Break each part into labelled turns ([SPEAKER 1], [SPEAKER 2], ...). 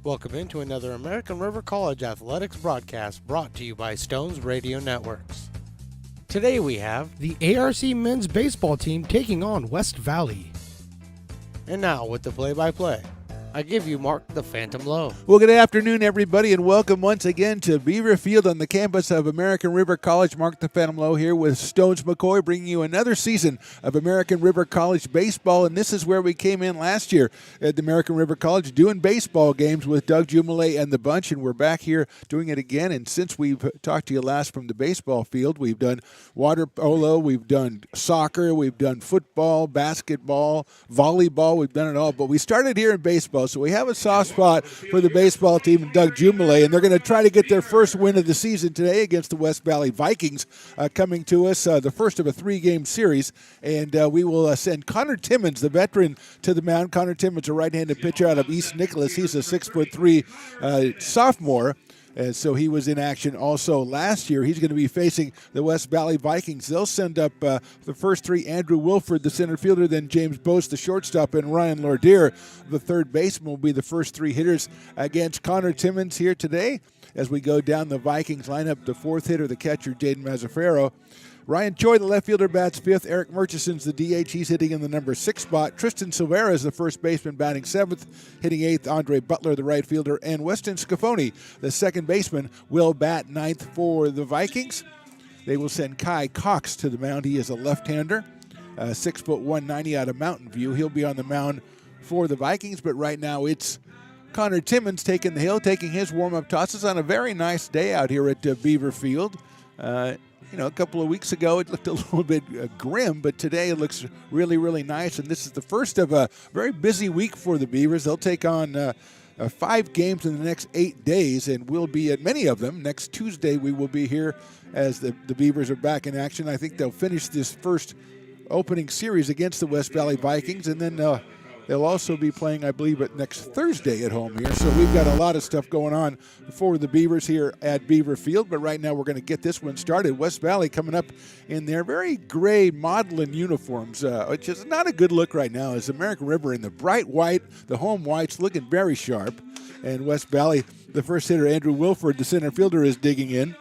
[SPEAKER 1] Welcome into another American River College Athletics broadcast brought to you by Stones Radio Networks. Today we have the ARC men's baseball team taking on West Valley. And now with the play-by-play, I give you Mark the Phantom Lowe.
[SPEAKER 2] Well, good afternoon, everybody, and welcome once again to Beaver Field on the campus of American River College. Mark the Phantom Lowe here with Stones McCoy, bringing you another season of American River College baseball. And this is where we came in last year at the American River College doing baseball games with Doug Jumale and the bunch, and we're back here doing it again. And since we've talked to you last from the baseball field, we've done water polo, we've done soccer, we've done football, basketball, volleyball, we've done it all. But we started here in baseball. So we have a soft spot for the baseball team and Doug Jumale, and they're going to try to get their first win of the season today against the West Valley Vikings coming to us, the first of a three-game series. And we will send Connor Timmons, the veteran, to the mound. Connor Timmons, a right-handed pitcher out of East Nicholas. He's a 6'3" sophomore. And so he was in action also last year. He's going to be facing the West Valley Vikings. They'll send up the first three: Andrew Wilford, the center fielder, then James Bose, the shortstop, and Ryan Lordier, the third baseman, will be the first three hitters against Connor Timmons here today. As we go down the Vikings lineup, the fourth hitter, the catcher, Jaden Mazzaferro. Ryan Choi, the left fielder, bats fifth. Eric Murchison's the DH. He's hitting in the number 6 spot. Tristan Silvera is the first baseman, batting seventh. Hitting eighth, Andre Butler, the right fielder. And Weston Scafoni, the second baseman, will bat ninth for the Vikings. They will send Kai Cox to the mound. He is a left-hander, 6'1", out of Mountain View. He'll be on the mound for the Vikings, but right now it's Connor Timmons taking the hill, taking his warm-up tosses on a very nice day out here at Beaver Field. A couple of weeks ago it looked a little bit grim, but today it looks really, really nice. And this is the first of a very busy week for the Beavers. They'll take on 5 games in the next 8 days, and we'll be at many of them. Next Tuesday we will be here as the Beavers are back in action. I think they'll finish this first opening series against the West Valley Vikings, and then they'll also be playing, I believe, next Thursday at home here. So we've got a lot of stuff going on for the Beavers here at Beaver Field. But right now we're going to get this one started. West Valley coming up in their very gray modeling uniforms, which is not a good look right now, as American River in the bright white, the home whites, looking very sharp. And West Valley, the first hitter, Andrew Wilford, the center fielder, is digging in.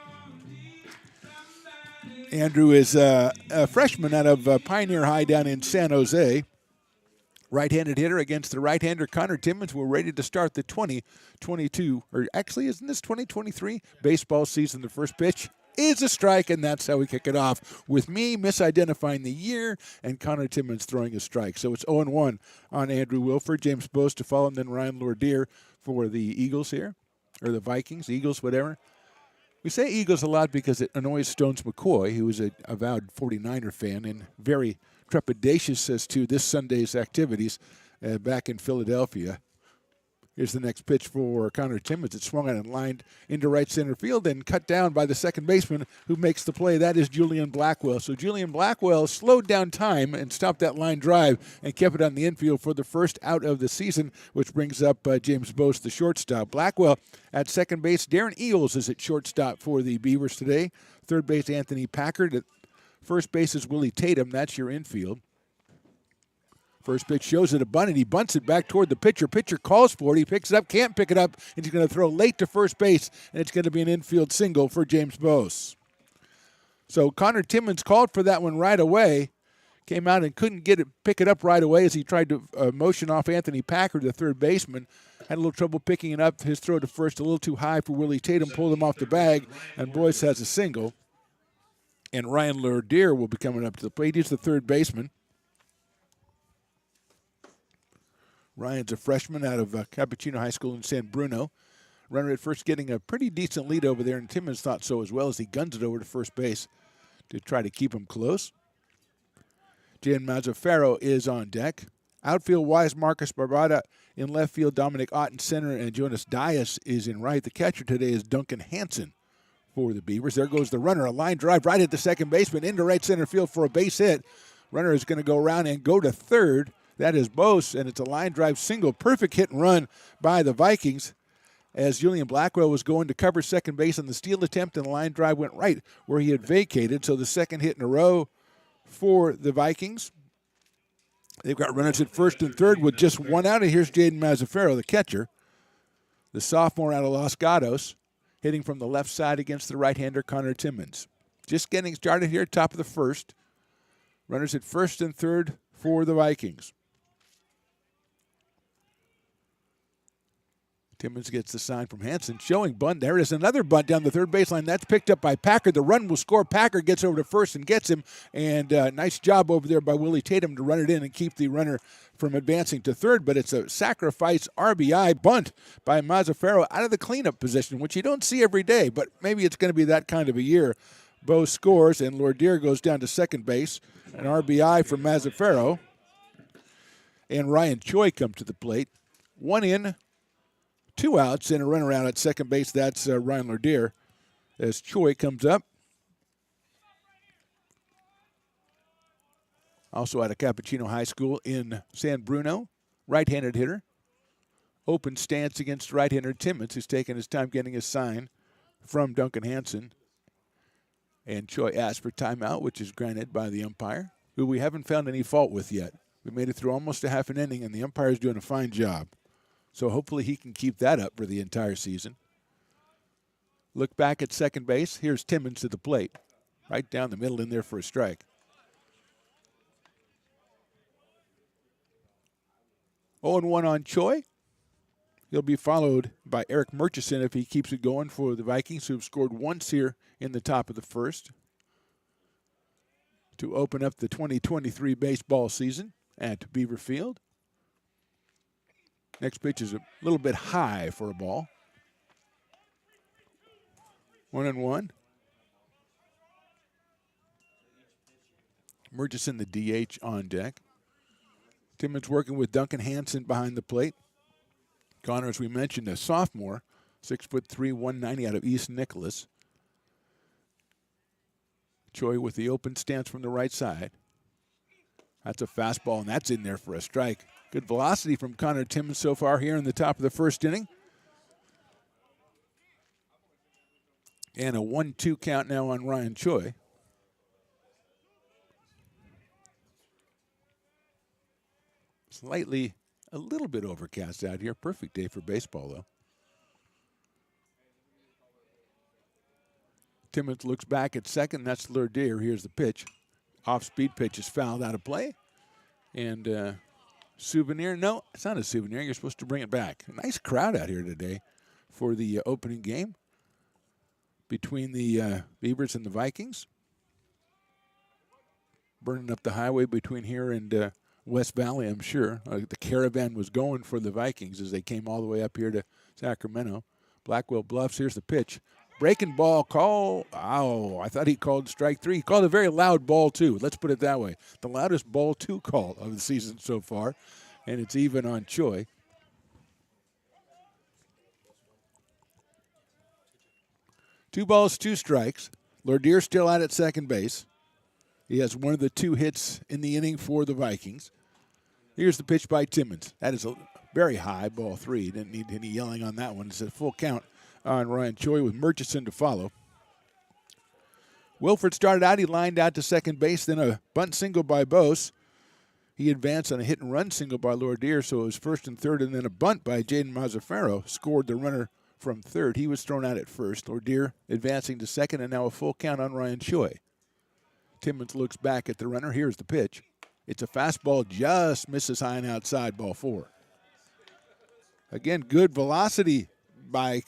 [SPEAKER 2] Andrew is a freshman out of Pioneer High down in San Jose. Right-handed hitter against the right-hander Connor Timmons. We're ready to start the 2022, or actually, isn't this 2023 baseball season? The first pitch is a strike, and that's how we kick it off, with me misidentifying the year and Connor Timmons throwing a strike. So it's 0-1 on Andrew Wilford. James Bose to follow, and then Ryan Lordier for the Eagles here, or the Vikings, Eagles, whatever. We say Eagles a lot because it annoys Stones McCoy, who is an avowed 49er fan and very trepidatious as to this Sunday's activities back in Philadelphia. Here's the next pitch for Connor Timmons. It's swung on and lined into right center field and cut down by the second baseman who makes the play. That is Julian Blackwell. So Julian Blackwell slowed down time and stopped that line drive and kept it on the infield for the first out of the season, which brings up James Bose, the shortstop. Blackwell at second base. Darren Eels is at shortstop for the Beavers today. Third base, Anthony Packard. At first base is Willie Tatum. That's your infield. First pitch shows it a bunt, and he bunts it back toward the pitcher. Pitcher calls for it. He picks it up, can't pick it up, and he's going to throw late to first base, and it's going to be an infield single for James Bose. So Connor Timmons called for that one right away. Came out and couldn't pick it up right away as he tried to motion off Anthony Packard, the third baseman. Had a little trouble picking it up. His throw to first a little too high for Willie Tatum. Pulled him off the bag, and Boyce has a single. And Ryan Lordier will be coming up to the plate. He's the third baseman. Ryan's a freshman out of Cappuccino High School in San Bruno. Runner at first getting a pretty decent lead over there, and Timmons thought so as well as he guns it over to first base to try to keep him close. Jan Mazzaferro is on deck. Outfield-wise, Marcus Barbada in left field, Dominic Ott in center, and Jonas Dias is in right. The catcher today is Duncan Hansen for the Beavers. There goes the runner, a line drive right at the second baseman into right center field for a base hit. Runner is going to go around and go to third. That is Bose, and it's a line drive single. Perfect hit and run by the Vikings as Julian Blackwell was going to cover second base on the steal attempt, and the line drive went right where he had vacated. So the second hit in a row for the Vikings. They've got runners at first and third with just one out, and here's Jaden Mazzaferro, the catcher. the sophomore out of Los Gatos, hitting from the left side against the right-hander Connor Timmons. Just getting started here, top of the first. Runners at first and third for the Vikings. Timmons gets the sign from Hansen, showing bunt. There is another bunt down the third baseline. That's picked up by Packer. The run will score. Packer gets over to first and gets him. And nice job over there by Willie Tatum to run it in and keep the runner from advancing to third. But it's a sacrifice RBI bunt by Mazzaferro out of the cleanup position, which you don't see every day. But maybe it's going to be that kind of a year. Bo scores, and Lourdier goes down to second base. An RBI for Mazzaferro. And Ryan Choi comes to the plate. 1 in, 2 outs, and a runner out at second base. That's Ryan Lourdier as Choi comes up. Also out of Cappuccino High School in San Bruno. Right-handed hitter. Open stance against right-hander Timmons, who's taking his time getting his sign from Duncan Hansen. And Choi asked for timeout, which is granted by the umpire, who we haven't found any fault with yet. We made it through almost a half an inning, and the umpire's doing a fine job. So hopefully he can keep that up for the entire season. Look back at second base. Here's Timmons to the plate. Right down the middle in there for a strike. 0-1 on Choi. He'll be followed by Eric Murchison if he keeps it going for the Vikings, who've scored once here in the top of the first to open up the 2023 baseball season at Beaver Field. Next pitch is a little bit high for a ball. 1-1. Murchison, the DH, on deck. Timmons working with Duncan Hansen behind the plate. Connor, as we mentioned, a sophomore, 6'3", 190 out of East Nicholas. Choi with the open stance from the right side. That's a fastball, and that's in there for a strike. Good velocity from Connor Timmons so far here in the top of the first inning. And a 1-2 count now on Ryan Choi. Slightly, a little bit overcast out here. Perfect day for baseball, though. Timmons looks back at second. That's Lourdier. Here's the pitch. Off-speed pitch is fouled out of play. And souvenir. No, it's not a souvenir. You're supposed to bring it back. A nice crowd out here today for the opening game between the Beavers and the Vikings. Burning up the highway between here and West Valley, I'm sure. The caravan was going for the Vikings as they came all the way up here to Sacramento. Blackwell Bluffs, here's the pitch. Breaking ball call. Oh, I thought he called strike three. He called a very loud ball, too. Let's put it that way. The loudest ball, two call of the season so far. And it's even on Choi. Two balls, two strikes. Lourdier still out at second base. He has one of the two hits in the inning for the Vikings. Here's the pitch by Timmons. That is a very high, ball three. Didn't need any yelling on that one. It's a full count on Ryan Choi with Murchison to follow. Wilford started out. He lined out to second base. Then a bunt single by Bose. He advanced on a hit-and-run single by Lourdier, so it was first and third, and then a bunt by Jaden Mazzaferro scored the runner from third. He was thrown out at first. Lourdier advancing to second, and now a full count on Ryan Choi. Timmons looks back at the runner. Here's the pitch. It's a fastball, just misses high and outside, ball four. Again, good velocity by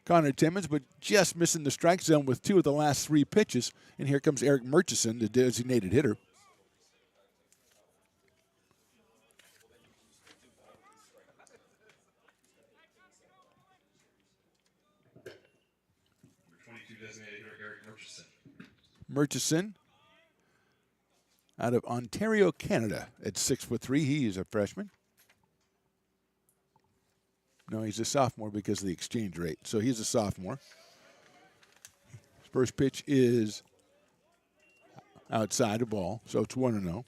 [SPEAKER 2] Connor Timmons, but just missing the strike zone with two of the last three pitches. And here comes Eric Murchison, the designated hitter. Murchison out of Ontario, Canada at 6'3". He is a freshman. No, he's a sophomore because of the exchange rate. So he's a sophomore. His first pitch is outside the ball, so it's 1-0.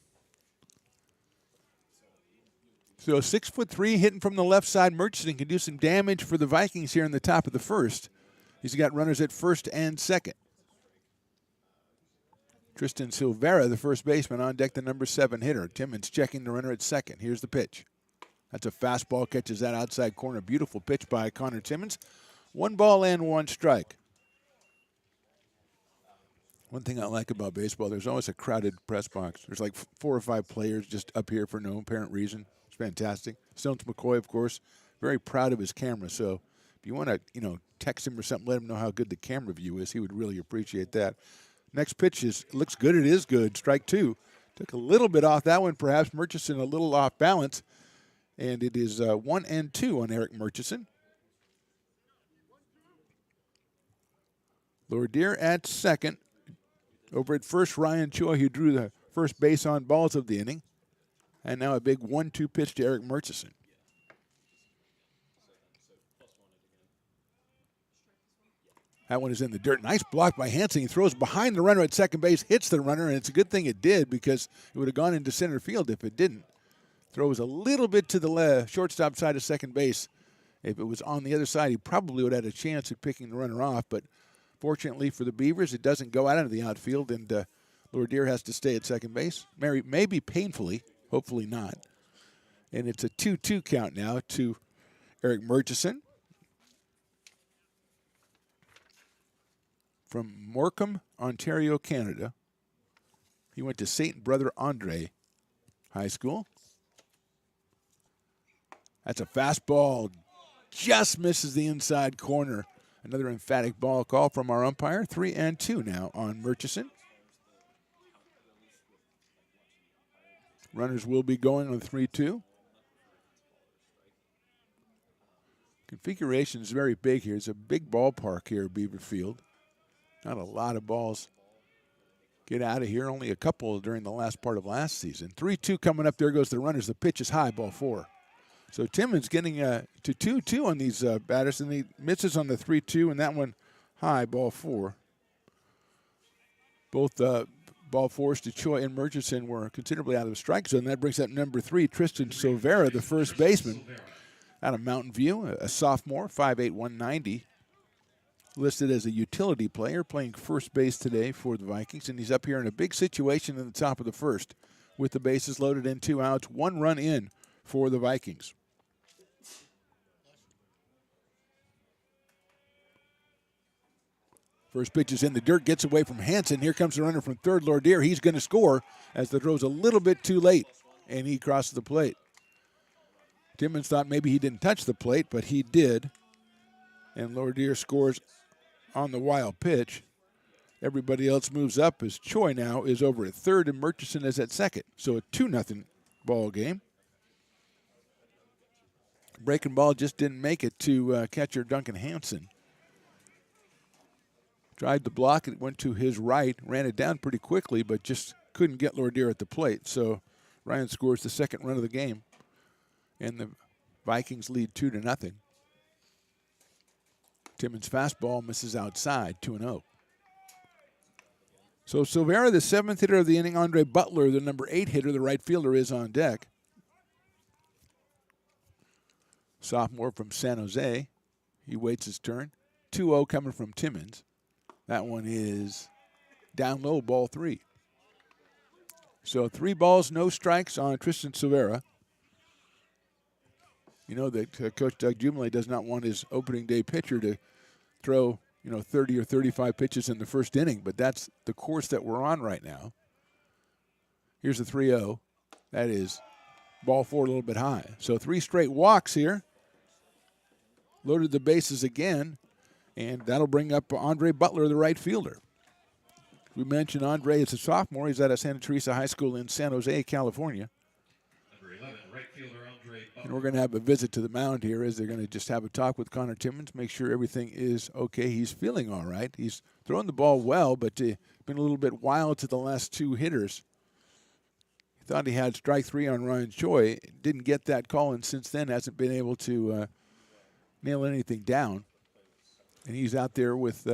[SPEAKER 2] So 6'3", hitting from the left side. Murchison can do some damage for the Vikings here in the top of the first. He's got runners at first and second. Tristan Silvera, the first baseman, on deck, the number 7 hitter. Timmons checking the runner at second. Here's the pitch. That's a fastball, catches that outside corner. Beautiful pitch by Connor Timmons. 1 ball and 1 strike. One thing I like about baseball, there's always a crowded press box. There's like 4 or 5 players just up here for no apparent reason. It's fantastic. Stones McCoy, of course, very proud of his camera. So if you want to, text him or something, let him know how good the camera view is. He would really appreciate that. Next pitch looks good. It is good. Strike 2. Took a little bit off that one, perhaps. Murchison a little off balance. And it is 1-2 on Eric Murchison. Lourdier at second. Over at first, Ryan Choi, who drew the first base on balls of the inning. And now a big 1-2 pitch to Eric Murchison. That one is in the dirt. Nice block by Hansen. He throws behind the runner at second base, hits the runner, and it's a good thing it did because it would have gone into center field if it didn't. Throws a little bit to the shortstop side of second base. If it was on the other side, he probably would have had a chance at picking the runner off, but fortunately for the Beavers, it doesn't go out into the outfield, and Lourdier has to stay at second base. Maybe painfully, hopefully not. And it's a 2-2 count now to Eric Murchison. From Morecambe, Ontario, Canada. He went to St. Brother Andre High School. That's a fastball. Just misses the inside corner. Another emphatic ball call from our umpire. 3-2 now on Murchison. Runners will be going on 3-2. Configuration is very big here. It's a big ballpark here at Beaver Field. Not a lot of balls get out of here. Only a couple during the last part of last season. 3-2 coming up. There goes the runners. The pitch is high, ball 4. So Timmons getting to 2-2 on these batters, and he misses on the 3-2, and that one high, ball 4. Both ball 4s to Choi and Murchison were considerably out of the strike zone. That brings up number 3, Tristan Silvera, the first baseman out of Mountain View, a sophomore, 5'8", 190. Listed as a utility player, playing first base today for the Vikings, and he's up here in a big situation in the top of the first with the bases loaded and 2 outs, 1 run in for the Vikings. First pitch is in the dirt, gets away from Hansen. Here comes the runner from third, Lourdier. He's going to score as the throw's a little bit too late, and he crosses the plate. Timmons thought maybe he didn't touch the plate, but he did, and Lourdier scores on the wild pitch. Everybody else moves up as Choi now is over at third and Murchison is at second. So a 2-0 ball game. Breaking ball just didn't make it to catcher Duncan Hansen. Tried the block, it went to his right, ran it down pretty quickly, but just couldn't get Lourdier at the plate. So Ryan scores the second run of the game, and the Vikings lead 2-0. Timmons' fastball misses outside, 2-0. So Silvera, the 7th hitter of the inning. Andre Butler, the number 8 hitter, the right fielder, is on deck. Sophomore from San Jose. He waits his turn. 2-0 coming from Timmons. That one is down low, ball 3. So 3 balls, no strikes on Tristan Silvera. You know that Coach Doug Jumley does not want his opening day pitcher to throw, 30 or 35 pitches in the first inning, but that's the course that we're on right now. Here's a 3-0. That is ball 4 a little bit high. So 3 straight walks here. Loaded the bases again, and that'll bring up Andre Butler, the right fielder. We mentioned Andre is a sophomore. He's out of Santa Teresa High School in San Jose, California.
[SPEAKER 3] Number 11, right fielder Andre Butler.
[SPEAKER 2] And we're going to have a visit to the mound here as they're going to just have a talk with Connor Timmons, make sure everything is okay. He's feeling all right. He's throwing the ball well, but been a little bit wild to the last 2 hitters. He thought he had strike 3 on Ryan Choi. Didn't get that call, and since then hasn't been able to nail anything down. And he's out there with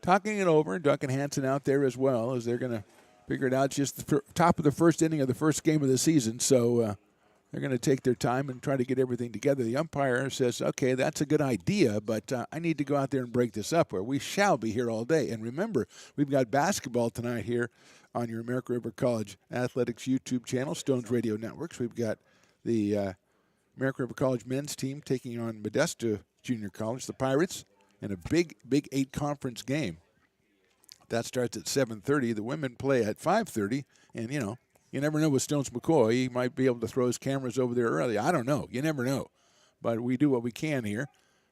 [SPEAKER 2] talking it over. Duncan Hansen out there as well, as they're going to figure it out. It's just the top of the first inning of the first game of the season, so they're going to take their time and try to get everything together. The umpire says, okay, that's a good idea, but I need to go out there and break this up, where we shall be here all day. And remember, we've got basketball tonight here on your American River College Athletics YouTube channel, Stones Radio Networks. We've got the American River College men's team taking on Modesto Junior College, the Pirates, in a big Big 8 conference game. That starts at 7:30. The women play at 5:30. And, you never know with Stones McCoy. He might be able to throw his cameras over there early. I don't know. You never know. But we do what we can here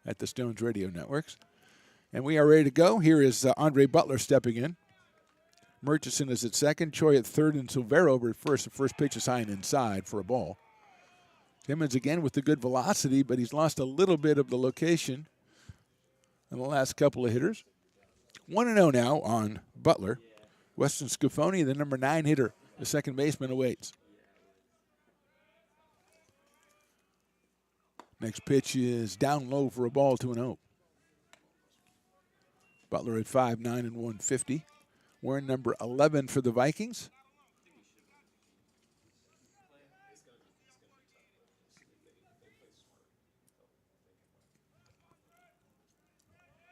[SPEAKER 2] at the Stones Radio Networks. And we are ready to go. Here is Andre Butler stepping in. Murchison is at second. Choi at third. And Silvero over at first. The first pitch is high and inside for a ball. Timmons again with the good velocity, but he's lost a little bit of the location in the last couple of hitters. 1-0 now on Butler. Weston Scafoni, the number 9 hitter, the second baseman, awaits. Next pitch is down low for a ball, 2-0. Butler at 5'9" and 150. Wearing number 11 for the Vikings.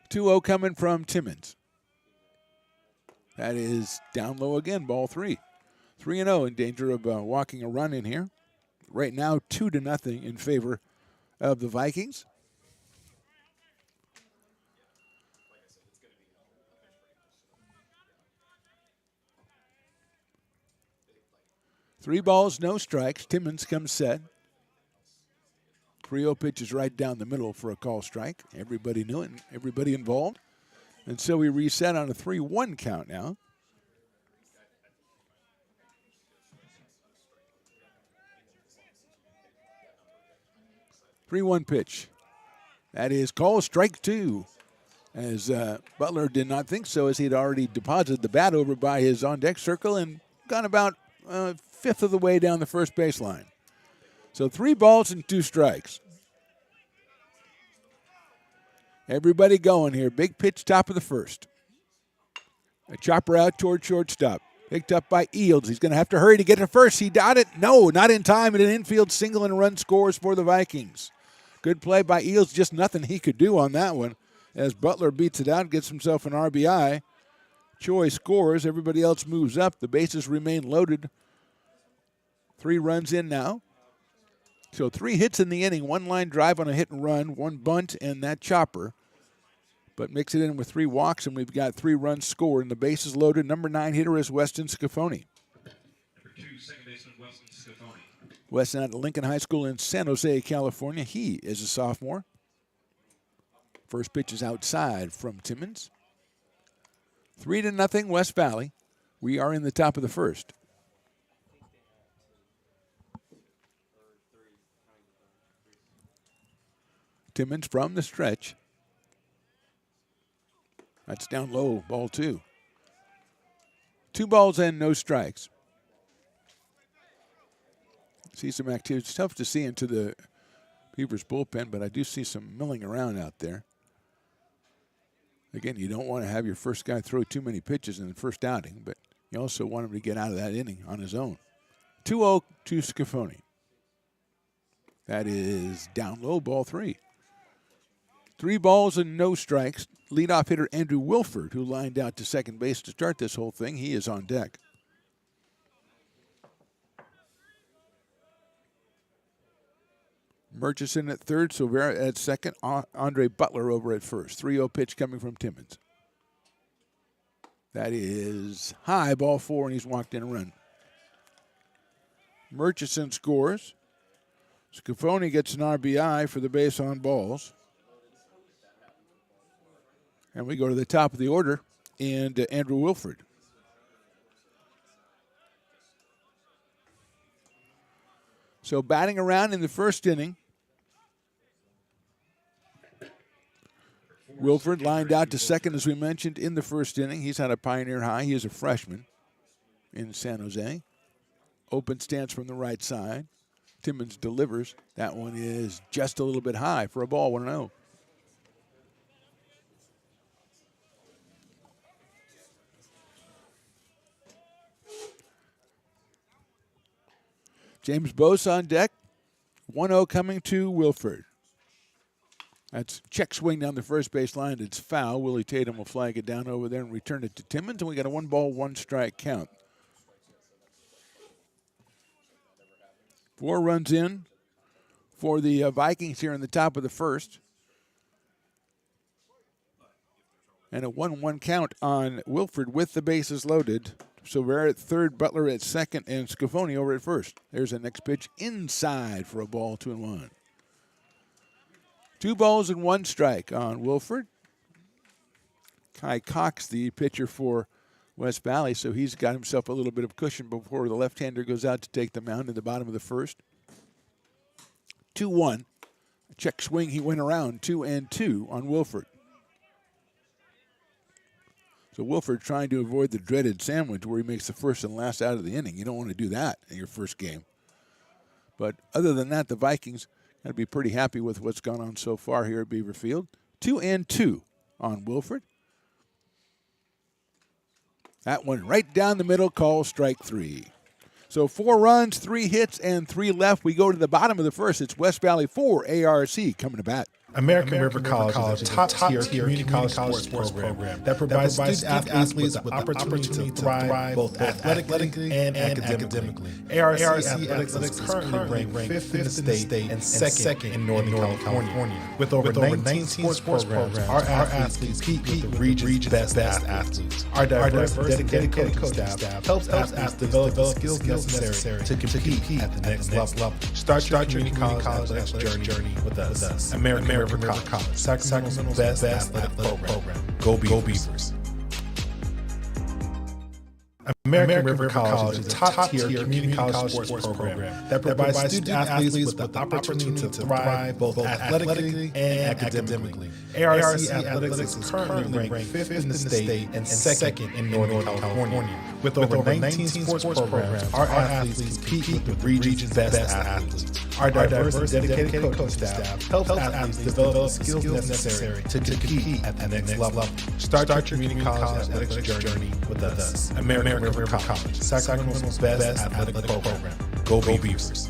[SPEAKER 2] (2-0) coming from Timmons. That is down low again, ball 3. 3-0, in danger of walking a run in here. Right now, 2-0 in favor of the Vikings. Three balls, no strikes. Timmons comes set. 3-0 pitch is right down the middle for a call strike. Everybody knew it, and everybody involved. And so we reset on a 3-1 count now. (3-1) pitch. That is called strike 2. As Butler did not think so, as he had already deposited the bat over by his on-deck circle and gone about a fifth of the way down the first baseline. So 3 balls and 2 strikes. Everybody going here. Big pitch, top of the first. A chopper out toward shortstop. Picked up by Eels. He's going to have to hurry to get to first. He got it. No, not in time. And an infield single and run scores for the Vikings. Good play by Eels. Just nothing he could do on that one. As Butler beats it out, gets himself an RBI. Choi scores. Everybody else moves up. The bases remain loaded. 3 runs in now. So 3 hits in the inning, 1 line drive on a hit and run, 1 bunt, and that chopper. But mix it in with 3 walks, and we've got 3 runs scored, and the bases loaded. Number 9 hitter is Weston Scafoni.
[SPEAKER 3] Number 2, second baseman Weston Scafoni.
[SPEAKER 2] Weston at Lincoln High School in San Jose, California. He is a sophomore. First pitch is outside from Timmons. 3-0 West Valley. We are in the top of the first. Timmons from the stretch. That's down low, ball 2. 2 balls and no strikes. See some activity. It's tough to see into the Beavers bullpen, but I do see some milling around out there. Again, you don't want to have your first guy throw too many pitches in the first outing, but you also want him to get out of that inning on his own. 2-0 to Scafoni. That is down low, ball 3. 3 balls and no strikes. Leadoff hitter Andrew Wilford, who lined out to second base to start this whole thing. He is on deck. Murchison at third, Silvera at second, Andre Butler over at first. 3-0 pitch coming from Timmons. That is high, ball 4, and he's walked in a run. Murchison scores. Scafoni gets an RBI for the base on balls. And we go to the top of the order, and Andrew Wilford. So batting around in the first inning. Wilford lined out to second, as we mentioned, in the first inning. He's had a Pioneer high. He is a freshman in San Jose. Open stance from the right side. Timmons delivers. That one is just a little bit high for a ball, 1-0. James Bose on deck. 1-0 coming to Wilford. That's check swing down the first base line. It's foul. Willie Tatum will flag it down over there and return it to Timmons, and we got a 1-ball, 1-strike count. 4 runs in, for the Vikings here in the top of the first. And a 1-1 count on Wilford with the bases loaded. So we're at third, Butler at second, and Scafoni over at first. There's the next pitch inside for a ball, 2-1. 2 balls and 1 strike on Wilford. Kai Cox, the pitcher for West Valley, so he's got himself a little bit of cushion before the left-hander goes out to take the mound in the bottom of the first. 2-1. Check swing, he went around 2-2 on Wilford. So Wilford trying to avoid the dreaded sandwich where he makes the first and last out of the inning. You don't want to do that in your first game. But other than that, the Vikings got to be pretty happy with what's gone on so far here at Beaver Field. 2-2 on Wilford. That one right down the middle, call strike 3. So 4 runs, 3 hits, and 3 left. We go to the bottom of the first. It's West Valley 4, ARC coming to bat.
[SPEAKER 4] American River College is a top-tier community college sports program that provides student athletes with the opportunity to thrive both athletically and academically. ARC Athletics is currently ranked 5th in the state and 2nd in Northern California. With over 19 sports programs, our athletes compete with the region's best athletes. Our diverse, dedicated coaching staff helps athletes develop the skills necessary to compete at the next level. Start your community college athletics journey with us. American River College, Sacramento's best athletic program. Go Beavers. American River College is a top-tier community college sports program that provides student athletes with the opportunity to thrive both athletically and academically. ARC Athletics is currently ranked 5th in the state and 2nd in Northern California. With over 19 sports programs, our athletes compete with the region's best athletes. Our diverse and dedicated coaching staff helps athletes develop the skills necessary to compete at the next level. Start your community college athletics journey with us. American River College, Sacramento's best athletic program. Go Beavers.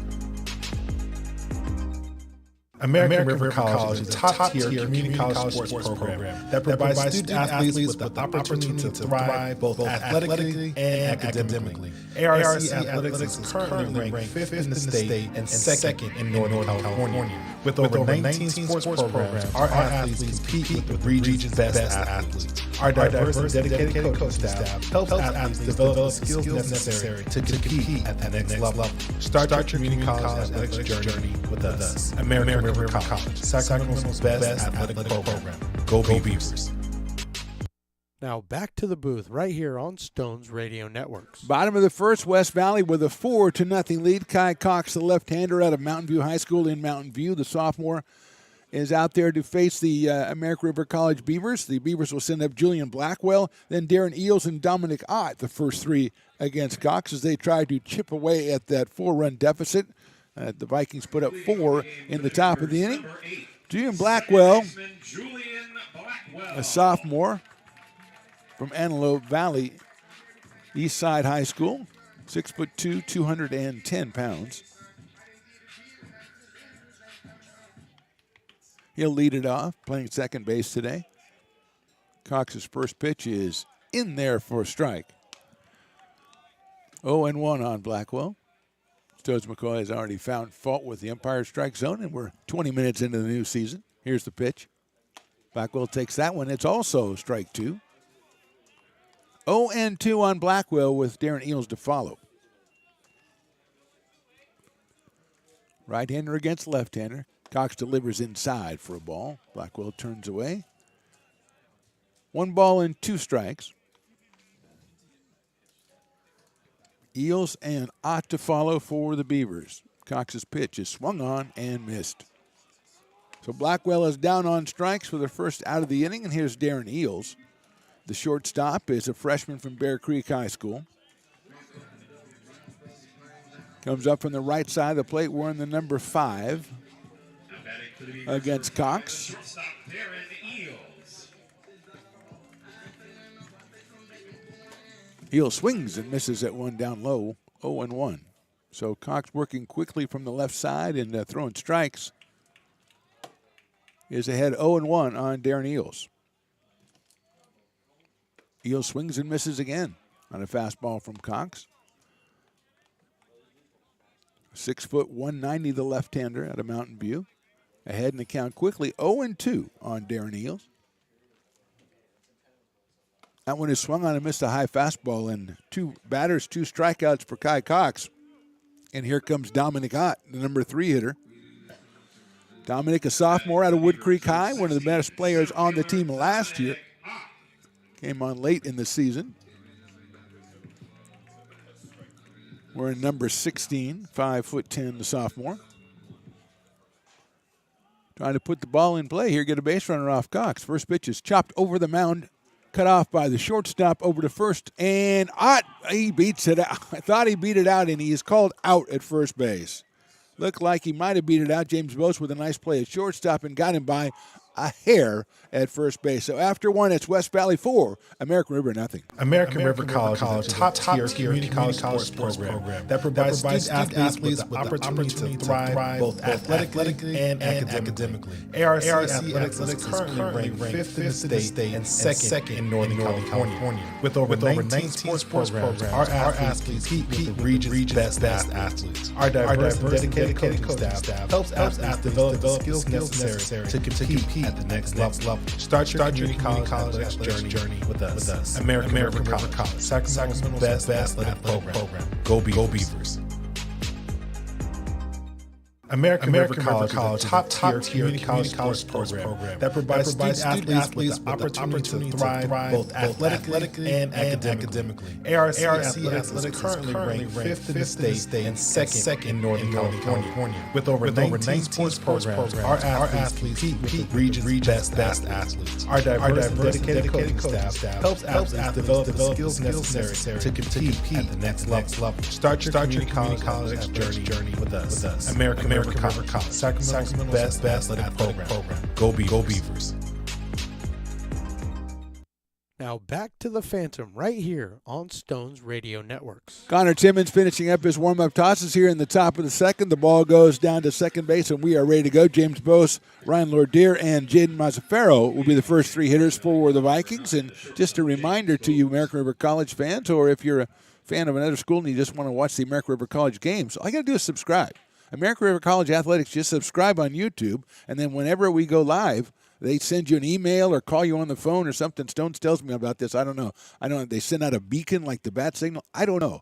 [SPEAKER 4] American River College is a top-tier community college sports program that provides student athletes with the opportunity to thrive both athletically and academically. ARC Athletics is currently ranked 5th in the state and 2nd in Northern California. With over 19 sports programs, our athletes compete with the region's best athletes. Our diverse and dedicated coaching staff helps athletes develop the skills necessary to compete at the next level. Start your community college athletics journey with us. American River College, Sacramento's best athletic program. Go Beavers.
[SPEAKER 1] Now back to the booth right here on Stones Radio Networks.
[SPEAKER 2] Bottom of the first, West Valley with a 4-0 lead. Kai Cox, the left-hander out of Mountain View High School in Mountain View, the sophomore, is out there to face the American River College Beavers. The Beavers will send up Julian Blackwell, then Darren Eels and Dominic Ott, the first 3 against Cox as they try to chip away at that 4-run deficit. The Vikings put up 4 in the top of the inning. Julian Blackwell, a sophomore from Antelope Valley Eastside High School, 6'2", 210 pounds. He'll lead it off, playing second base today. Cox's first pitch is in there for a strike. 0-1 on Blackwell. Stones McCoy has already found fault with the umpire strike zone, and we're 20 minutes into the new season. Here's the pitch. Blackwell takes that one. It's also strike 2. 0-2 on Blackwell with Darren Eels to follow. Right-hander against left-hander. Cox delivers inside for a ball. Blackwell turns away. 1 ball and 2 strikes. Eels and Ott to follow for the Beavers. Cox's pitch is swung on and missed. So Blackwell is down on strikes for the first out of the inning, and here's Darren Eels. The shortstop is a freshman from Bear Creek High School. Comes up from the right side of the plate wearing the number 5 against Cox. Eels swings and misses at one down low, 0-1. So Cox working quickly from the left side and throwing strikes is ahead 0-1 on Darren Eels. Eels swings and misses again on a fastball from Cox. 6 foot 190, the left-hander out of Mountain View. Ahead in the count quickly, 0-2 on Darren Eels. That one is swung on and missed a high fastball, and 2 batters, 2 strikeouts for Kai Cox. And here comes Dominic Ott, the number 3 hitter. Dominic, a sophomore out of Wood Creek High, one of the best players on the team last year. Came on late in the season. Wearing number 16, 5'10", the sophomore. Trying to put the ball in play here, get a base runner off Cox. First pitch is chopped over the mound, cut off by the shortstop over to first, and Ott, he beats it out. I thought he beat it out, and he is called out at first base. Looked like he might have beat it out. James Bose with a nice play at shortstop and got him by a hair at first base. So after one, it's West Valley 4, American River nothing.
[SPEAKER 4] American River College is a top-tier community college sports program that provides student athletes with the opportunity to thrive both athletically and academically. ARC Athletics is currently ranked 5th in the state and second in Northern California. With over 19 sports programs, our athletes compete with the region's best athletes. Our diverse and dedicated coaching staff helps athletes develop the skills necessary to compete at the next level. Start your community college athletics journey with us. American River College, Sacramento's best athletic program. Go Beavers. American River College, top-tier community college sports program that provides student athletes with the opportunity to thrive both athletically and academically. ARC Athletics is currently ranked 5th in the state and second in Northern California. With over 19 sports programs, our athletes compete with the region's best athletes. Our diverse and dedicated coaching staff helps athletes develop the skills necessary to compete at the next level. Start your community college journey with us. American River College, Sacramento's best athletic program. Go Beavers.
[SPEAKER 1] Now back to the Phantom right here on Stones Radio Networks.
[SPEAKER 2] Connor Timmons finishing up his warm-up tosses here in the top of the second. The ball goes down to second base, and we are ready to go. James Bose, Ryan Lordier, and Jaden Mazzaferro will be the first 3 hitters for the Vikings. And just a reminder to you American River College fans, or if you're a fan of another school and you just want to watch the American River College games, all you got to do is subscribe. American River College Athletics, just subscribe on YouTube, and then whenever we go live, they send you an email or call you on the phone or something. Stones tells me about this. I don't know. They send out a beacon like the bat signal. I don't know.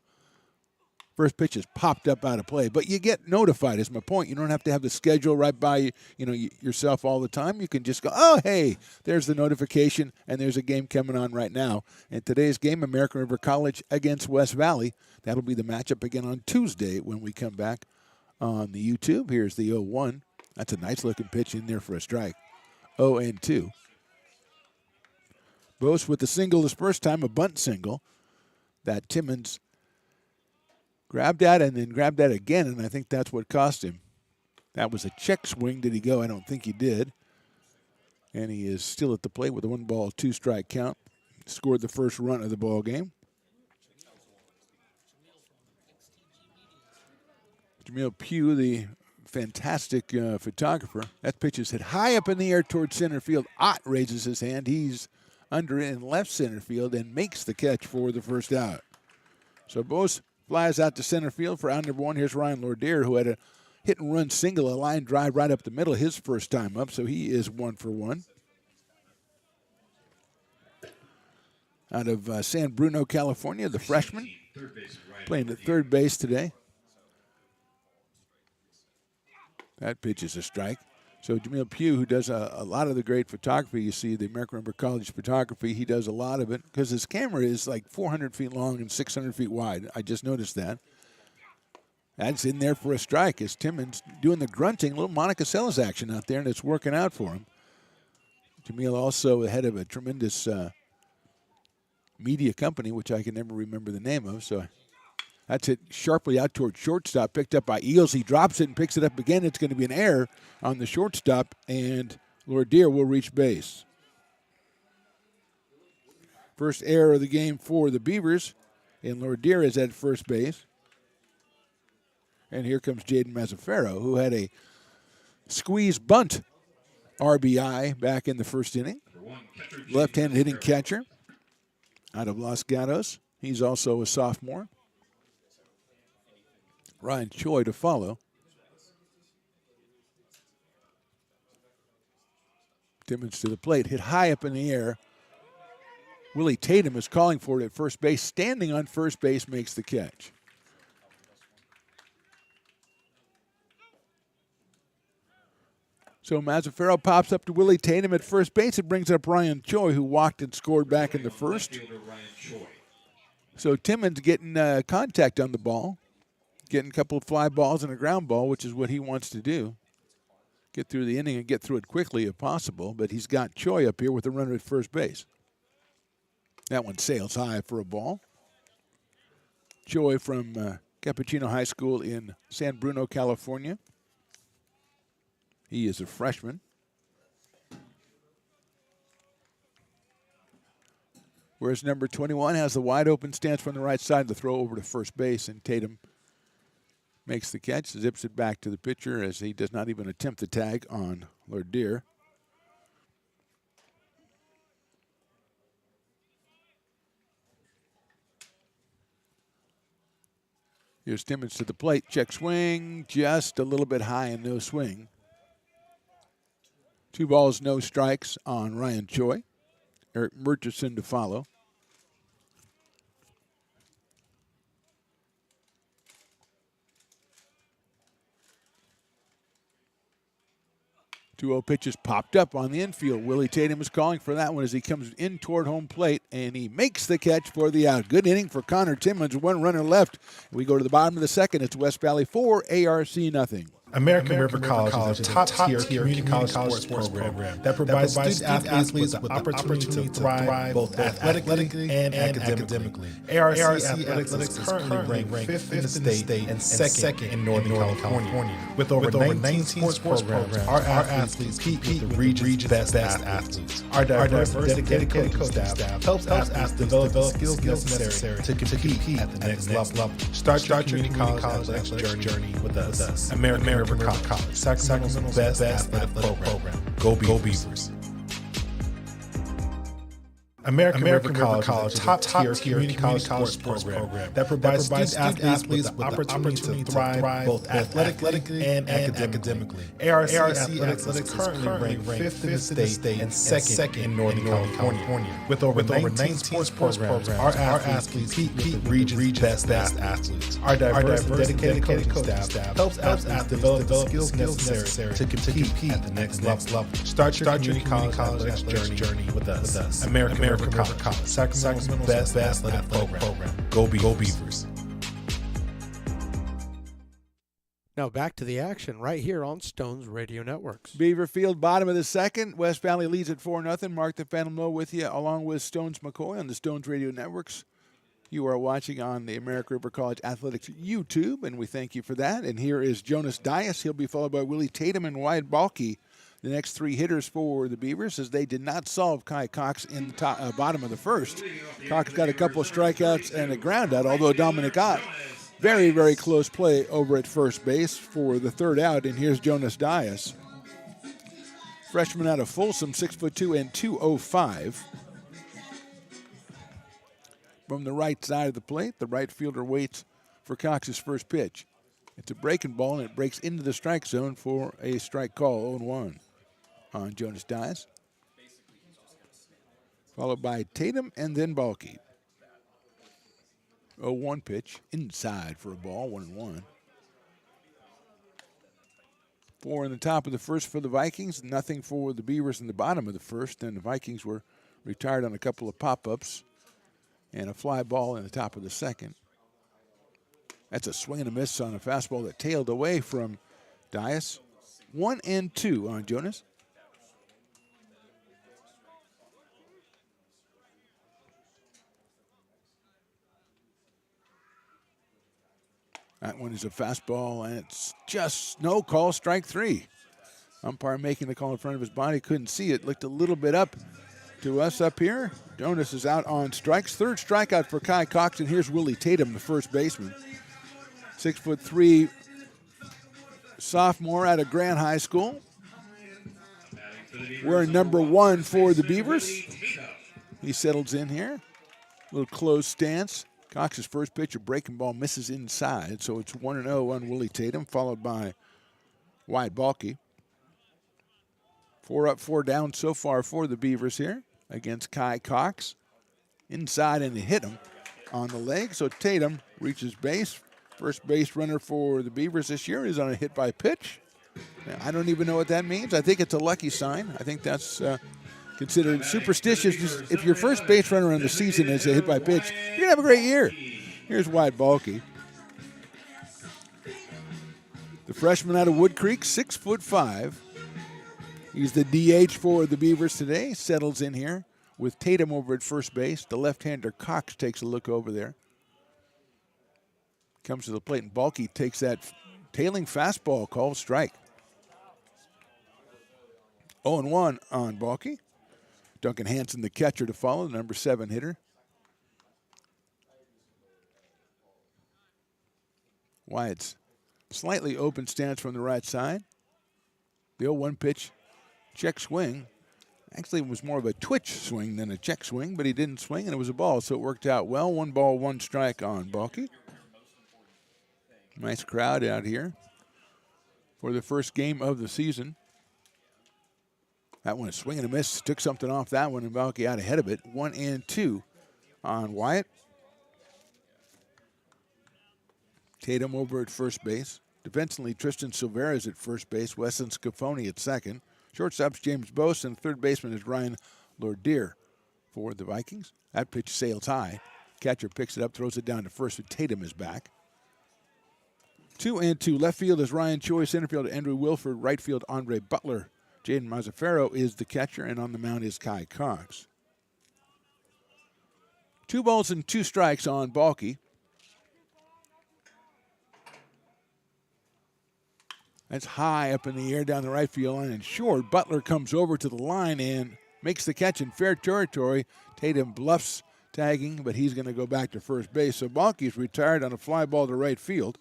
[SPEAKER 2] First pitch is popped up out of play, but you get notified is my point. You don't have to have the schedule right by yourself all the time. You can just go, oh, hey, there's the notification, and there's a game coming on right now. And today's game, American River College against West Valley. That'll be the matchup again on Tuesday when we come back on the YouTube. Here's the 0-1. That's a nice-looking pitch in there for a strike. 0-2. Bose with the single this first time, a bunt single that Timmons grabbed at and then grabbed at again, and I think that's what cost him. That was a check swing. Did he go? I don't think he did. And he is still at the plate with a 1-ball, 2-strike count. Scored the first run of the ball game. Jamil Pugh, the fantastic photographer. That pitch is hit high up in the air towards center field. Ott raises his hand. He's under it in left center field and makes the catch for the first out. So Bose flies out to center field for out number 1. Here's Ryan Lordier, who had a hit-and-run single, a line drive right up the middle his first time up, so he is 1 for 1. Out of San Bruno, California, the freshman, playing at third base today. That pitch is a strike. So Jamil Pugh, who does a lot of the great photography, you see the American River College photography, he does a lot of it because his camera is like 400 feet long and 600 feet wide. I just noticed that. That's in there for a strike as Timmons doing the grunting, little Monica Seles action out there, and it's working out for him. Jamil also ahead of a tremendous media company, which I can never remember the name of, so that's hit sharply out toward shortstop, picked up by Eels. He drops it and picks it up again. It's going to be an error on the shortstop, and Lordier will reach base. First error of the game for the Beavers, and Lordier is at first base. And here comes Jaden Mazzaferro, who had a squeeze bunt RBI back in the first inning. Left-handed hitting catcher out of Los Gatos. He's also a sophomore. Ryan Choi to follow. Timmons to the plate, hit high up in the air. Willie Tatum is calling for it at first base. Standing on first base makes the catch. So Mazzaferro pops up to Willie Tatum at first base. It brings up Ryan Choi, who walked and scored back in the first. So Timmons getting contact on the ball, getting a couple of fly balls and a ground ball, which is what he wants to do. Get through the inning and get through it quickly if possible, but he's got Choi up here with a runner at first base. That one sails high for a ball. Choi from Cappuccino High School in San Bruno, California. He is a freshman. Whereas number 21 has the wide open stance from the right side to throw over to first base, and Tatum makes the catch, zips it back to the pitcher as he does not even attempt the tag on Lerdier. Here's Timmons to the plate, check swing, just a little bit high and no swing. 2 balls, no strikes on Ryan Choi. Eric Murchison to follow. 2-0 pitch is popped up on the infield. Willie Tatum is calling for that one as he comes in toward home plate, and he makes the catch for the out. Good inning for Connor Timmons. 1 runner left. We go to the bottom of the second. It's West Valley 4, ARC nothing.
[SPEAKER 4] American River College is a top-tier community college sports program that provides student athletes with the opportunity to thrive both athletically and academically. ARC Athletics is currently ranked 5th in the state and 2nd in Northern California. With over 19 sports programs, our athletes compete with the region's best athletes. Our diverse, dedicated coaching staff helps athletes develop the skills necessary to compete at the next level. Start your community college athletics journey with us. American River College, Sacramento's best athletic program. Go Beavers. American River College is a top-tier community college sports program that provides student athletes with the opportunity to thrive both athletically and academically. ARC Athletics is currently ranked 5th in the state and 2nd in Northern California. With over 19 sports programs, our athletes compete with the region's best athletes. Our diverse, dedicated coaching staff helps athletes develop the skills necessary to compete at the next level. Start your community college athletics journey with us. American River College, Sacramento's best athletic program. Go Beavers.
[SPEAKER 1] Now back to the action right here on Stones Radio Networks.
[SPEAKER 2] Beaver Field, bottom of the second. West Valley leads at 4-0. Mark the Phantom Low with you, along with Stones McCoy on the Stones Radio Networks. You are watching on the American River College Athletics YouTube, and we thank you for that. And here is Jonas Dias. He'll be followed by Willie Tatum and Wyatt Balke. The next 3 hitters for the Beavers, as they did not solve Kai Cox in the bottom of the first. Cox got a couple of strikeouts and a ground out, although Dominic Ott, very, very close play over at first base for the 3rd out. And here's Jonas Dias. Freshman out of Folsom, 6'2" and 205. From the right side of the plate, the right fielder waits for Cox's first pitch. It's a breaking ball, and it breaks into the strike zone for a strike call, 0-1 on Jonas Dias. Followed by Tatum and then Balke. 0-1 pitch, inside for a ball, 1-1. 4 in the top of the first for the Vikings, nothing for the Beavers in the bottom of the first, and the Vikings were retired on a couple of pop-ups and a fly ball in the top of the second. That's a swing and a miss on a fastball that tailed away from Dias. 1-2 on Jonas. That one is a fastball, and it's just no call, strike 3. Umpire making the call in front of his body, couldn't see it, looked a little bit up to us up here. Jonas is out on strikes. 3rd strikeout for Kai Cox, and here's Willie Tatum, the first baseman. 6'3", sophomore out of Grant High School. Wearing number 1 for the Beavers. He settles in here. A little closed stance. Cox's first pitch, a breaking ball, misses inside, so it's 1-0 on Willie Tatum, followed by Wyatt Balke. 4 up, 4 down so far for the Beavers here against Kai Cox. Inside, and he hit him on the leg, so Tatum reaches base. First base runner for the Beavers this year is on a hit by pitch. Now, I don't even know what that means. I think it's a lucky sign. I think that's considered superstitious. If your first base runner on the season is a hit by pitch, you're going to have a great year. Here's Wyatt Balke. The freshman out of Wood Creek, 6'5". He's the DH for the Beavers today. Settles in here with Tatum over at first base. The left-hander Cox takes a look over there. Comes to the plate, and Balke takes that tailing fastball, called strike. 0-1 on Balke. Duncan Hansen, the catcher, to follow, the number 7 hitter. Wyatt's slightly open stance from the right side. The 0-1 pitch, check swing. Actually, it was more of a twitch swing than a check swing, but he didn't swing, and it was a ball, so it worked out well. 1 ball, 1 strike on Balke. Nice crowd out here for the first game of the season. That one, a swing and a miss, took something off that one, and Balke out ahead of it. 1-2 on Wyatt. Tatum over at first base. Defensively, Tristan Silvera is at first base. Weston Scafoni at second. Shortstop's James Bose, and third baseman is Ryan Lordier for the Vikings. That pitch sails high. Catcher picks it up, throws it down to first, and Tatum is back. 2-2. Left field is Ryan Choi. Center field, Andrew Wilford. Right field, Andre Butler. Jaden Mazzaferro is the catcher, and on the mound is Kai Cox. 2 balls and 2 strikes on Balke. That's high up in the air down the right field line and short. Butler comes over to the line and makes the catch in fair territory. Tatum bluffs tagging, but he's going to go back to first base. So Balke's retired on a fly ball to right field.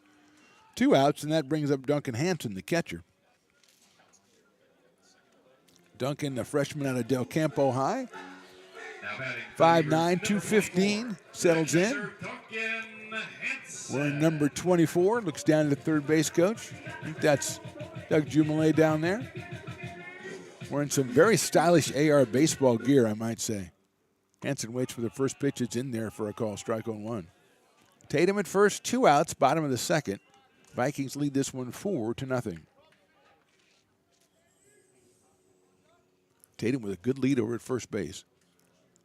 [SPEAKER 2] 2 outs, and that brings up Duncan Hansen, the catcher. Duncan, the freshman out of Del Campo High. 5'9", 215, settles in. Wearing number 24, looks down at the third base coach. I think that's Doug Jumalet down there. Wearing some very stylish AR baseball gear, I might say. Hansen waits for the first pitch. It's in there for a call, strike on 1. Tatum at first, 2 outs, bottom of the second. Vikings lead this one 4-0. Tatum with a good lead over at first base.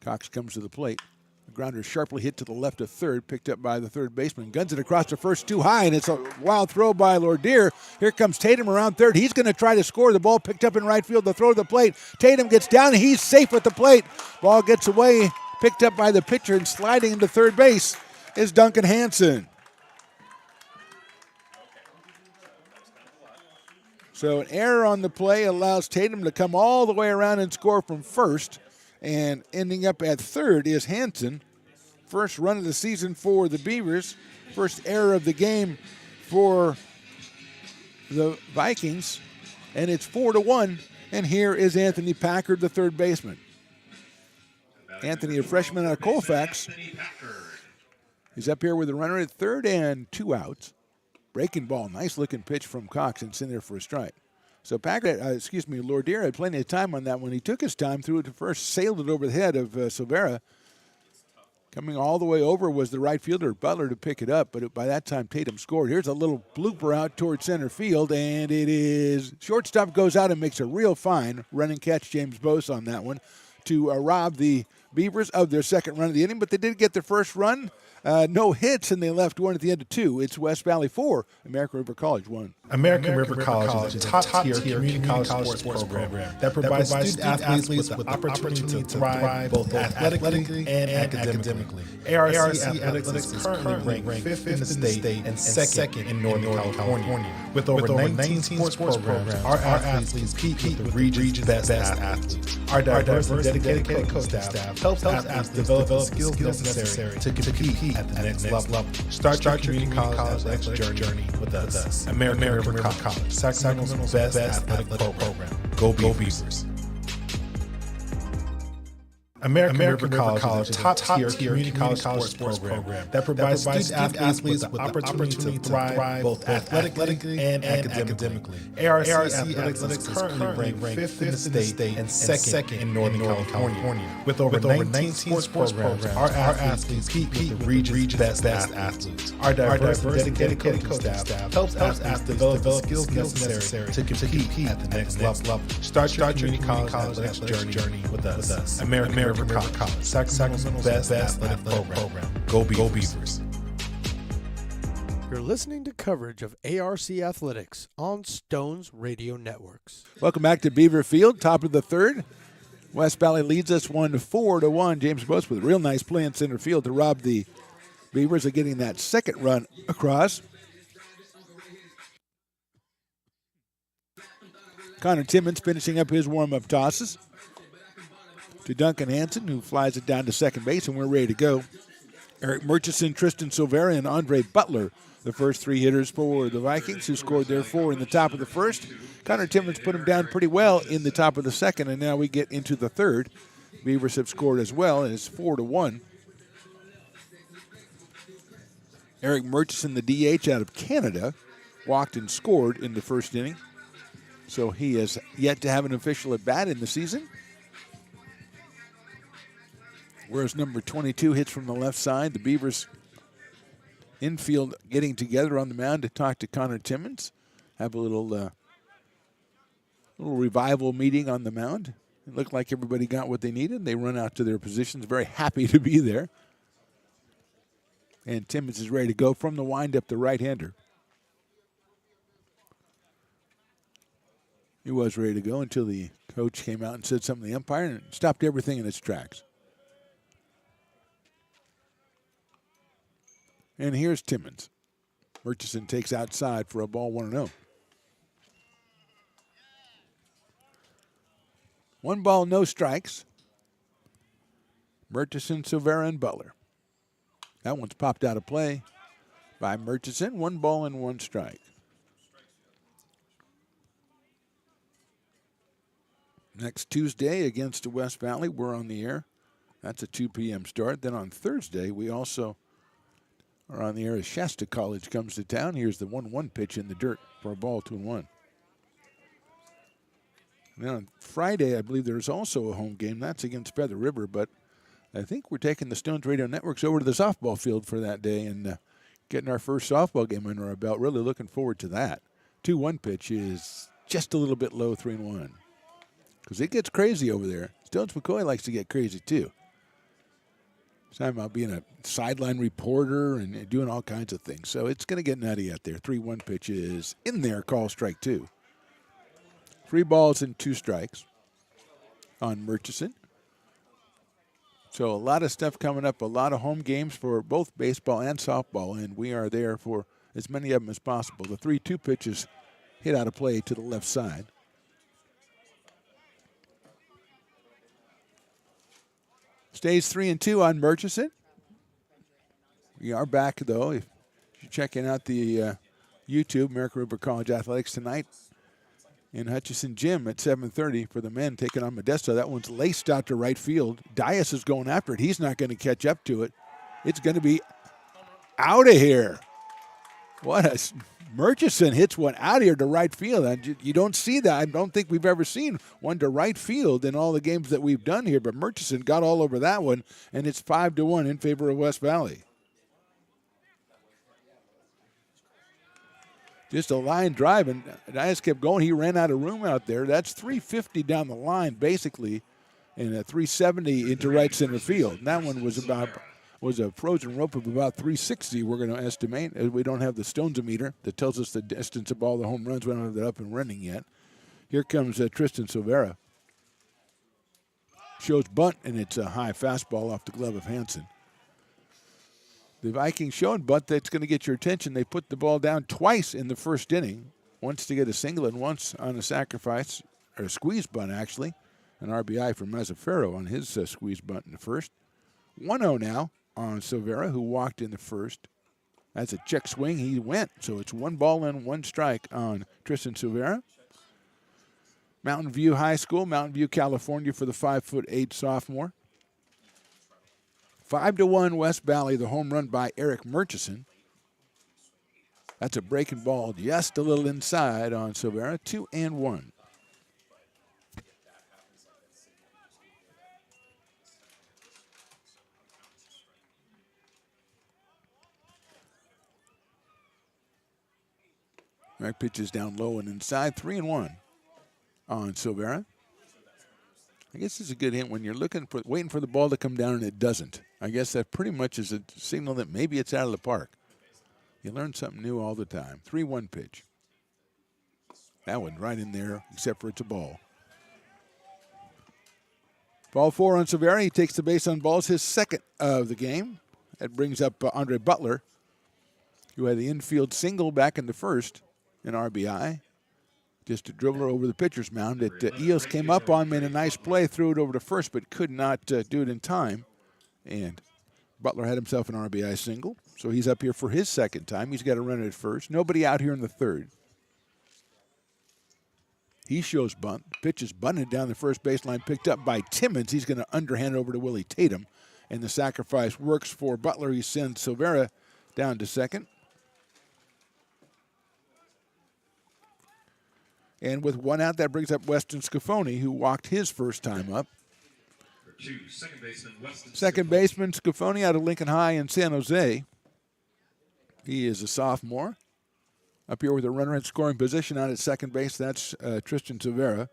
[SPEAKER 2] Cox comes to the plate. The grounder sharply hit to the left of third, picked up by the third baseman. Guns it across the first, too high, and it's a wild throw by Lordier. Here comes Tatum around third. He's going to try to score. The ball picked up in right field. The throw to the plate. Tatum gets down. He's safe at the plate. Ball gets away, picked up by the pitcher, and sliding into third base is Duncan Hansen. So an error on the play allows Tatum to come all the way around and score from first. And ending up at third is Hansen. First run of the season for the Beavers. First error of the game for the Vikings. And it's 4-1. And here is Anthony Packard, the third baseman. Anthony, a freshman out of Colfax. He's up here with a runner at third and 2 outs. Breaking ball, nice looking pitch from Cox, and it's in there for a strike. So Packard, Lordier had plenty of time on that one. He took his time, threw it to first, sailed it over the head of Silvera. Coming all the way over was the right fielder, Butler, to pick it up, but by that time Tatum scored. Here's a little blooper out towards center field, and it is shortstop goes out and makes a real fine running catch, James Bose, on that one to rob the Beavers of their second run of the inning, but they did get their first run. No hits, and they left 1 at the end of 2. It's West Valley 4, American River College 1.
[SPEAKER 4] American River College is a top-tier community college sports program that provides student athletes with the opportunity to thrive both athletically and academically. ARC Athletics is currently ranked 5th in the state and 2nd in Northern California. With over 19 sports programs, our athletes compete with the region's best athletes. Our diverse and dedicated coaching staff helps athletes develop the skills necessary to compete at the next level. Start your community college athletics journey with us. American River College, Sacramento's best athletic program. Go Beavers. American River College is a top-tier community college sports program that provides student athletes with the opportunity to thrive both athletically and academically. ARC Athletics is currently ranked 5th in the state and second in Northern California. With over 19 sports programs, our athletes compete with the region's best athletes. Our diverse, dedicated coaching staff helps athletes develop the skills necessary to compete at the next level. Start your community college athletics journey with us. American River College, Sacramento's best athletic program. Go Beavers.
[SPEAKER 1] You're listening to coverage of ARC Athletics on Stones Radio Networks.
[SPEAKER 2] Welcome back to Beaver Field, top of the third. West Valley leads us 4-1. James Boast with a real nice play in center field to rob the Beavers of getting that second run across. Connor Timmons finishing up his warm-up tosses to Duncan Hansen, who flies it down to second base, and we're ready to go. Eric Murchison, Tristan Silvera, and Andre Butler, the first three hitters for the Vikings, who scored their four in the top of the first. Connor Timmons put him down pretty well in the top of the second, and now we get into the third. Beavers have scored as well, and it's 4-1. Eric Murchison, the DH out of Canada, walked and scored in the first inning. So he has yet to have an official at bat in the season. Whereas number 22 hits from the left side. The Beavers infield getting together on the mound to talk to Connor Timmons. Have a little revival meeting on the mound. It looked like everybody got what they needed. They run out to their positions, very happy to be there. And Timmons is ready to go from the windup, the right-hander. He was ready to go until the coach came out and said something to the umpire and stopped everything in its tracks. And here's Timmons. Murchison takes outside for a ball 1-0. 1 ball, no strikes. Murchison, Silvera, and Butler. That one's popped out of play by Murchison. 1 ball and 1 strike. Next Tuesday against West Valley, we're on the air. That's a 2 p.m. start. Then on Thursday, we also are on the air as Shasta College comes to town. Here's the 1-1 pitch in the dirt for a ball 2-1. Then on Friday, I believe there's also a home game. That's against Feather River, but I think we're taking the Stones Radio Networks over to the softball field for that day and getting our first softball game under our belt. Really looking forward to that. 2-1 pitch is just a little bit low, 3-1. Because it gets crazy over there. Stones McCoy likes to get crazy, too. He's talking about being a sideline reporter and doing all kinds of things. So it's going to get nutty out there. 3-1 pitch is in there, call strike 2. 3 balls and 2 strikes on Murchison. So a lot of stuff coming up, a lot of home games for both baseball and softball, and we are there for as many of them as possible. The 3-2 pitches hit out of play to the left side. Stays 3-2 on Murchison. We are back, though. If you're checking out the YouTube, American River College Athletics tonight in Hutchison Gym at 7:30 for the men taking on Modesto. That one's laced out to right field. Dias is going after it. He's not going to catch up to it. It's going to be out of here. Murchison hits one out of here to right field. And you don't see that. I don't think we've ever seen one to right field in all the games that we've done here. But Murchison got all over that one, and it's 5-1 in favor of West Valley. Just a line drive, and Dias kept going. He ran out of room out there. That's 350 down the line, basically, and a 370 into right center field. And that one was a frozen rope of about 360, we're going to estimate. We don't have the Stones-o-meter that tells us the distance of all the home runs. We don't have that up and running yet. Here comes Tristan Silvera. Shows bunt, and it's a high fastball off the glove of Hansen. The Vikings showing bunt that's going to get your attention. They put the ball down twice in the first inning, once to get a single and once on a sacrifice, or a squeeze bunt, actually. An RBI for Mazzaferro on his squeeze bunt in the first. 1-0 now on Silvera, who walked in the first. That's a check swing. He went. So it's 1 ball and 1 strike on Tristan Silvera. Mountain View High School, Mountain View, California for the 5'8" sophomore. 5-1 West Valley, the home run by Eric Murchison. That's a breaking ball just a little inside on Silvera, 2-1. Right pitches down low and inside, 3-1 on Silvera. I guess it's a good hint when you're waiting for the ball to come down and it doesn't. I guess that pretty much is a signal that maybe it's out of the park. You learn something new all the time. 3-1 pitch. That one right in there, except for it's a ball. Ball 4 on Silvera. He takes the base on balls, his second of the game. That brings up Andre Butler, who had the infield single back in the first in RBI. Just a dribbler over the pitcher's mound. Eos came up on him in a nice play, threw it over to first, but could not do it in time. And Butler had himself an RBI single, so he's up here for his second time. He's got a run at first. Nobody out here in the third. He shows bunt. Pitch is bunted down the first baseline, picked up by Timmons. He's going to underhand it over to Willie Tatum, and the sacrifice works for Butler. He sends Silvera down to second. And with one out, that brings up Weston Scafoni, who walked his first time up. Second baseman Scafoni out of Lincoln High in San Jose. He is a sophomore. Up here with a runner in scoring position out at second base, that's Tristan Silvera.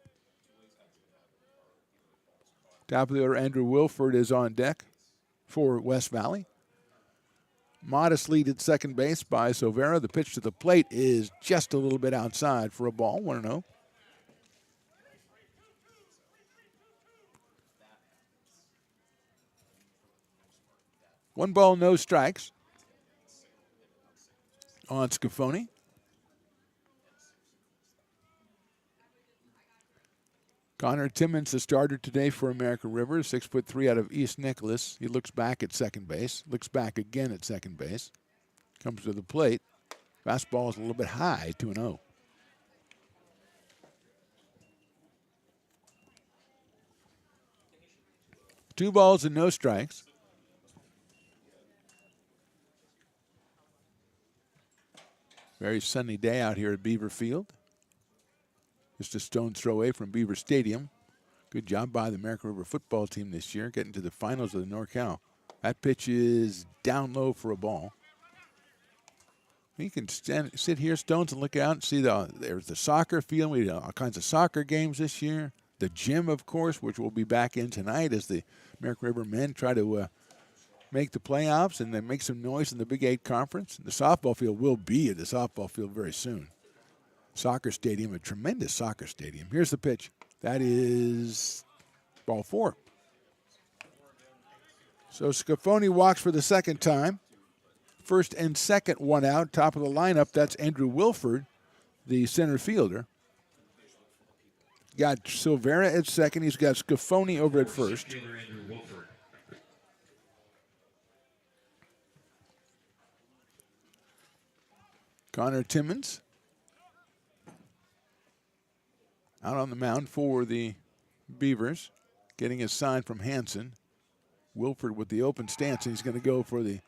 [SPEAKER 2] Top of the order, Andrew Wilford is on deck for West Valley. Modest lead at second base by Silvera. The pitch to the plate is just a little bit outside for a ball, 1-0. One ball, no strikes on Scafoni. Connor Timmons, the starter today for American River, 6'3" out of East Nicholas. He looks back at second base, looks back again at second base, comes to the plate. Fastball is a little bit high, 2-0. Two balls and no strikes. Very sunny day out here at Beaver Field. Just a stone's throw away from Beaver Stadium. Good job by the American River football team this year, getting to the finals of the NorCal. That pitch is down low for a ball. You can sit here, Stones, and look out and see there's the soccer field. We had all kinds of soccer games this year. The gym, of course, which we'll be back in tonight as the American River men try to make the playoffs and then make some noise in the Big 8 Conference. The softball field will be at the softball field very soon. Soccer stadium, a tremendous soccer stadium. Here's the pitch. That is ball 4. So Scafoni walks for the second time. First and second, one out. Top of the lineup, that's Andrew Wilford, the center fielder. Got Silvera at second. He's got Scafoni over at first. Connor Timmons out on the mound for the Beavers, getting his sign from Hanson. Wilford with the open stance, and he's going to go for the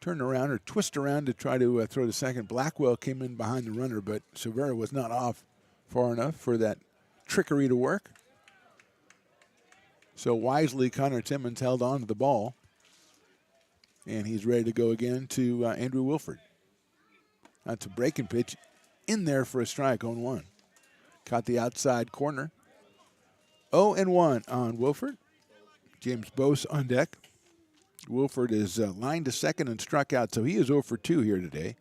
[SPEAKER 2] turn around or twist around to try to throw to second. Blackwell came in behind the runner, but Silvera was not off far enough for that trickery to work. So wisely, Connor Timmons held on to the ball, and he's ready to go again to Andrew Wilford. That's a breaking pitch in there for a strike, 0-1. Caught the outside corner. 0-1 on Wilford. James Bose on deck. Wilford is lined to second and struck out, so he is 0 for 2 here today.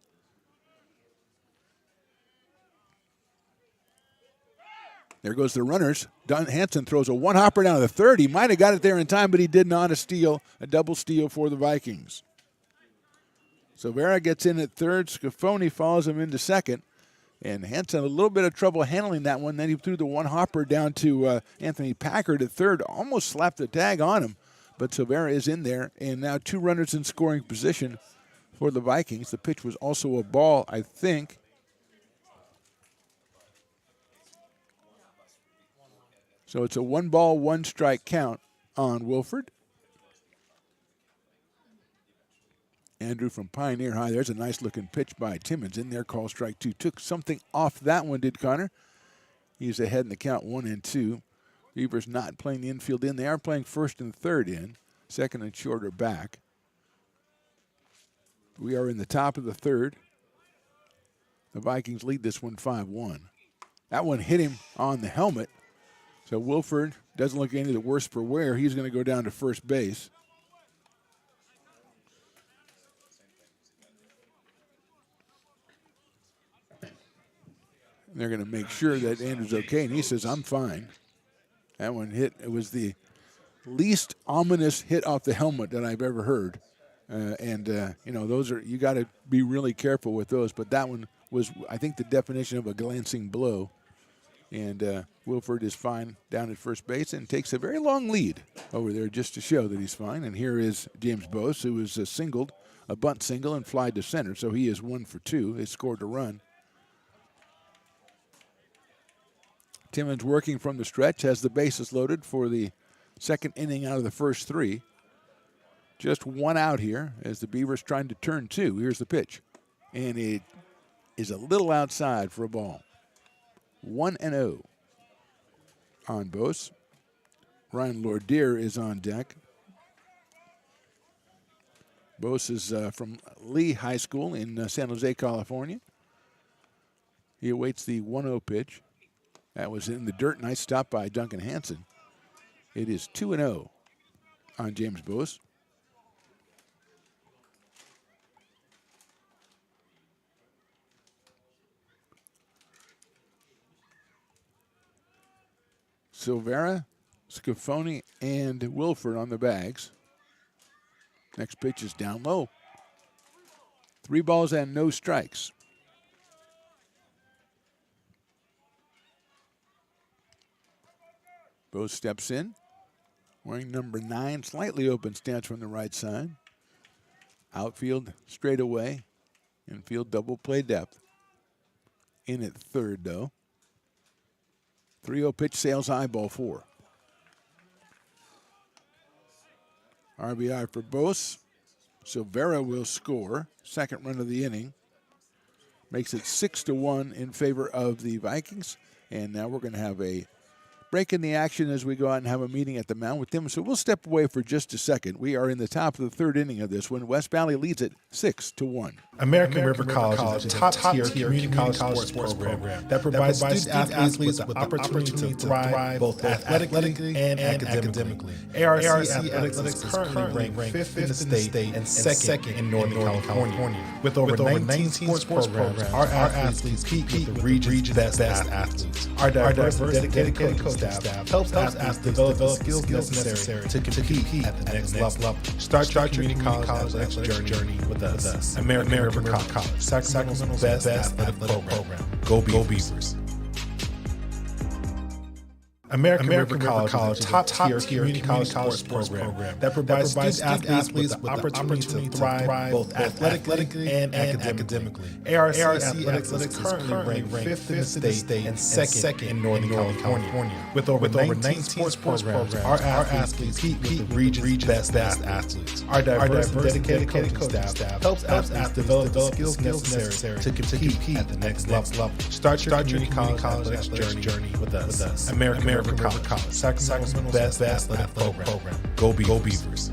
[SPEAKER 2] There goes the runners. Don Hanson throws a one-hopper down to the third. He might have got it there in time, but he did not. A double steal for the Vikings. Silvera gets in at third. Scafoni follows him into second. And Hanson a little bit of trouble handling that one. Then he threw the one-hopper down to Anthony Packard at third. Almost slapped the tag on him. But Silvera is in there. And now 2 runners in scoring position for the Vikings. The pitch was also a ball, I think. So it's a 1-ball, 1-strike count on Wilford. Andrew from Pioneer High. There's a nice-looking pitch by Timmons in there. Call strike 2. Took something off that one, did Connor. He's ahead in the count 1-2. Beavers not playing the infield in. They are playing first and third in. Second and short are back. We are in the top of the third. The Vikings lead this one 5-1. That one hit him on the helmet. So Wilford doesn't look any the worse for wear. He's going to go down to first base. They're going to make sure that Andrew's okay, and he says, I'm fine. That one hit. It was the least ominous hit off the helmet that I've ever heard. Those are, you got to be really careful with those. But that one was, I think, the definition of a glancing blow. And Wilford is fine down at first base and takes a very long lead over there just to show that he's fine. And here is James Bose, who was a bunt single, and fly to center. So he is 1 for 2. They scored a run. Timmons working from the stretch, has the bases loaded for the second inning out of the first 3. Just 1 out here as the Beavers trying to turn 2. Here's the pitch. And it is a little outside for a ball. 1-0 on Bose. Ryan Lordier is on deck. Bose is from Lee High School in San Jose, California. He awaits the 1-0 pitch. That was in the dirt. Nice stop by Duncan Hansen. It is 2-0 on James Bose. Silvera, Scafoni, and Wilford on the bags. Next pitch is down low. 3 balls and no strikes. Bose steps in, wearing number 9, slightly open stance from the right side. Outfield straight away, infield double play depth. In at third, though. 3-0 pitch, sails high, ball 4. RBI for Bose. Silvera will score. Second run of the inning. Makes it 6-1 in favor of the Vikings. And now we're going to have a break in the action as we go out and have a meeting at the mound with them. So we'll step away for just a second. We are in the top of the third inning of this one. West Valley leads it 6-1.
[SPEAKER 4] American River College is a top-tier community college sports program that provides student athletes with the opportunity to thrive both athletically and academically. ARC Athletics is currently ranked 5th in the state and 2nd in Northern California. With over 19 sports programs, our athletes compete with the region's best athletes. Our diverse and dedicated coaching staff helps athletes develop the skills necessary to compete at the next level. Start your community college athletics journey with us. American River College, Sacramento's best athletic program. Go Beavers. American River College is a top-tier community college sports program that provides student athletes with the opportunity to thrive both athletically and academically. ARC Athletics is currently ranked 5th in the state and 2nd in Northern California. With over 19 sports programs, our athletes compete with the region's best athletes. Our diverse and dedicated coaching staff helps athletes develop the skills necessary to compete at the next level. Start your community college athletics journey with us. American River College, Sacramento's best athletic program. Go Beavers.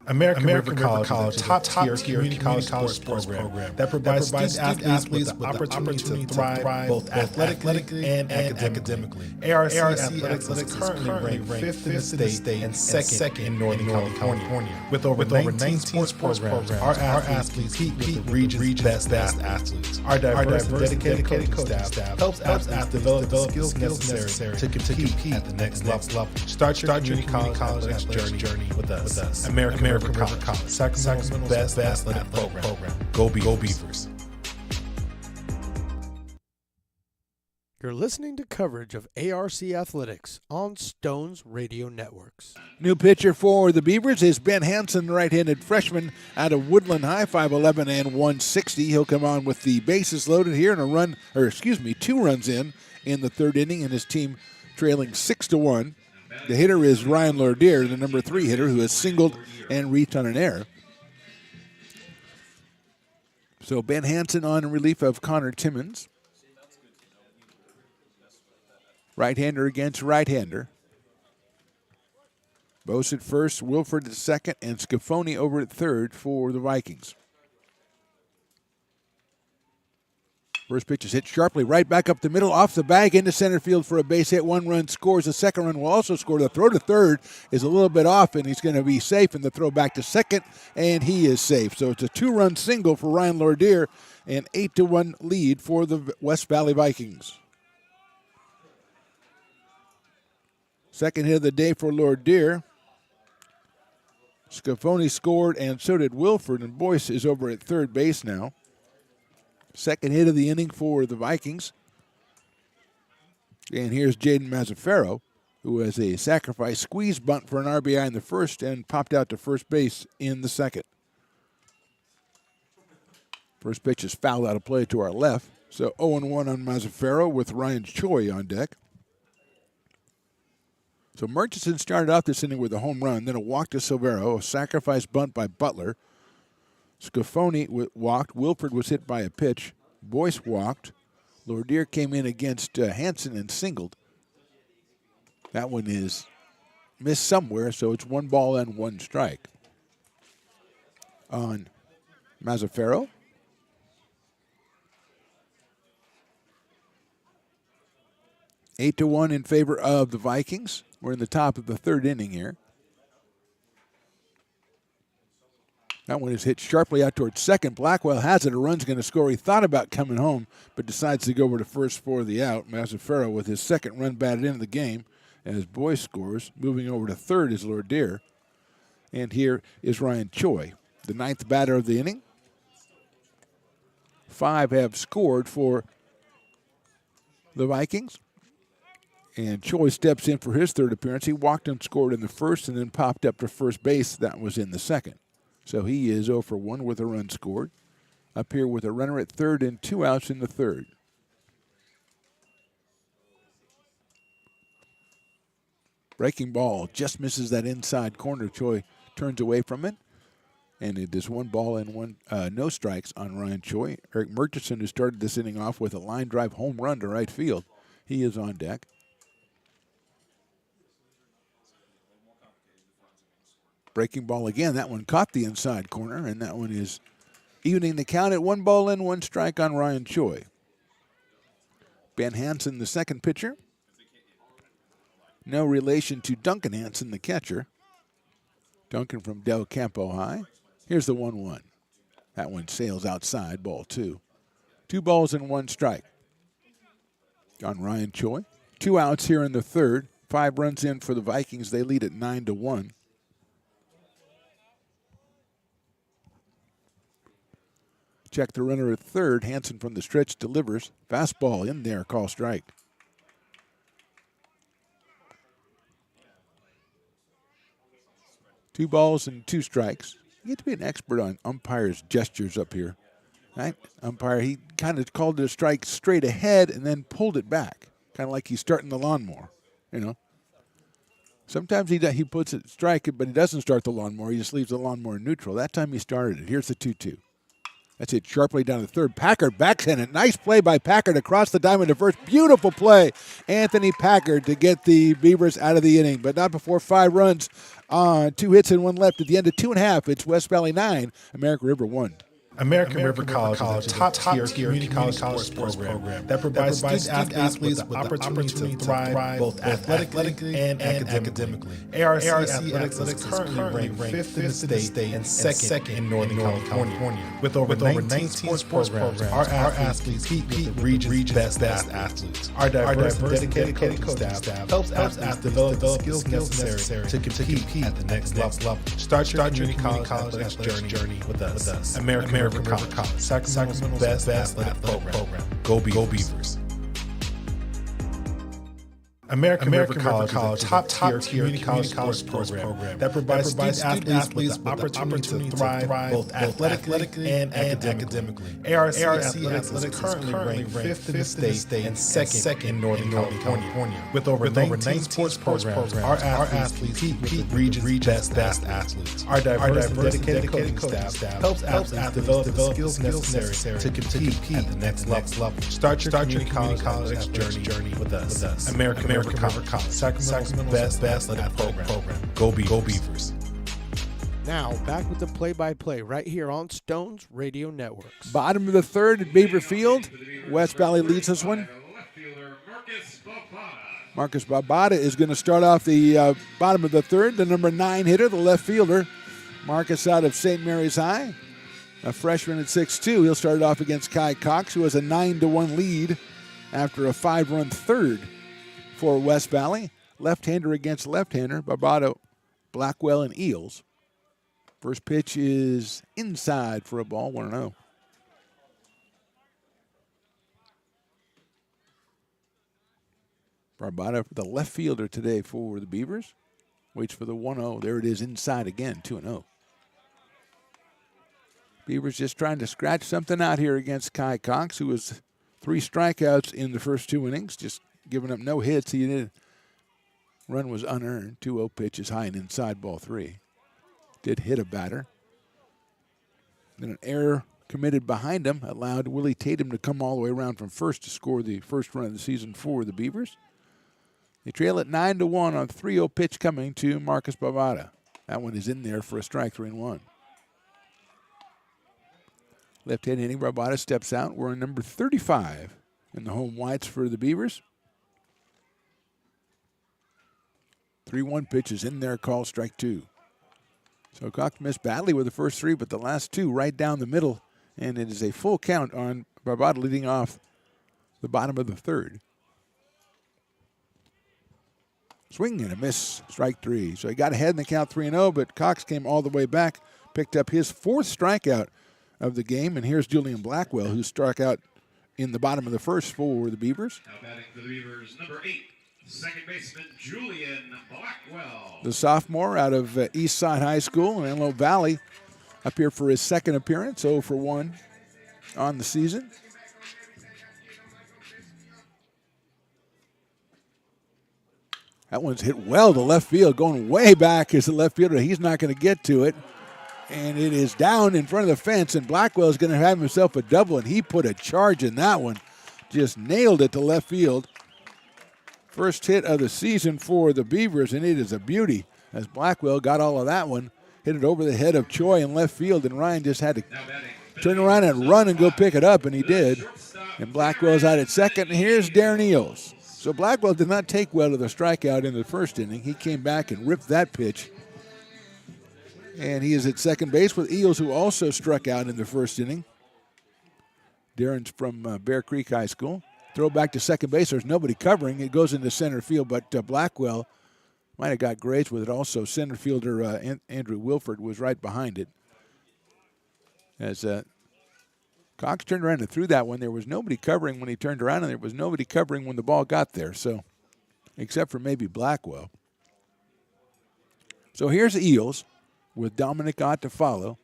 [SPEAKER 4] American River College is a top-tier community college sports program that provides student athletes with the opportunity to thrive both athletically and academically. ARC Athletics is currently ranked 5th in the state and 2nd in Northern California. With over 19 sports programs, our athletes compete with the region's best athletes. Our diverse and dedicated coaching staff helps athletes develop the skills necessary to compete at the next level. Start your community college athletics journey with us. American River College, Sacramento's best athletic program. Go Beavers.
[SPEAKER 1] You're listening to coverage of ARC Athletics on Stones Radio Networks.
[SPEAKER 2] New pitcher for the Beavers is Ben Hansen, right-handed freshman out of Woodland High, 5'11 and 160. He'll come on with the bases loaded here and 2 runs in the third inning, and his team trailing 6-1. The hitter is Ryan Lordier, the number 3 hitter, who has singled and reached on an error. So Ben Hansen on in relief of Connor Timmons. Right-hander against right-hander. Bose at first, Wilford at second, and Scafoni over at third for the Vikings. First pitch is hit sharply right back up the middle, off the bag into center field for a base hit. 1 run scores. The second run will also score. The throw to third is a little bit off, and he's going to be safe. And the throw back to second, and he is safe. So it's a 2-run single for Ryan Lordier, an 8-1 lead for the West Valley Vikings. Second hit of the day for Lordier. Scafoni scored, and so did Wilford, and Boyce is over at third base now. Second hit of the inning for the Vikings. And here's Jaden Mazzaferro, who has a sacrifice squeeze bunt for an RBI in the first and popped out to first base in the second. First pitch is fouled out of play to our left. So 0-1 on Mazzaferro with Ryan Choi on deck. So Murchison started off this inning with a home run, then a walk to Silvero, a sacrifice bunt by Butler. Scafoni walked. Wilford was hit by a pitch. Boyce walked. Lordier came in against Hansen and singled. That one is missed somewhere, so it's 1 ball and 1 strike on Mazzaferro. Eight to 1 in favor of the Vikings. We're in the top of the third inning here. That one is hit sharply out towards second. Blackwell has it. A run's going to score. He thought about coming home, but decides to go over to first for the out. Mazzaferro with his second run batted into the game as Boyce scores. Moving over to third is Lordier. And here is Ryan Choi, the 9th batter of the inning. 5 have scored for the Vikings. And Choi steps in for his third appearance. He walked and scored in the first and then popped up to first base. That was in the second. So he is 0 for 1 with a run scored. Up here with a runner at third and 2 outs in the third. Breaking ball just misses that inside corner. Choi turns away from it. And it is 1 ball and no strikes on Ryan Choi. Eric Murchison, who started this inning off with a line drive home run to right field, he is on deck. Breaking ball again. That one caught the inside corner, and that one is evening the count at 1 ball and 1 strike on Ryan Choi. Ben Hansen, the second pitcher. No relation to Duncan Hansen, the catcher. Duncan from Del Campo High. Here's the 1-1. That one sails outside, ball 2. 2 balls and 1 strike on Ryan Choi. 2 outs here in the third. 5 runs in for the Vikings. They lead at 9-1. Check the runner at third. Hansen from the stretch delivers. Fastball in there, call strike. Two balls and 2 strikes. You get to be an expert on umpires' gestures up here. Right? Umpire, he kind of called it a strike straight ahead and then pulled it back. Kind of like he's starting the lawnmower, you know. Sometimes he puts it strike, but he doesn't start the lawnmower. He just leaves the lawnmower neutral. That time he started it. Here's the 2-2. That's it sharply down the third. Packard backhand it. Nice play by Packard across the diamond to first. Beautiful play. Anthony Packard to get the Beavers out of the inning, but not before 5 runs on 2 hits and 1 left at the end of 2.5. It's West Valley 9, American River 1.
[SPEAKER 4] American River College is a top-tier community college sports program that provides student athletes with the opportunity to thrive both athletically and academically. ARC Athletics is currently ranked 5th in the state and 2nd in Northern California. With over 19 sports programs, our athletes compete with the region's best athletes. Our diverse and dedicated coaching staff helps athletes develop the skills necessary to compete at the next level. Start your community college athletics journey with us. American River College, Sacramento's best athletic program. Go Beavers. American River College is a top-tier community college sports program that provides student athletes with the opportunity to thrive both athletically and academically. ARC Athletics is currently ranked 5th in the state and second in Northern California. With over 19 sports programs, our athletes compete with the region's best athletes. Our diverse and dedicated coaching staff helps athletes develop the skills necessary to compete at the next level. Start your community college athletics journey with us. American River College, Sacramento's best athletic program. Go Beavers.
[SPEAKER 1] Now, back with the play-by-play right here on Stones Radio Networks.
[SPEAKER 2] Bottom of the third at Beaver Field. West Valley leads this one. Marcus Babada is going to start off the bottom of the third. The number 9 hitter, the left fielder. Marcus out of St. Mary's High, a freshman at 6'2". He'll start it off against Kai Cox, who has a 9-1 lead after a 5-run third for West Valley. Left-hander against left-hander, Barbado, Blackwell, and Eels. First pitch is inside for a ball, 1-0. Barbado, the left fielder today for the Beavers. Waits for the 1-0. There it is inside again, 2-0. Beavers just trying to scratch something out here against Kai Cox, who was 3 strikeouts in the first 2 innings, just giving up no hits. He did. Run was unearned. 2-0 pitch is high and inside, ball 3. Did hit a batter. Then an error committed behind him allowed Willie Tatum to come all the way around from first to score the first run of the season for the Beavers. They trail at 9-1 on 3-0 pitch coming to Marcus Bavada. That one is in there for a strike, 3-1. Left-hand hitting, Barbada steps out. We're on number 35 in the home whites for the Beavers. 3-1 pitch is in there, called strike 2. So Cox missed badly with the first 3, but the last 2 right down the middle, and it is a full count on Barbada leading off the bottom of the third. Swing and a miss, strike 3. So he got ahead in the count 3-0, but Cox came all the way back, picked up his 4th strikeout of the game, and here's Julian Blackwell, who struck out in the bottom of the first for the Beavers.
[SPEAKER 3] Now batting for the Beavers, number 8, second baseman Julian Blackwell.
[SPEAKER 2] The sophomore out of Eastside High School in Antelope Valley, up here for his second appearance, 0 for 1 on the season. That one's hit well to left field, going way back as the left fielder. He's not going to get to it. And it is down in front of the fence, and Blackwell is going to have himself a double, and he put a charge in that one. Just nailed it to left field. First hit of the season for the Beavers, and it is a beauty as Blackwell got all of that one. Hit it over the head of Choi in left field, and Ryan just had to turn around and run and go pick it up, and he did. And Blackwell's out at second, and here's Darren Eels. So Blackwell did not take well to the strikeout in the first inning. He came back and ripped that pitch. And he is at second base with Eels, who also struck out in the first inning. Darren's from Bear Creek High School. Throw back to second base. There's nobody covering. It goes into center field, but Blackwell might have got grazed with it also. Center fielder Andrew Wilford was right behind it. As Cox turned around and threw that one, there was nobody covering when he turned around, and there was nobody covering when the ball got there, so except for maybe Blackwell. So here's Eels with Dominic Ott to follow.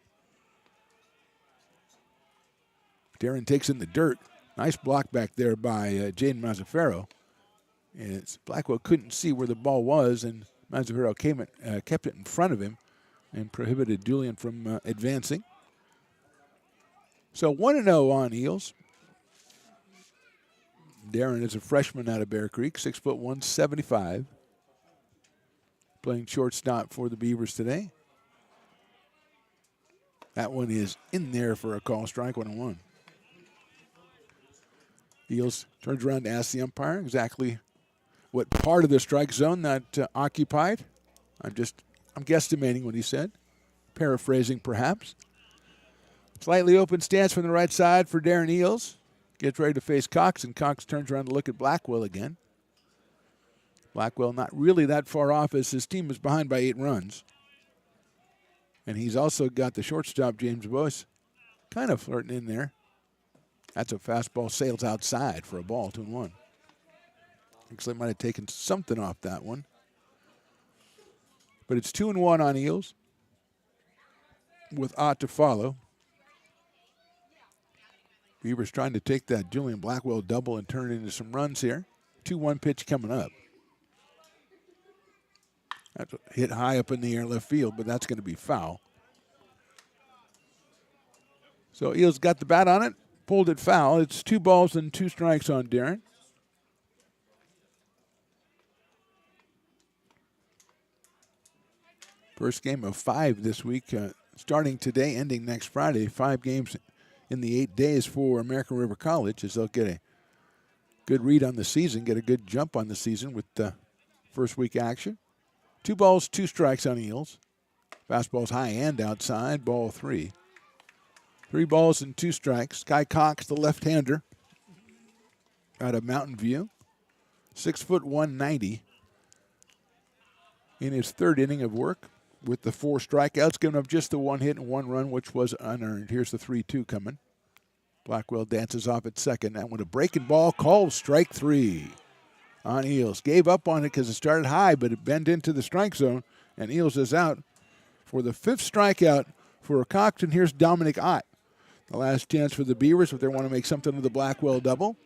[SPEAKER 2] Darren takes in the dirt. Nice block back there by Jaden Mazzaferro. And Blackwell couldn't see where the ball was, and Mazzaferro kept it in front of him and prohibited Julian from advancing. So 1-0 on Eels. Darren is a freshman out of Bear Creek, 6'1", 175. Playing shortstop for the Beavers today. That one is in there for a call, strike 1-1. Eels turns around to ask the umpire exactly what part of the strike zone that occupied. I'm guesstimating what he said, paraphrasing perhaps. Slightly open stance from the right side for Darren Eels. Gets ready to face Cox, and Cox turns around to look at Blackwell again. Blackwell not really that far off as his team is behind by 8 runs. And he's also got the shortstop, James Boyce, kind of flirting in there. That's a fastball, sails outside for a ball, 2-1. Looks like might have taken something off that one. But it's 2-1 on Eels with Ott to follow. Beavers trying to take that Julian Blackwell double and turn it into some runs here. 2-1 pitch coming up. That's hit high up in the air left field, but that's going to be foul. So Eels got the bat on it, pulled it foul. It's 2 balls and 2 strikes on Darren. First game of 5 this week, starting today, ending next Friday. 5 games in the 8 days for American River College, as they'll get a good read on the season, get a good jump on the season with the first week action. 2 balls, 2 strikes on Eels. Fastball's high and outside, ball 3. 3 balls and 2 strikes. Kai Cox, the left-hander, out of Mountain View. 6 foot 190 in his 3rd inning of work with the 4 strikeouts, giving up just the 1 hit and 1 run, which was unearned. Here's the 3-2 coming. Blackwell dances off at second. That one a breaking ball, called strike 3 on Eels. Gave up on it because it started high, but it bent into the strike zone, and Eels is out for the 5th strikeout for Cox. And here's Dominic Ott. The last chance for the Beavers if they want to make something of the Blackwell double.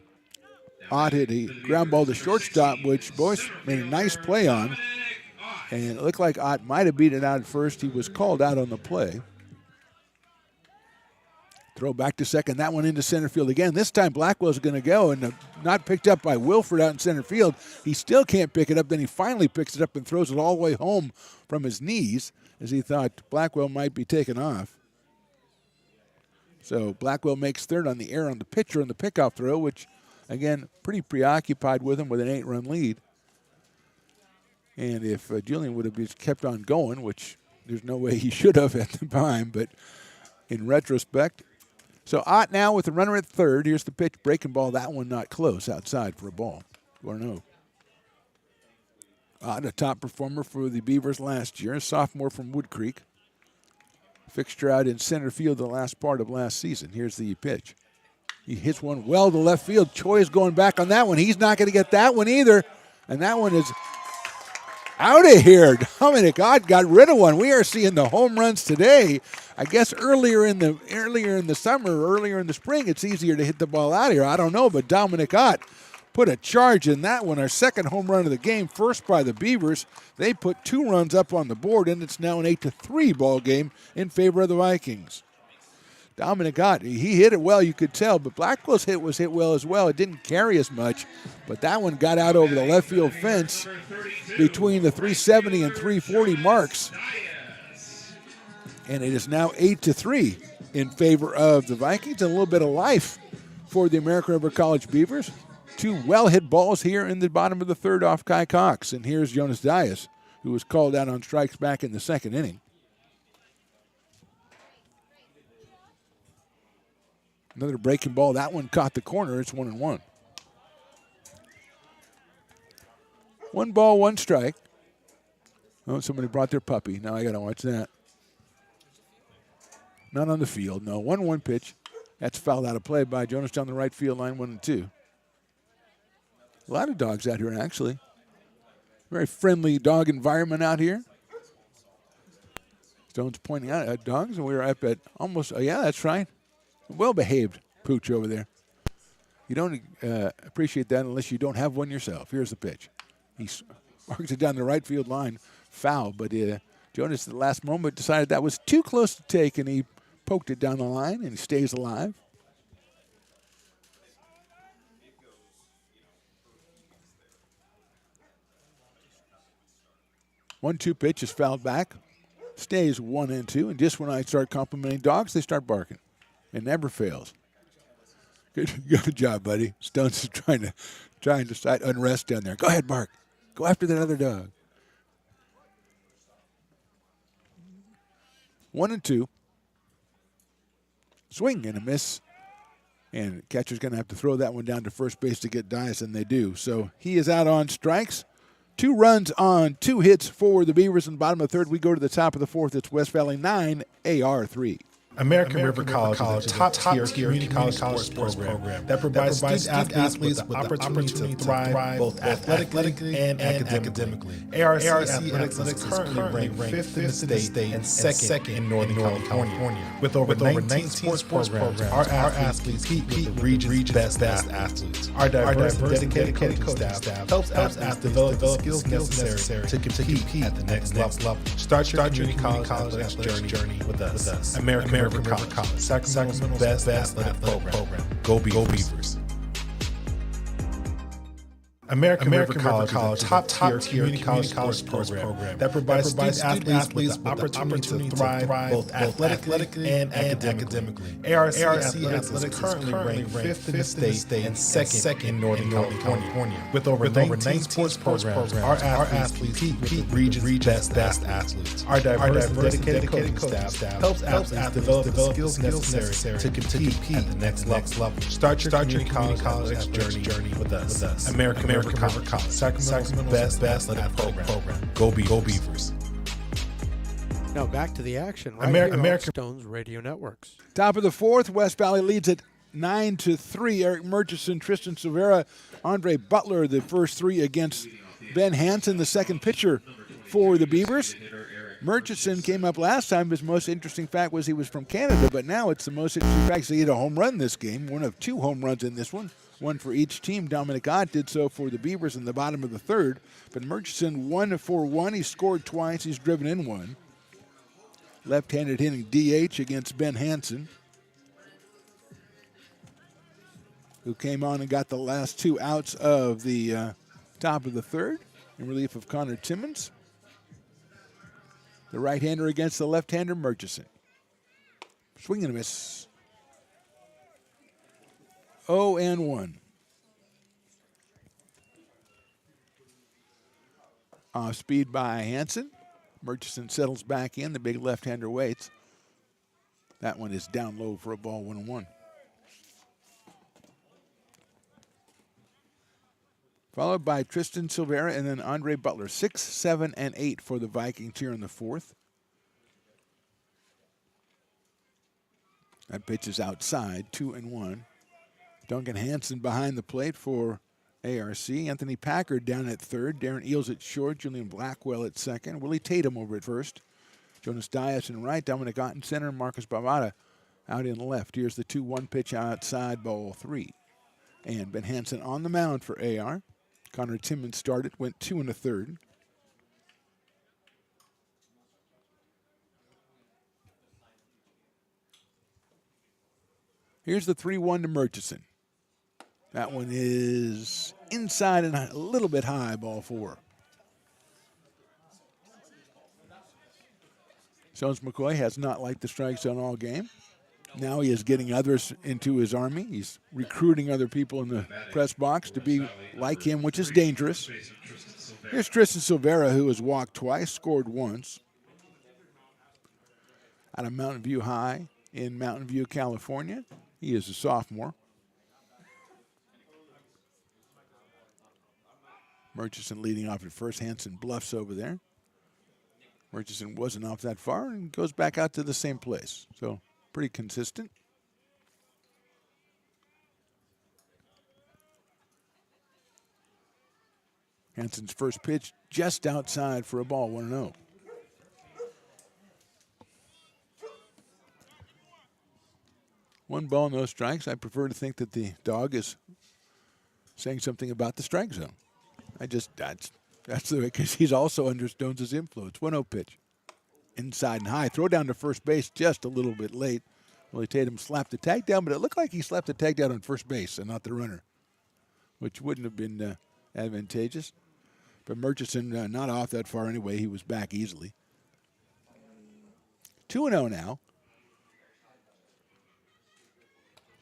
[SPEAKER 2] Ott hit a ground ball to shortstop, which Boyce made a nice play on. And it looked like Ott might have beat it out at first. He was called out on the play. Throw back to second. That one into center field again. This time Blackwell's going to go, and not picked up by Wilford out in center field. He still can't pick it up. Then he finally picks it up and throws it all the way home from his knees as he thought Blackwell might be taken off. So Blackwell makes 3rd on the error on the pitcher and the pickoff throw, which, again, pretty preoccupied with him with an 8-run lead. And if Julian would have just kept on going, which there's no way he should have at the time, but in retrospect. So Ott now with the runner at 3rd. Here's the pitch, breaking ball. That one not close, outside for a ball. 1-0. Ott, a top performer for the Beavers last year, a sophomore from Wood Creek. Fixture out in center field the last part of last season. Here's the pitch. He hits one well to left field. Choi is going back on that one. He's not going to get that one either. And that one is out of here. Dominic Ott got rid of one. We are seeing the home runs today. I guess earlier in the summer, earlier in the spring, it's easier to hit the ball out of here. I don't know, but Dominic Ott put a charge in that one. Our 2nd home run of the game, first by the Beavers. They put 2 runs up on the board, and it's now an 8-3 ball game in favor of the Vikings. Dominic Ott, he hit it well, you could tell, but Blackwell's hit was hit well as well. It didn't carry as much, but that one got out over the left field fence between the 370 and 340 marks. And it is now 8-3 in favor of the Vikings. And a little bit of life for the American River College Beavers. 2 well-hit balls here in the bottom of the 3rd off Kai Cox. And here's Jonas Dias, who was called out on strikes back in the 2nd inning. Another breaking ball. That one caught the corner. It's 1-1. 1 ball, 1 strike. Oh, somebody brought their puppy. Now I got to watch that. Not on the field. No, 1-1 pitch. That's fouled out of play by Jonas down the right field line, 1-2. A lot of dogs out here, actually. Very friendly dog environment out here. Stone's pointing out at dogs, and we were up at almost, yeah, that's right. Well-behaved pooch over there. You don't appreciate that unless you don't have one yourself. Here's the pitch. He marks it down the right field line. Foul, but Jonas at the last moment decided that was too close to take, and he poked it down the line, and he stays alive. One-two pitch is fouled back. Stays 1-2, and just when I start complimenting dogs, they start barking. It never fails. Good job, buddy. Stone's is trying to cite unrest down there. Go ahead, bark. Go after that other dog. 1-2. Swing and a miss. And catcher's going to have to throw that one down to first base to get Dias, and they do. So he is out on strikes. 2 runs on 2 hits for the Beavers in the bottom of the 3rd. We go to the top of the 4th. It's West Valley 9, AR 3.
[SPEAKER 4] American River College is a top-tier community college sports program that provides student athletes with the opportunity to thrive both athletically and academically. ARC Athletics is currently ranked 5th in the state and second in Northern California. With over 19 sports programs, our athletes compete with the region's best athletes. Our diverse and dedicated coaching staff helps athletes develop the skills necessary to compete at the next level. Start your community college athletics journey with us. American River College, Sacramento's best athletic program. Go Beavers. American River College, top-tier community college sports program that provides student athletes with the opportunity to thrive both athletically and academically. ARC Athletics is currently ranked 5th in the state and second in Northern California. With over 19 sports programs, our athletes compete with the region's best athletes. Our diverse and dedicated coaching staff helps athletes develop the skills necessary to compete at the next level. Start your community college journey with us. American River College, Sacramento's best athletic program. Go Beavers.
[SPEAKER 1] Now back to the action. Right
[SPEAKER 4] American
[SPEAKER 1] here on Stones Radio Networks.
[SPEAKER 2] Top of the fourth, West Valley leads at 9-3. Eric Murchison, Tristan Silvera, Andre Butler, the first three against Ben Hansen, the second pitcher for the Beavers. Murchison came up last time. His most interesting fact was he was from Canada, but now it's the most interesting fact. He hit a home run this game, one of two home runs in this one. One for each team. Dominic Ott did so for the Beavers in the bottom of the third. But Murchison 1-for-1. He scored twice. He's driven in one. Left-handed hitting DH against Ben Hansen, who came on and got the last two outs of the top of the third in relief of Connor Timmons. The right-hander against the left-hander, Murchison. Swing and a miss. 0-1. Off speed by Hansen. Murchison settles back in. The big left-hander waits. That one is down low for a ball, 1-1. Followed by Tristan Silvera and then Andre Butler. 6, 7, and 8 for the Vikings here in the fourth. That pitch is outside, 2-1. Duncan Hansen behind the plate for ARC. Anthony Packard down at third. Darren Eels at short. Julian Blackwell at second. Willie Tatum over at first. Jonas Dias in right. Dominic Ott in center. Marcus Bavada out in left. Here's the 2-1 pitch outside, ball 3. And Ben Hansen on the mound for AR. Connor Timmons started, went 2 1/3. Here's the 3-1 to Murchison. That one is inside and a little bit high, ball 4. Jones McCoy has not liked the strike zone all game. Now he is getting others into his army. He's recruiting other people in the press box to be like him, which is dangerous. Here's Tristan Silvera, who has walked twice, scored once. Out of Mountain View High in Mountain View, California. He is a sophomore. Murchison leading off at first. Hansen bluffs over there. Murchison wasn't off that far and goes back out to the same place. So pretty consistent. Hansen's first pitch just outside for a ball, 1-0. One ball, no strikes. I prefer to think that the dog is saying something about the strike zone. That's the way, because he's also under Stones' influence. 1-0 pitch. Inside and high. Throw down to first base just a little bit late. Willie Tatum slapped the tag down, but it looked like he slapped the tag down on first base and not the runner, which wouldn't have been advantageous. But Murchison not off that far anyway. He was back easily. 2-0 now.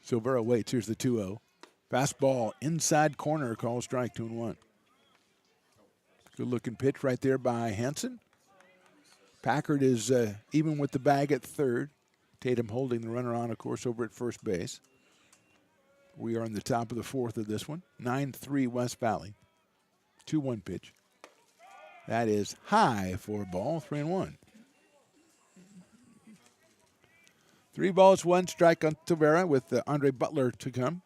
[SPEAKER 2] Silvera waits. Here's the 2-0. Fastball inside corner. Call strike, 2-1. Good looking pitch right there by Hansen. Packard is even with the bag at third. Tatum holding the runner on, of course, over at first base. We are in the top of the fourth of this one. 9-3 West Valley. 2-1 pitch. That is high for a ball, 3-1. 3 balls, 1 strike on Tavera with Andre Butler to come.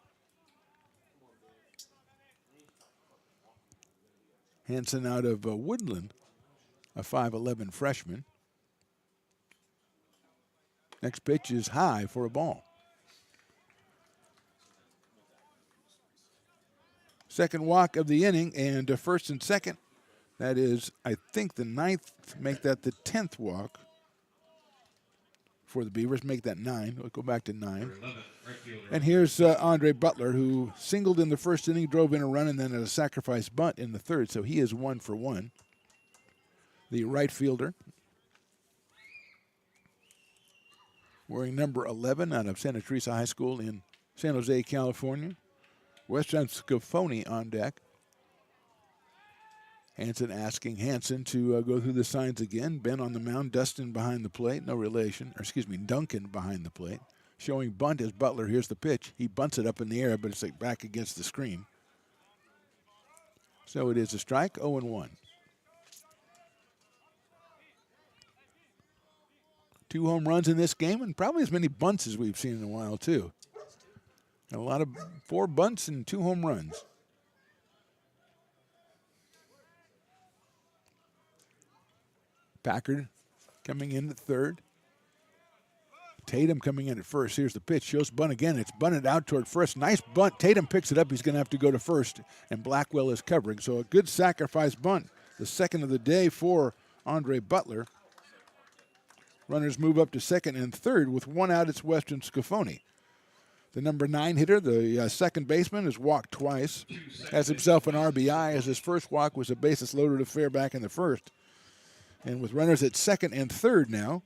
[SPEAKER 2] Hansen out of Woodland, a 5'11 freshman. Next pitch is high for a ball. Second walk of the inning, and first and second. That is, I think, the 9th. Make that the 10th walk for the Beavers. Make that 9. We'll go back to 9. And here's Andre Butler, who singled in the first inning, drove in a run, and then a sacrifice bunt in the third. So he is 1 for 1. The right fielder, wearing number 11 out of Santa Teresa High School in San Jose, California. Western Scafoni on deck. Hansen asking Hansen to go through the signs again. Ben on the mound, Dustin behind the plate, no relation. Or excuse me, Duncan behind the plate. Showing bunt as Butler. Here's the pitch. He bunts it up in the air, but it's like back against the screen. So it is a strike, 0-1. 2 home runs in this game, and probably as many bunts as we've seen in a while, too. A lot of 4 bunts and 2 home runs. Packard coming in at third. Tatum coming in at first. Here's the pitch. Shows bunt again. It's bunted out toward first. Nice bunt. Tatum picks it up. He's going to have to go to first, and Blackwell is covering. So a good sacrifice bunt. The second of the day for Andre Butler. Runners move up to second and third with 1 out. It's Western Scafoni. The number 9 hitter, the second baseman, has walked twice. Has himself an RBI, as his first walk was a bases-loaded affair back in the first. And with runners at second and third now,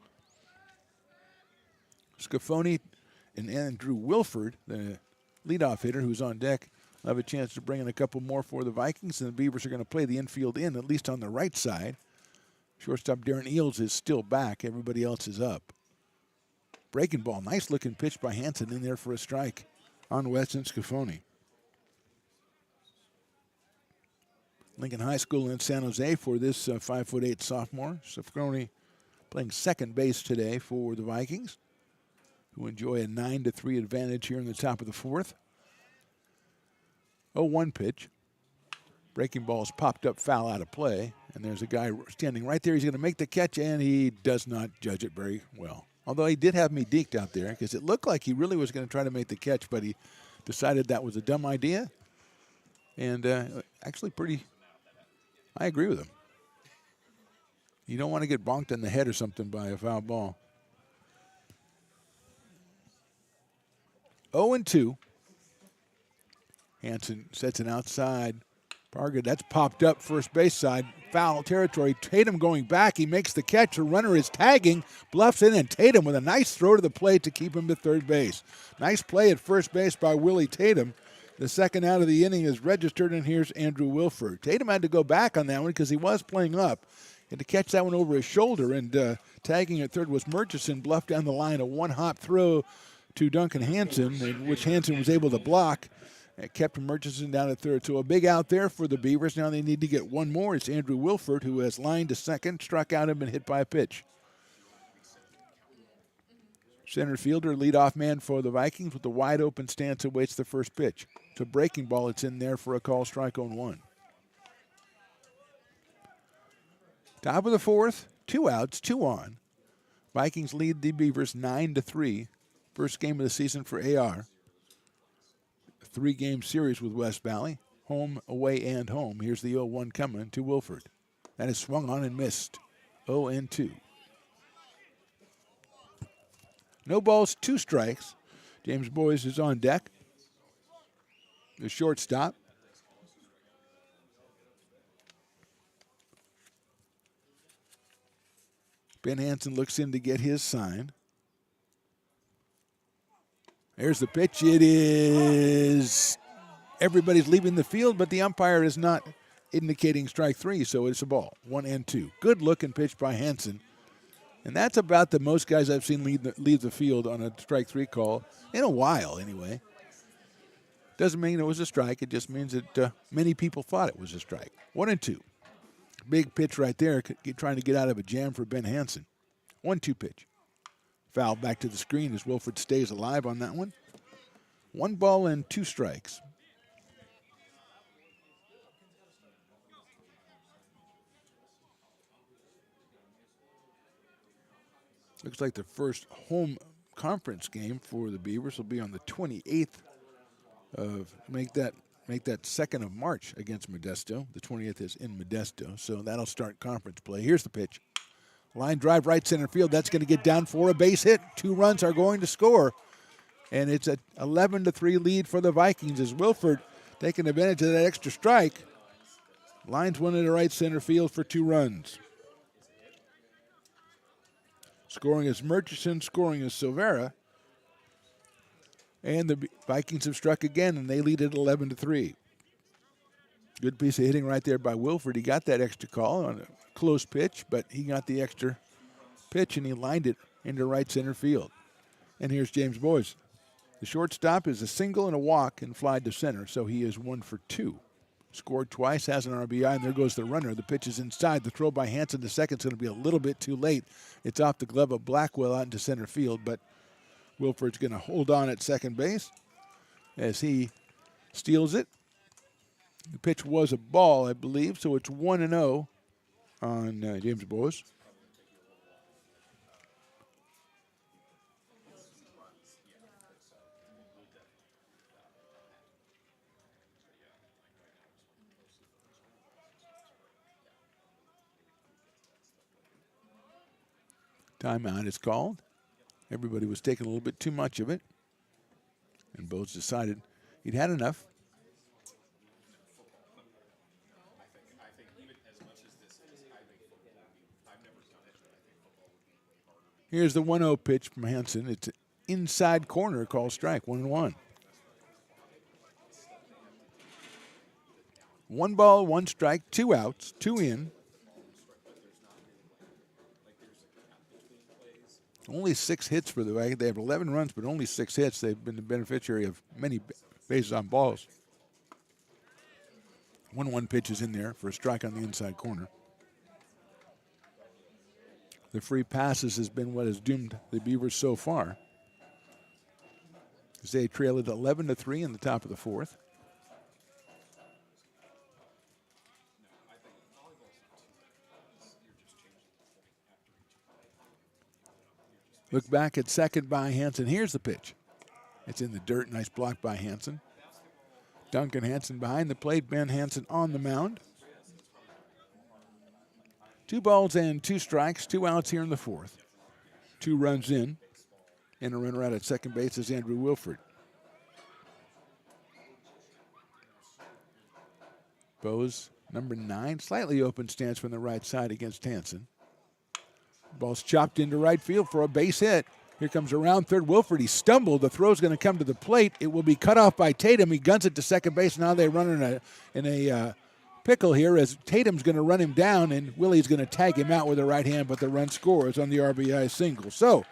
[SPEAKER 2] Scafoni and Andrew Wilford, the leadoff hitter who's on deck, will have a chance to bring in a couple more for the Vikings. And the Beavers are going to play the infield in, at least on the right side. Shortstop Darren Eels is still back. Everybody else is up. Breaking ball. Nice looking pitch by Hansen in there for a strike on Weston Scafoni. Lincoln High School in San Jose for this 5'8" sophomore. Scafoni playing second base today for the Vikings, who enjoy a 9-3 advantage here in the top of the fourth. 0-1 pitch. Breaking ball's popped up foul out of play, and there's a guy standing right there. He's going to make the catch, and he does not judge it very well. Although he did have me deked out there because it looked like he really was going to try to make the catch, but he decided that was a dumb idea. And actually I agree with him. You don't want to get bonked in the head or something by a foul ball. 0-2. Hansen sets an outside. Parga, that's popped up first base side. Foul territory. Tatum going back. He makes the catch. The runner is tagging. Bluffs in, and Tatum with a nice throw to the plate to keep him to third base. Nice play at first base by Willie Tatum. The second out of the inning is registered, and here's Andrew Wilford. Tatum had to go back on that one because he was playing up. Had to catch that one over his shoulder, and tagging at third was Murchison. Bluffed down the line, a one-hop throw to Duncan Hansen, in which Hansen was able to block. It kept Murchison down at third. So a big out there for the Beavers. Now they need to get one more. It's Andrew Wilford, who has lined to second, struck out, and been hit by a pitch. Center fielder, leadoff man for the Vikings with a wide open stance, awaits the first pitch. It's a breaking ball. It's in there for a call, strike on 1. Top of the fourth, 2 outs, 2 on. Vikings lead the Beavers 9-3. First game of the season for AR. 3-game series with West Valley. Home, away, and home. Here's the 0-1 coming to Wilford. That is swung on and missed. 0-2. No balls, 2 strikes. James Boyes is on deck. The shortstop. Ben Hansen looks in to get his sign. There's the pitch. It is. Everybody's leaving the field, but the umpire is not indicating strike 3, so it's a ball. 1-2. Good looking pitch by Hansen. And that's about the most guys I've seen leave the field on a strike 3 call in a while, anyway. Doesn't mean it was a strike. It just means that many people thought it was a strike. 1-2. Big pitch right there, trying to get out of a jam for Ben Hansen. 1-2 pitch. Foul back to the screen as Wilford stays alive on that one. 1 ball and 2 strikes. Looks like the first home conference game for the Beavers will be on the 28th of make that 2nd of March against Modesto. The 20th is in Modesto, so that'll start conference play. Here's the pitch. Line drive right center field. That's going to get down for a base hit. 2 runs are going to score. And it's an 11-3 lead for the Vikings as Wilford taking advantage of that extra strike. Lines one into right center field for 2 runs. Scoring is Murchison, scoring is Silvera. And the Vikings have struck again, and they lead at 11-3. Good piece of hitting right there by Wilford. He got that extra call on a close pitch, but he got the extra pitch, and he lined it into right center field. And here's James Boyes. The shortstop is a single and a walk and fly to center, so he is 1 for 2. Scored twice, has an RBI, and there goes the runner. The pitch is inside. The throw by Hanson to second is going to be a little bit too late. It's off the glove of Blackwell out into center field, but Wilford's going to hold on at second base as he steals it. The pitch was a ball, I believe, so it's 1-0 on James Boyes. Timeout is called. Everybody was taking a little bit too much of it. And Boyes decided he'd had enough. Here's the 1-0 pitch from Hanson. It's an inside corner called strike, 1-1. 1 ball, 1 strike, 2 outs, 2 in. Only 6 hits for the Vikings. They have 11 runs, but only 6 hits. They've been the beneficiary of many bases on balls. 1-1 pitch is in there for a strike on the inside corner. The free passes has been what has doomed the Beavers so far, as they trail it 11-3 in the top of the 4th. Look back at second by Hanson. Here's the pitch. It's in the dirt. Nice block by Hanson. Duncan Hanson behind the plate. Ben Hanson on the mound. 2 balls and 2 strikes. 2 outs here in the 4th. 2 runs in. And a runner out at second base is Andrew Wilford. Boyes, number 9. Slightly open stance from the right side against Hanson. Ball's chopped into right field for a base hit. Here comes around third Wilford. He stumbled. The throw's going to come to the plate. It will be cut off by Tatum. He guns it to second base. Now they run in a pickle here as Tatum's going to run him down, and Willie's going to tag him out with a right hand, but the run scores on the RBI single. So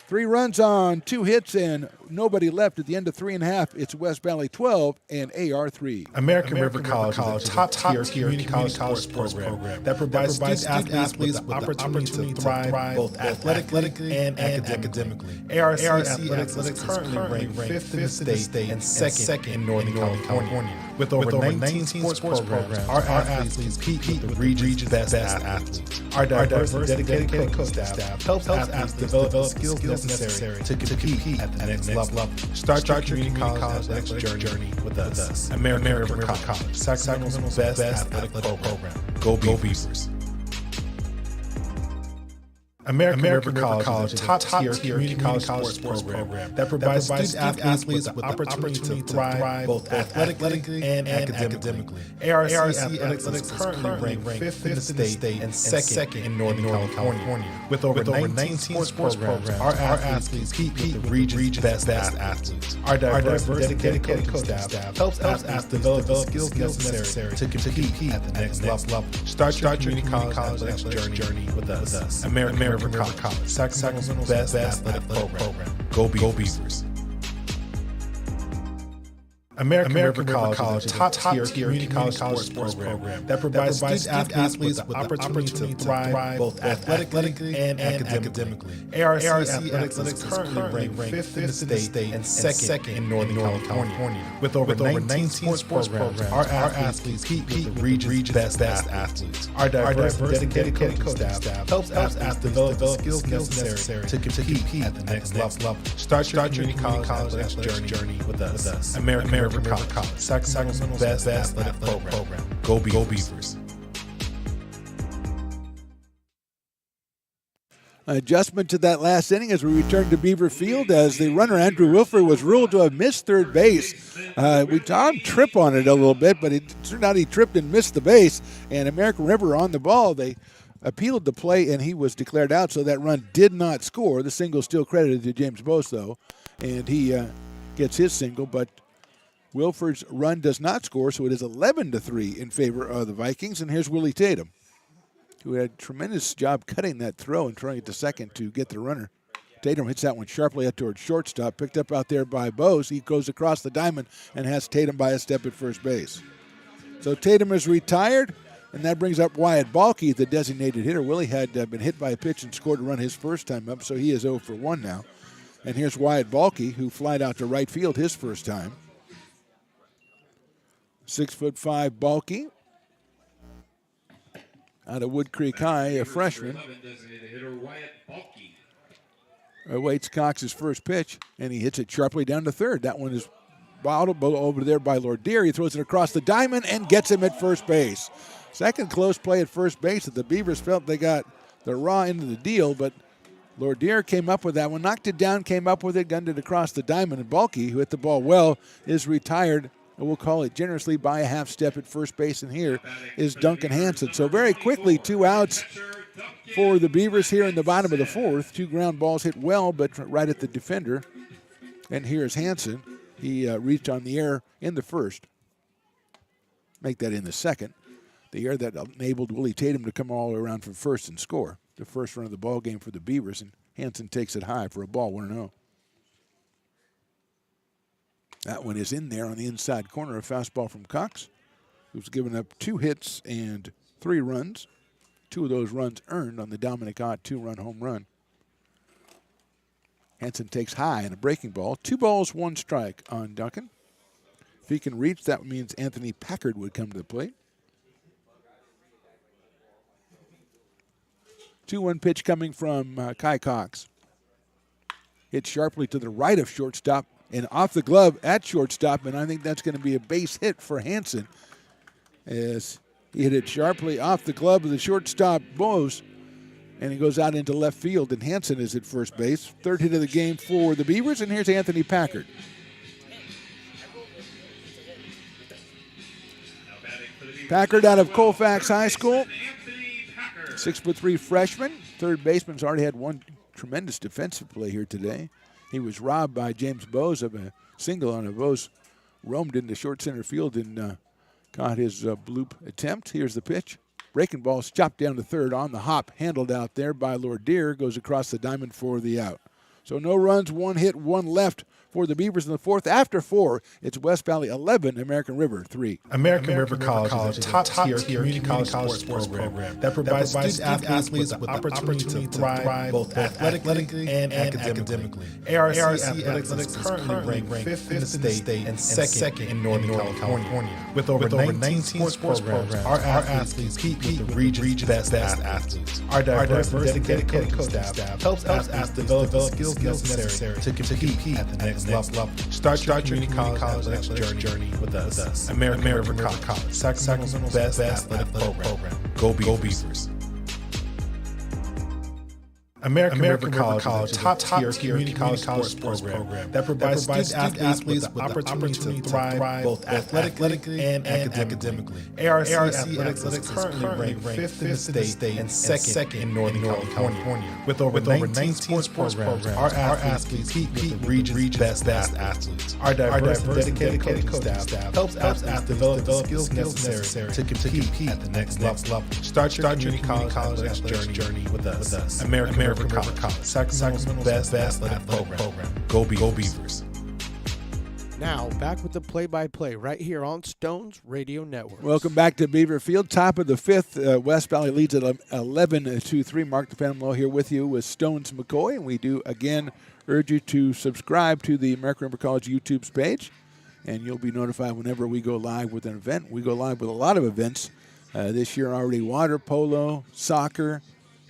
[SPEAKER 2] 3 runs on 2 hits and nobody left at the end of 3.5. It's West Valley 12 and AR 3.
[SPEAKER 4] American River College is a top-tier community college sports program that provides student athletes with the opportunity to thrive both athletically and academically. ARC Athletics is currently ranked 5th in the state and 2nd in Northern California. With over 19 sports programs, our athletes compete with the region's best athletes. Our diverse and dedicated coaching staff helps athletes develop the skills necessary to compete at the next level. Start your community college athletics journey with us. American River College, Sacramento's best athletic program. Go Beavers. American River College is a top-tier community college sports program that provides student athletes with the opportunity to thrive both athletically and academically. ARC Athletics is currently ranked 5th in the state and 2nd in Northern California. With over 19 sports programs, our athletes compete with the region's best athletes. Our diverse and dedicated coaching staff helps athletes develop the skills necessary to compete at the next level. Start your community college athletics journey with us. American River College, Sacramento's best athletic program. Go Beavers. American River College is a top-tier community college sports program that provides student athletes with the opportunity to thrive both athletically and academically. ARC Athletics is currently ranked 5th in the state and 2nd in Northern California. With over 19 sports programs, our athletes compete with the region's best athletes. Our diverse and dedicated coaching staff helps athletes develop the skills necessary to compete at the next level. Start your community college athletics journey with us. American River College, Sacramento's best athletic program. Go Beavers.
[SPEAKER 2] Adjustment to that last inning as we return to Beaver Field as the runner Andrew Wilford was ruled to have missed third base. We saw him trip on it a little bit, but it turned out he tripped and missed the base. And American River on the ball, they appealed the play and he was declared out, so that run did not score. The single still credited to James Bose though, and he gets his single, but Wilford's run does not score, so it is 11-3 in favor of the Vikings. And here's Willie Tatum, who had a tremendous job cutting that throw and throwing it to second to get the runner. Tatum hits that one sharply out towards shortstop, picked up out there by Bose. He goes across the diamond and has Tatum by a step at first base. So Tatum is retired, and that brings up Wyatt Balke, the designated hitter. Willie had been hit by a pitch and scored a run his first time up, so he is 0 for 1 now. And here's Wyatt Balke, who flied out to right field his first time. 6'5" Balke, out of Wood Creek High, a freshman. Awaits Cox's first pitch, and he hits it sharply down to third. That one is bottled over there by Lordier. He throws it across the diamond and gets him at first base. Second close play at first base that the Beavers felt they got the raw end of the deal, but Lordier came up with that one, knocked it down, came up with it, gunned it across the diamond, and Balke, who hit the ball well, is retired. And we'll call it generously by a half step at first base, and here is Duncan Hansen. So very quickly, 2 outs for the Beavers here in the bottom of the fourth. 2 ground balls hit well, but right at the defender. And here's Hansen. He reached on the air in the first. Make that in the second. The air that enabled Willie Tatum to come all the way around from first and score. The first run of the ball game for the Beavers, and Hansen takes it high for a ball, 1-0. That one is in there on the inside corner, a fastball from Cox, who's given up 2 hits and 3 runs. 2 of those runs earned on the Dominic Ott 2-run home run. Hansen takes high and a breaking ball. 2 balls, 1 strike on Duncan. If he can reach, that means Anthony Packard would come to the plate. 2-1 pitch coming from Kai Cox. Hit sharply to the right of shortstop and off the glove at shortstop, and I think that's going to be a base hit for Hansen as he hit it sharply off the glove of the shortstop, Bose, and he goes out into left field, and Hansen is at first base. 3rd hit of the game for the Beavers, and here's Anthony Packard. Packard out of Colfax High School, 6'3" freshman. 3rd baseman's already had 1 tremendous defensive play here today. He was robbed by James Bose of a single on a Bose roamed into short center field and caught his bloop attempt. Here's the pitch. Breaking ball chopped down to third on the hop, handled out there by Lordier, goes across the diamond for the out. So no runs, 1 hit, 1 left for the Beavers in the fourth. After 4, it's West Valley 11, American River 3.
[SPEAKER 4] American River College is a top-tier community college sports program that provides student athletes with the opportunity to thrive both athletically and academically. ARC Athletics is currently ranked 5th in the state and 2nd in Northern California. With over 19 sports programs, our athletes compete with the region's best athletes. Our diverse and dedicated coaching staff helps athletes develop the skills necessary to compete at the next level. Start your community college athletics journey with us. American River College, Sacramento's best athletic program. Go Beavers. American River College is a top-tier community college sports program that provides student athletes with the opportunity to thrive both athletically and academically. ARC Athletics is currently ranked 5th in the state and 2nd in Northern California. With over 19 sports programs, our athletes compete with the region's best athletes. Our diverse and dedicated coaching staff helps athletes develop the skills necessary to compete at the next level. Start your community college athletics journey with us. American River College, Sacramento's best athletic program. Go Beavers.
[SPEAKER 1] Now, back with the play-by-play right here on Stones Radio Network.
[SPEAKER 2] Welcome back to Beaver Field. Top of the fifth. West Valley leads at 11-3. Mark the Phantom Low here with you with Stones McCoy. And we do, again, urge you to subscribe to the American River College YouTube page, and you'll be notified whenever we go live with an event. We go live with a lot of events this year already: water polo, soccer,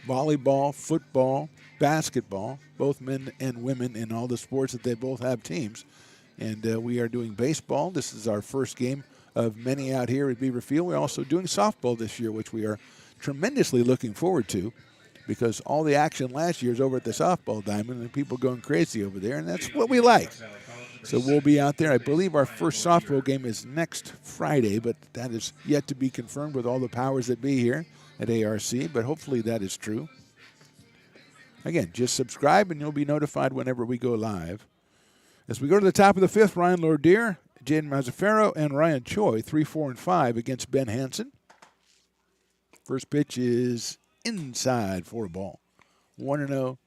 [SPEAKER 2] volleyball, football, basketball, both men and women in all the sports that they both have teams. And we are doing baseball. This is our first game of many out here at Beaver Field. We're also doing softball this year, which we are tremendously looking forward to, because all the action last year is over at the softball diamond and people going crazy over there, and that's what we like. So we'll be out there. I believe our first softball game is next Friday, but that is yet to be confirmed with all the powers that be here at ARC, but hopefully that is true. Again, just subscribe and you'll be notified whenever we go live. As we go to the top of the fifth, Ryan Lordier, Jaden Mazzaferro, and Ryan Choi, 3, 4, and 5 against Ben Hansen. First pitch is inside for a ball. 1-0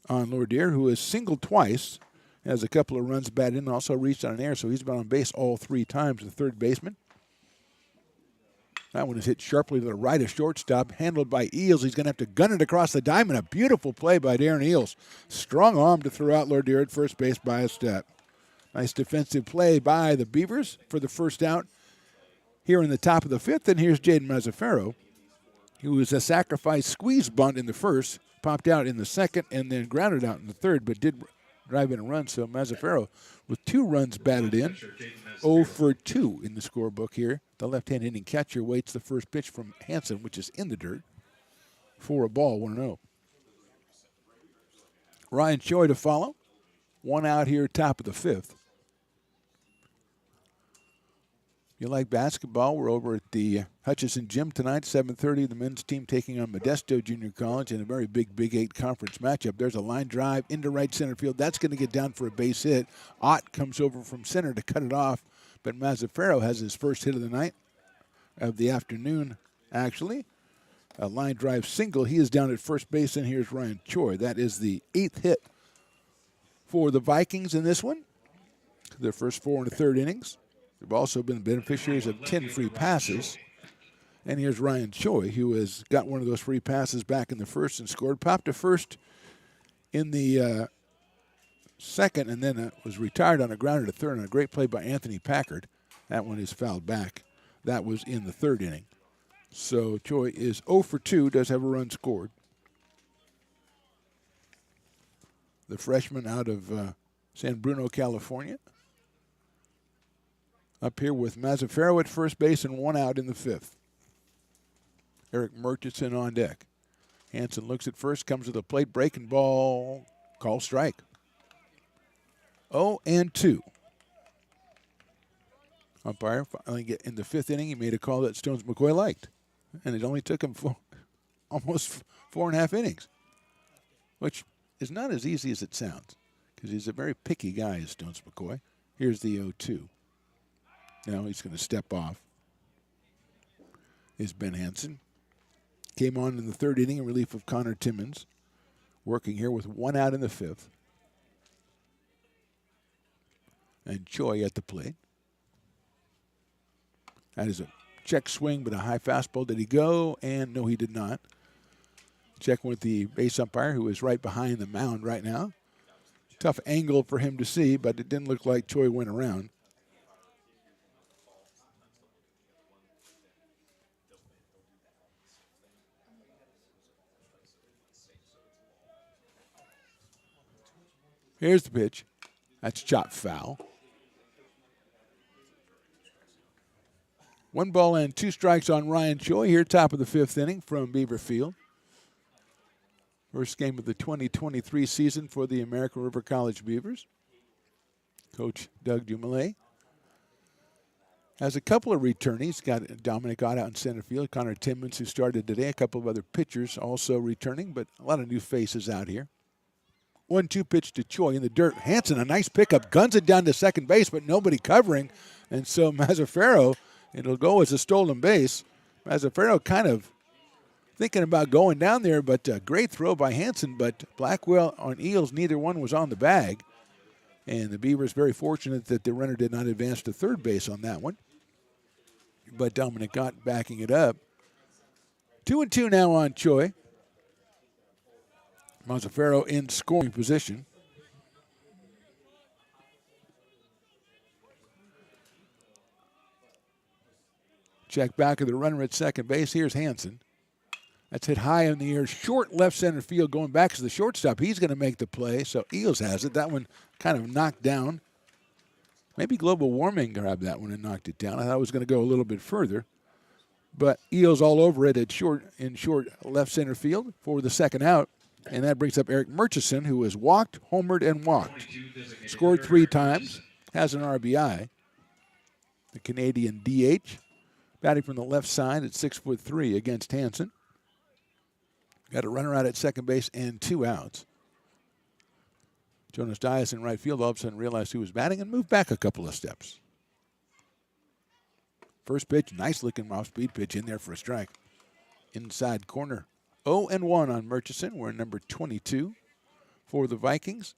[SPEAKER 2] on Lordier, who has singled twice, has a couple of runs batted in, also reached on an error, so he's been on base all 3 times, the third baseman. That one is hit sharply to the right of shortstop, handled by Eels. He's going to have to gun it across the diamond. A beautiful play by Darren Eels. Strong arm to throw out Lordier at first base by a step. Nice defensive play by the Beavers for the first out here in the top of the fifth. And here's Jaden Mazzaferro, who was a sacrifice squeeze bunt in the first, popped out in the second, and then grounded out in the third, but did drive in a run. So Mazzaferro with 2 runs batted in, 0 for 2 in the scorebook here. The left-hand hitting catcher waits the first pitch from Hansen, which is in the dirt, for a ball, 1-0. Ryan Choi to follow. 1 out here, top of the fifth. If you like basketball, we're over at the Hutchison Gym tonight, 7:30. The men's team taking on Modesto Junior College in a very big Big 8 conference matchup. There's a line drive into right center field. That's going to get down for a base hit. Ott comes over from center to cut it off, but Mazzaferro has his first hit of the night, of the afternoon, actually. A line drive single. He is down at first base, and here's Ryan Choi. That is the 8th hit for the Vikings in this one. Their first 4 in the third innings. They've also been beneficiaries of 10 free passes. And here's Ryan Choi, who has got one of those free passes back in the first and scored. Popped to first in the second, and then was retired on a grounder to third on a great play by Anthony Packard. That one is fouled back. That was in the third inning. So Choi is 0 for 2, does have a run scored. The freshman out of San Bruno, California. Up here with Mazzaferro at first base and 1 out in the fifth. Eric Murchison on deck. Hansen looks at first, comes to the plate, breaking ball, call strike. 0-2. Umpire finally get in the fifth inning. He made a call that Stones McCoy liked, and it only took him almost 4.5 innings, which is not as easy as it sounds, because he's a very picky guy, Stones McCoy. Here's the 0-2. Now he's going to step off. Is Ben Hansen. Came on in the third inning in relief of Connor Timmons. Working here with 1 out in the fifth. And Choi at the plate. That is a check swing, but a high fastball. Did he go? And no, he did not. Check with the base umpire, who is right behind the mound right now. Tough angle for him to see, but it didn't look like Choi went around. Here's the pitch. That's chopped foul. 1 ball and 2 strikes on Ryan Choi here, top of the fifth inning from Beaver Field. First game of the 2023 season for the American River College Beavers. Coach Doug Dumoulin has a couple of returnees. Got Dominic Ott out in center field. Connor Timmons, who started today. A couple of other pitchers also returning, but a lot of new faces out here. 1-2 pitch to Choi in the dirt. Hansen, a nice pickup, guns it down to second base, but nobody covering. And so Mazzaferro, it'll go as a stolen base. Mazzaferro kind of thinking about going down there, but a great throw by Hansen. But Blackwell on Eels, neither one was on the bag. And the Beavers very fortunate that the runner did not advance to third base on that one. But Dominic Ott backing it up. 2-2 now on Choi. Mazzaferro in scoring position. Check back of the runner at second base. Here's Hansen. That's hit high in the air. Short left center field going back to the shortstop. He's going to make the play. So Eels has it. That one kind of knocked down. Maybe global warming grabbed that one and knocked it down. I thought it was going to go a little bit further. But Eels all over it at short left center field for the second out. And that brings up Eric Murchison, who has walked, homered, and walked. Scored 3 times. Has an RBI. The Canadian DH. Batting from the left side at 6'3" against Hansen. Got a runner out at second base and 2 outs. Jonas Dias in right field all of a sudden realized who was batting and moved back a couple of steps. First pitch, nice looking off-speed pitch in there for a strike. Inside corner. 0-1 on Murchison. We're number 22 for the Vikings.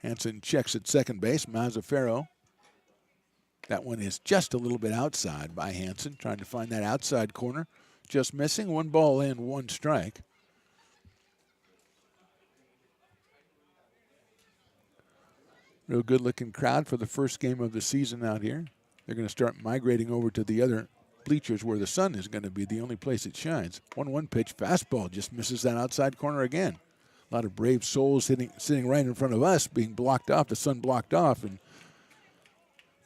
[SPEAKER 2] Hansen checks at second base. Mazzaferro. That one is just a little bit outside by Hansen, trying to find that outside corner. Just missing. 1 ball and 1 strike. Real good-looking crowd for the first game of the season out here. They're going to start migrating over to the other bleachers where the sun is going to be the only place it shines. 1-1 pitch, fastball just misses that outside corner again. A lot of brave souls sitting right in front of us being blocked off, the sun blocked off. And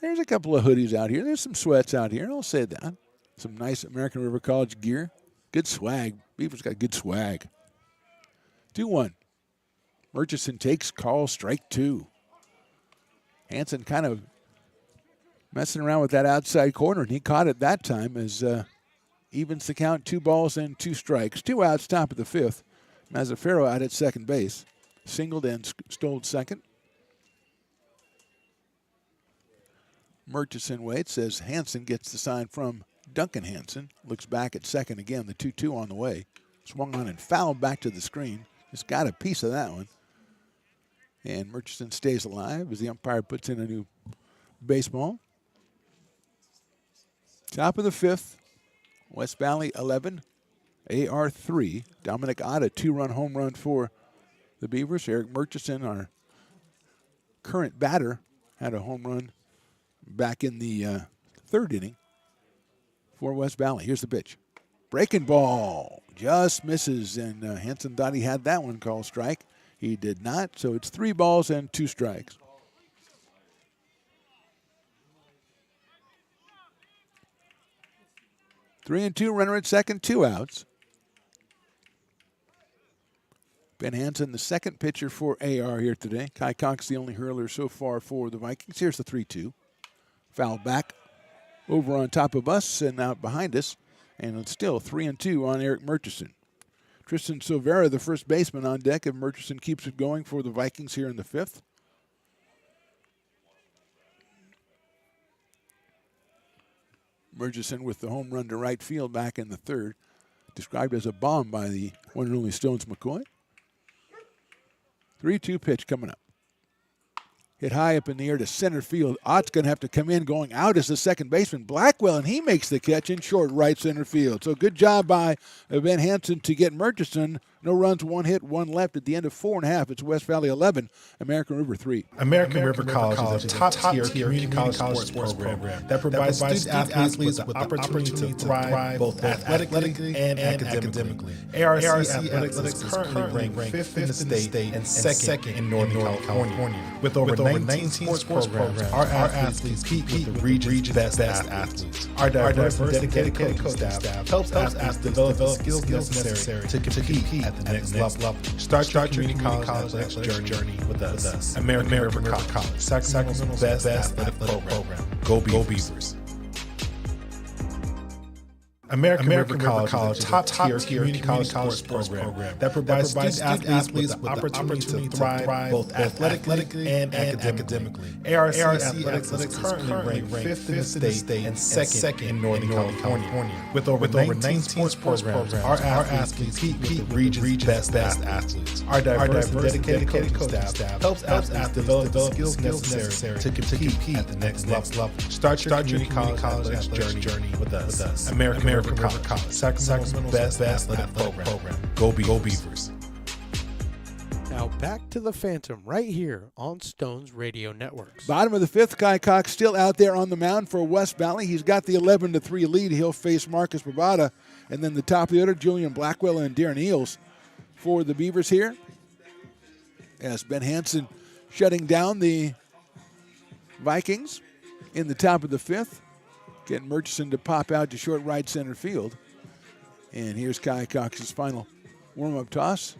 [SPEAKER 2] there's a couple of hoodies out here. There's some sweats out here, I'll say that. Some nice American River College gear. Good swag. Beavers got good swag. 2-1. Murchison takes call, strike 2. Hansen kind of messing around with that outside corner, and he caught it that time as evens the count, 2 balls and 2 strikes. 2 outs, top of the 5th. Mazzaferro out at second base. Singled and stole second. Murchison waits as Hansen gets the sign from Duncan Hansen. Looks back at second again, the 2-2 on the way. Swung on and fouled back to the screen. Just got a piece of that one. And Murchison stays alive as the umpire puts in a new baseball. Top of the 5th, West Valley 11, AR 3. Dominic Ott, a 2-run home run for the Beavers. Eric Murchison, our current batter, had a home run back in the 3rd inning for West Valley. Here's the pitch. Breaking ball. Just misses, and Hansen thought he had that one called strike. He did not, so it's 3 balls and 2 strikes. Three and 2, runner at second, 2 outs. Ben Hansen, the second pitcher for AR here today. Kai Cox, the only hurler so far for the Vikings. Here's the 3-2. Foul back over on top of us and out behind us. And it's still 3 and 2 on Eric Murchison. Tristan Silvera, the first baseman, on deck if Murchison keeps it going for the Vikings here in the 5th. Murchison with the home run to right field back in the 3rd. Described as a bomb by the one and only Stones McCoy. 3-2 pitch coming up. Hit high up in the air to center field. Ott's going to have to come in. Going out is the second baseman, Blackwell, and he makes the catch in short right center field. So good job by Ben Hansen to get Murchison. No runs, 1 hit, 1 left at the end of 4.5. It's West Valley 11, American River 3.
[SPEAKER 4] American River College is a top-tier community college sports program that provides student athletes with the opportunity to thrive both athletically and academically. ARC Athletics is currently ranked 5th in the state and 2nd in Northern California. With over 19 sports programs, our athletes compete with the region's best athletes. Our diverse and dedicated coaching staff helps athletes develop the skills necessary to compete at the next level. Start your community college athletics journey with us. American River College, Sacramento's best athletic program. Go Beavers. American River College is a top-tier community college sports program that provides student athletes with the opportunity to thrive both athletically and academically. ARC Athletics is currently ranked 5th in the state and second in Northern California. With over 19 sports programs, our athletes compete with the region's best athletes. Our diverse and dedicated coaching staff helps athletes develop the skills necessary to compete at the next level. Start your community college journey with us. American River College, Sacramento's best athletic program. Go Beavers.
[SPEAKER 1] Now back to the Phantom right here on Stones Radio Networks.
[SPEAKER 2] Bottom of the fifth, Kai Cox still out there on the mound for West Valley. He's got the 11-3 lead. He'll face Marcus Barbada. And then the top of the order, Julian Blackwell and Darren Eels for the Beavers here. As Ben Hansen shutting down the Vikings in the top of the fifth. Getting Murchison to pop out to short right center field. And here's Kai Cox's final warm-up toss.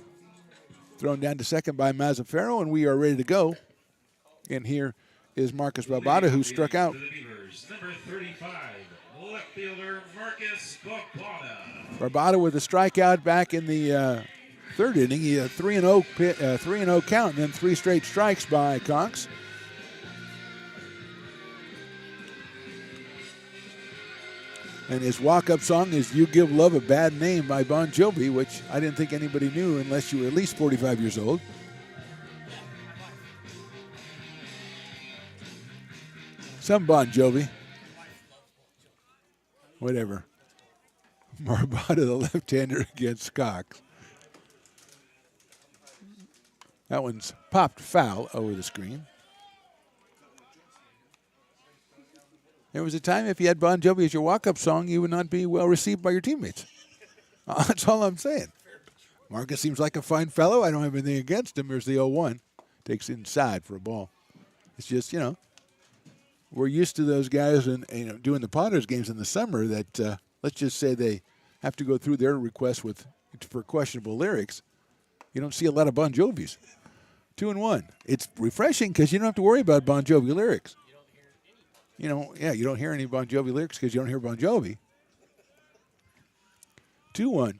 [SPEAKER 2] Thrown down to second by Mazzaferro, and we are ready to go. And here is Marcus Barbada, who struck out.
[SPEAKER 3] Number 35, left fielder Marcus Barbada.
[SPEAKER 2] Barbada with a strikeout back in the third inning. He had 3-0 count, and then 3 straight strikes by Cox. And his walk-up song is You Give Love a Bad Name by Bon Jovi, which I didn't think anybody knew unless you were at least 45 years old. Some Bon Jovi. Whatever. Barbada, the left-hander against Cox. That one's popped foul over the screen. There was a time if you had Bon Jovi as your walk-up song, you would not be well received by your teammates. That's all I'm saying. Marcus seems like a fine fellow. I don't have anything against him. Here's the 0-1. Takes inside for a ball. It's just, we're used to those guys and doing the Potters games in the summer that, let's just say they have to go through their requests for questionable lyrics. You don't see a lot of Bon Jovis. 2-1. It's refreshing because you don't have to worry about Bon Jovi lyrics. You don't hear any Bon Jovi lyrics because you don't hear Bon Jovi. 2-1.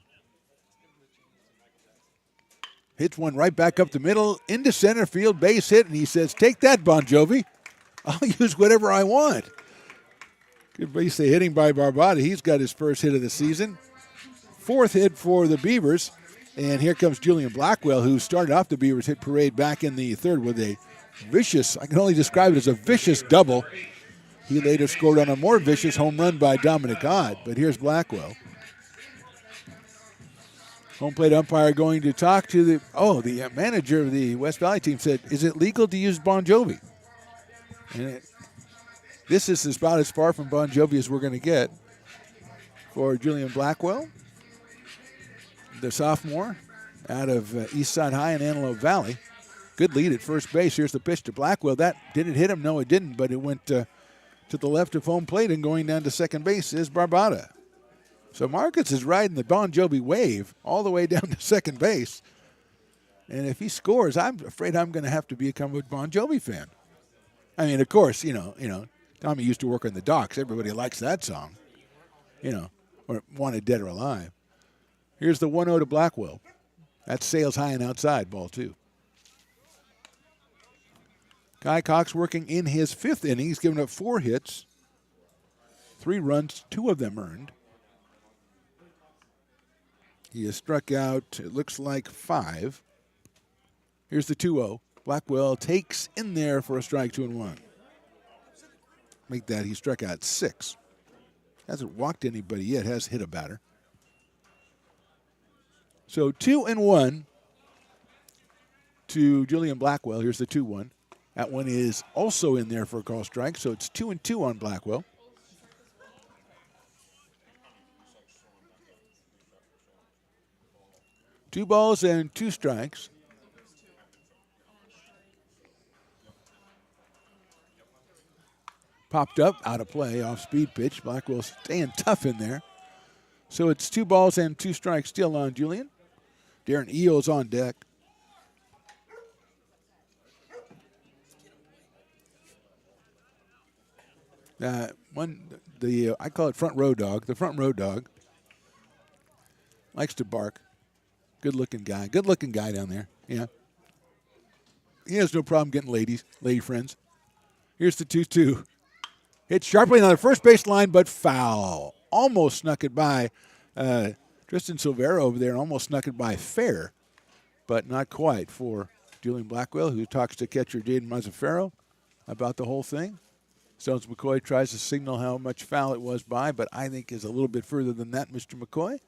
[SPEAKER 2] Hits one right back up the middle into center field, base hit, and he says, "Take that, Bon Jovi. I'll use whatever I want." Good base hitting by Barbada. He's got his first hit of the season. 4th hit for the Beavers. And here comes Julian Blackwell, who started off the Beavers hit parade back in the third with a vicious, I can only describe it as a vicious double. He later scored on a more vicious home run by Dominic Ott, but here's Blackwell. Home plate umpire going to talk to the manager of the West Valley team said, "Is it legal to use Bon Jovi?" And this is about as far from Bon Jovi as we're going to get for Julian Blackwell, the sophomore out of Eastside High in Antelope Valley. Good lead at first base. Here's the pitch to Blackwell. That didn't hit him. No, it didn't, but it went to the left of home plate, and going down to second base is Barbada. So Marcus is riding the Bon Jovi wave all the way down to second base. And if he scores, I'm afraid I'm going to have to become a Bon Jovi fan. I mean, of course, Tommy used to work on the docks. Everybody likes that song, or Wanted Dead or Alive. Here's the 1-0 to Blackwell. That's sails high and outside, ball 2. Kai Cox working in his 5th inning. He's given up 4 hits, 3 runs, 2 of them earned. He has struck out, it looks like 5. Here's the 2-0. Blackwell takes in there for a strike, 2-1. Make that, he struck out 6. Hasn't walked anybody yet, has hit a batter. So 2-1 to Julian Blackwell. Here's the 2-1. That one is also in there for a call strike, so it's 2-2 on Blackwell. Two balls and 2 strikes. Popped up, out of play, off speed pitch. Blackwell staying tough in there. So it's 2 balls and 2 strikes still on Julian. Darren Eels on deck. I call it front row dog. The front row dog Likes to bark. Good-looking guy. Good-looking guy down there. Yeah. He has no problem getting lady friends. Here's the 2-2. Hit sharply on the first base line, but foul. Almost snuck it by Tristan Silvera over there, and almost snuck it by fair, but not quite for Julian Blackwell, who talks to catcher Jaden Mazzaferro about the whole thing. Stones McCoy tries to signal how much foul it was by, but I think is a little bit further than that, Mr. McCoy.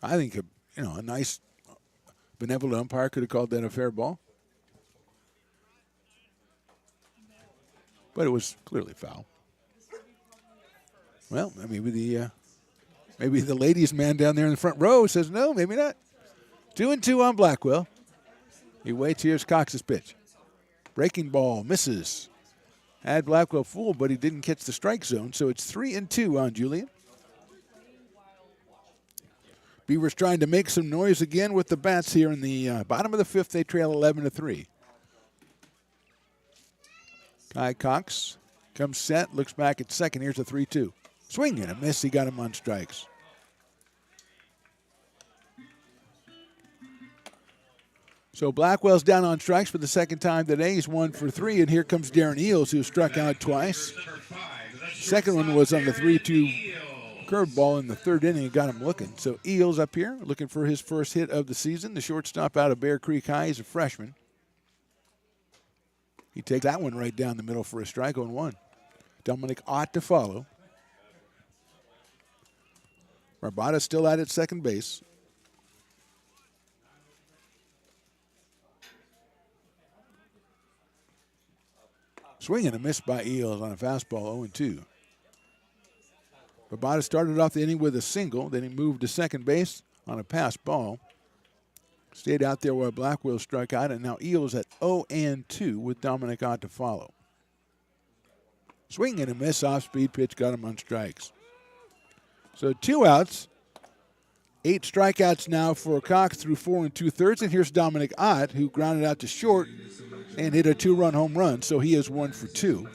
[SPEAKER 2] I think a nice benevolent umpire could have called that a fair ball. But it was clearly foul. Well, maybe the ladies' man down there in the front row says no, maybe not. 2-2 on Blackwell. He waits. Here's Cox's pitch. Breaking ball, misses. Had Blackwell fooled, but he didn't catch the strike zone, so it's 3-2 on Julian. Beavers trying to make some noise again with the bats here in the bottom of the fifth. They trail 11-3. Kai Cox comes set, looks back at second. Here's a 3-2. Swing and a miss. He got him on strikes. So Blackwell's down on strikes for the second time today. He's 1 for 3, and here comes Darren Eels, who struck out twice. Second one was on the 3-2 curveball in the third inning and got him looking. So Eels up here looking for his first hit of the season. The shortstop out of Bear Creek High. He's a freshman. He takes that one right down the middle for a strike on 1. Dominic Ott to follow. Rabada still out at second base. Swing and a miss by Eels on a fastball, 0-2. Rabada started off the inning with a single. Then he moved to second base on a pass ball. Stayed out there while Blackwell struck out, and now Eels at 0-2 with Dominic Ott to follow. Swing and a miss, off-speed pitch, got him on strikes. So 2 outs, 8 strikeouts now for Cox through 4 2/3, and here's Dominic Ott, who grounded out to short and hit a 2-run home run, so he is 1 for 2.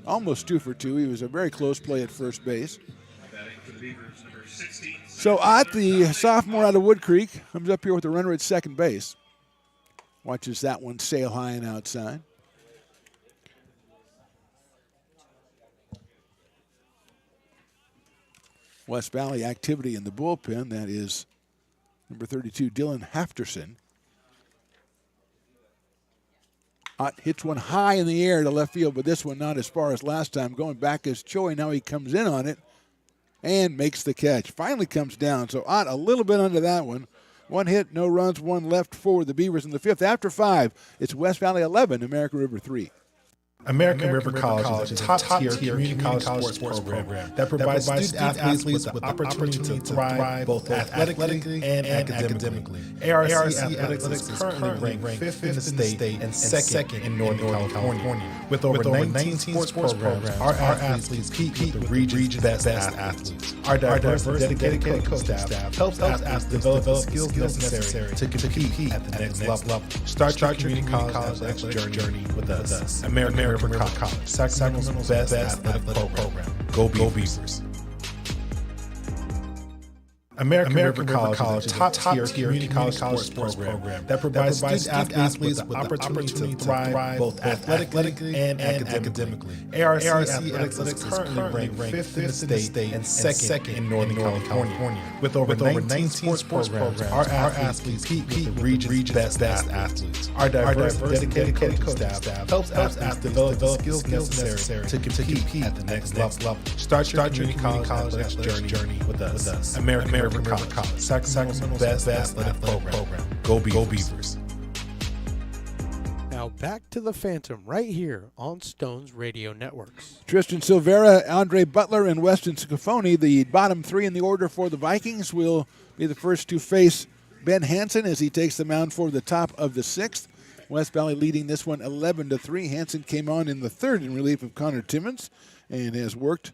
[SPEAKER 2] Almost 2 for 2. He was a very close play at first base. So Ott, the sophomore out of Wood Creek, comes up here with a runner at second base. Watches that one sail high and outside. West Valley activity in the bullpen. That is number 32, Dylan Hafterson. Ott hits one high in the air to left field, but this one not as far as last time. Going back is Choi. Now he comes in on it and makes the catch. Finally comes down. So Ott a little bit under that one. 1 hit, no runs, 1 left for the Beavers in the fifth. After 5, it's West Valley 11, American River 3.
[SPEAKER 4] American River College is a top-tier community college sports program that provides student athletes with the opportunity to thrive both athletically and academically. ARC Athletics is currently ranked 5th in the state and second in Northern California. With over 19 sports programs, our athletes compete with the region's best athletes. Our diverse and dedicated coaching staff helps athletes develop the skills necessary to compete at the next level. Start your community college athletics journey with us. American River College, Sacramento's best athletic program. Go Beavers. American River College is a top-tier community college sports program that provides student athletes with the opportunity to thrive both athletically and academically. ARC Athletics is currently ranked 5th in the state and second in Northern California. With over 19 sports programs, our athletes compete with the region's best athletes. Our diverse and dedicated coaching staff helps athletes develop the skills necessary to compete at the next level. Start your community college athletics journey with us. American River College, Sacramento's best athletic program. Go Beavers.
[SPEAKER 1] Now back to the Phantom right here on Stones Radio Networks.
[SPEAKER 2] Tristan Silvera, Andre Butler, and Weston Scafoni, the bottom 3 in the order for the Vikings, will be the first to face Ben Hansen as he takes the mound for the top of the 6th. West Valley leading this one 11-3. Hansen came on in the 3rd in relief of Connor Timmons and has worked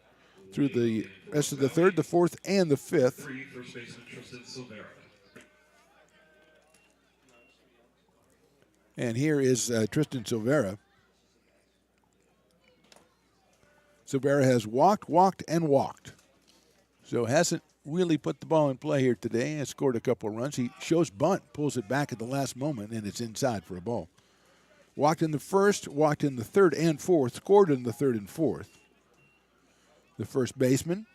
[SPEAKER 2] through the rest of the 3rd, the 4th, and the 5th. And here is Tristan Silvera. Silvera has walked, and walked. So hasn't really put the ball in play here today. Has scored a couple of runs. He shows bunt, pulls it back at the last moment, and it's inside for a ball. Walked in the first, walked in the third and fourth, scored in the third and fourth. The first baseman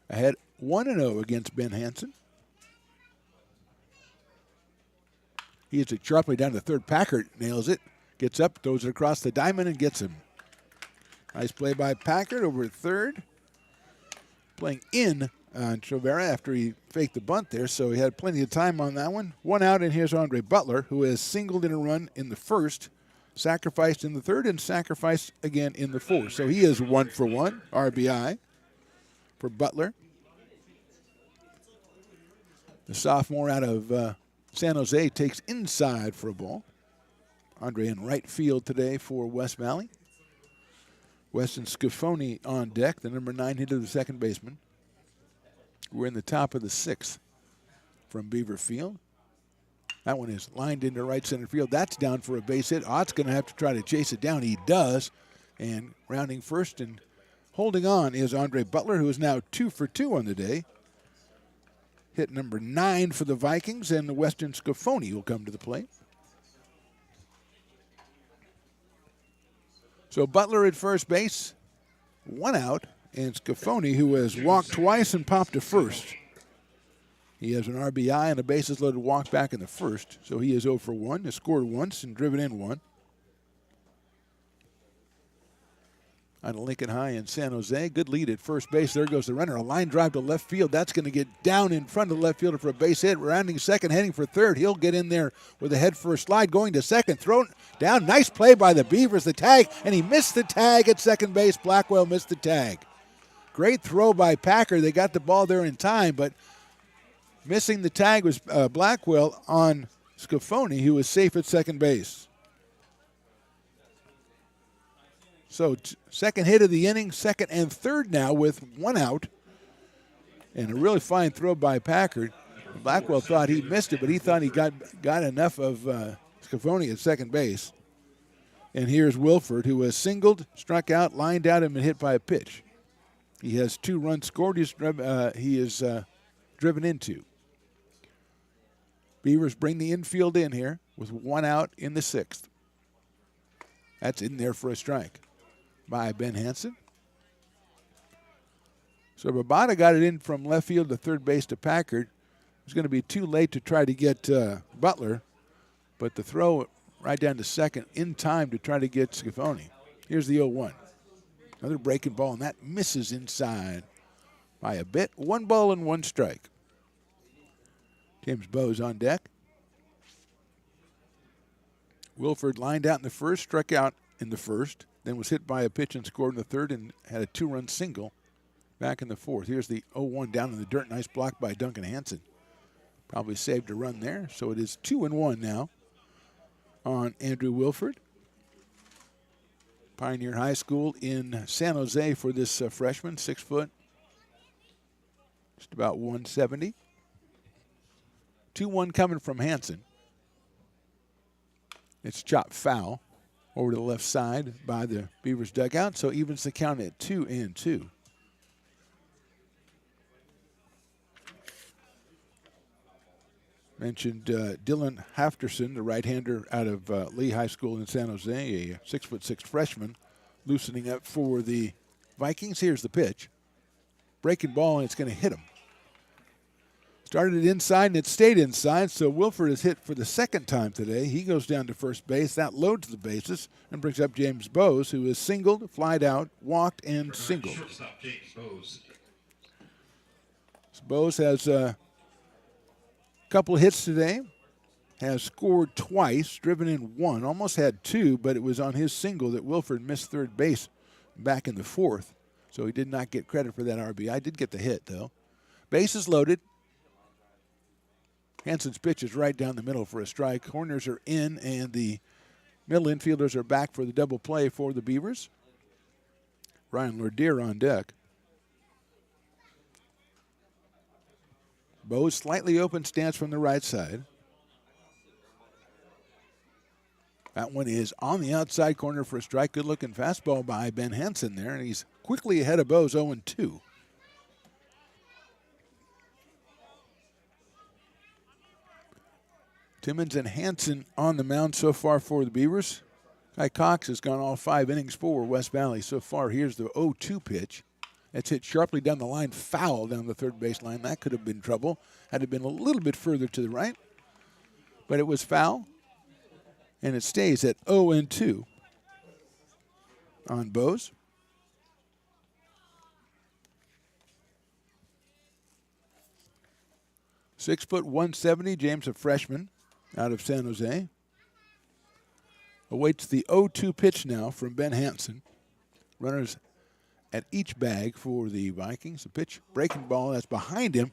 [SPEAKER 2] ahead 1-0 against Ben Hansen. He hits it sharply down to third. Packard nails it, gets up, throws it across the diamond, and gets him. Nice play by Packard over at third. Playing in on Trovera after he faked the bunt there, so he had plenty of time on that one. One out, and here's Andre Butler, who has singled in a run in the first, sacrificed in the third, and sacrificed again in the fourth. So he is 1 for 1, RBI for Butler. The sophomore out of San Jose takes inside for a ball. Andre in right field today for West Valley. Weston Scafoni on deck, the number 9 hitter, the second baseman. We're in the top of the 6th from Beaver Field. That one is lined into right center field. That's down for a base hit. Ott's going to have to try to chase it down. He does. And rounding first and holding on is Andre Butler, who is now 2 for 2 on the day. Hit number 9 for the Vikings, and the Weston Scafoni will come to the plate. So Butler at first base, 1 out, and Scafoni, who has walked twice and popped to first. He has an RBI and a bases loaded walk back in the first, so he is 0 for 1. Has scored once and driven in 1. On Lincoln High in San Jose, good lead at first base. There goes the runner. A line drive to left field. That's going to get down in front of the left fielder for a base hit. Rounding second, heading for third. He'll get in there with a head first slide, going to second, thrown down. Nice play by the Beavers, the tag, and he missed the tag at second base. Blackwell missed the tag. Great throw by Packer. They got the ball there in time, but missing the tag was Blackwell on Scafoni, who was safe at second base. So second hit of the inning, second and third now with 1 out. And a really fine throw by Packard. Blackwell thought he missed it, but he thought he got enough of Scafoni at second base. And here's Wilford, who has singled, struck out, lined out, and been hit by a pitch. He has 2 runs scored. He is driven into. Beavers bring the infield in here with 1 out in the 6th. That's in there for a strike by Ben Hansen. So Babada got it in from left field to third base to Packard. It's going to be too late to try to get Butler, but the throw right down to second in time to try to get Scafoni. Here's the 0-1. Another breaking ball, and that misses inside by a bit. 1 ball and 1 strike. James Bowes on deck. Wilford lined out in the first, struck out in the first, then was hit by a pitch and scored in the third and had a 2-run single back in the fourth. Here's the 0-1 down in the dirt. Nice block by Duncan Hansen. Probably saved a run there. So it is 2-1 now on Andrew Wilford. Pioneer High School in San Jose for this freshman, 6 foot, just about 170. 2-1 coming from Hansen. It's chopped foul over to the left side by the Beavers dugout, so evens the count at 2-2. Mentioned Dylan Hafterson, the right-hander out of Lee High School in San Jose, a 6'6" freshman, loosening up for the Vikings. Here's the pitch. Breaking ball, and it's going to hit him. Started it inside, and it stayed inside, so Wilford is hit for the second time today. He goes down to first base. That loads the bases and brings up James Bowes, who is singled, flied out, walked, and singled.
[SPEAKER 3] Shortstop James Bowes.
[SPEAKER 2] So Bowes has a couple of hits today, has scored twice, driven in 1, almost had 2, but it was on his single that Wilford missed third base back in the 4th, so he did not get credit for that RBI. Did get the hit, though. Bases loaded. Hansen's pitch is right down the middle for a strike. Corners are in, and the middle infielders are back for the double play for the Beavers. Ryan Lordeer on deck. Bowes slightly open stance from the right side. That one is on the outside corner for a strike. Good-looking fastball by Ben Hansen there, and he's quickly ahead of Bowes, 0-2. Timmons and Hanson on the mound so far for the Beavers. Kai Cox has gone all 5 innings for West Valley so far. Here's the 0-2 pitch. That's hit sharply down the line, foul down the third base line. That could have been trouble had it been a little bit further to the right. But it was foul, and it stays at 0-2 on Bose. Six foot 170, James, a freshman out of San Jose. Awaits the 0-2 pitch now from Ben Hansen. Runners at each bag for the Vikings. The pitch, breaking ball, that's behind him.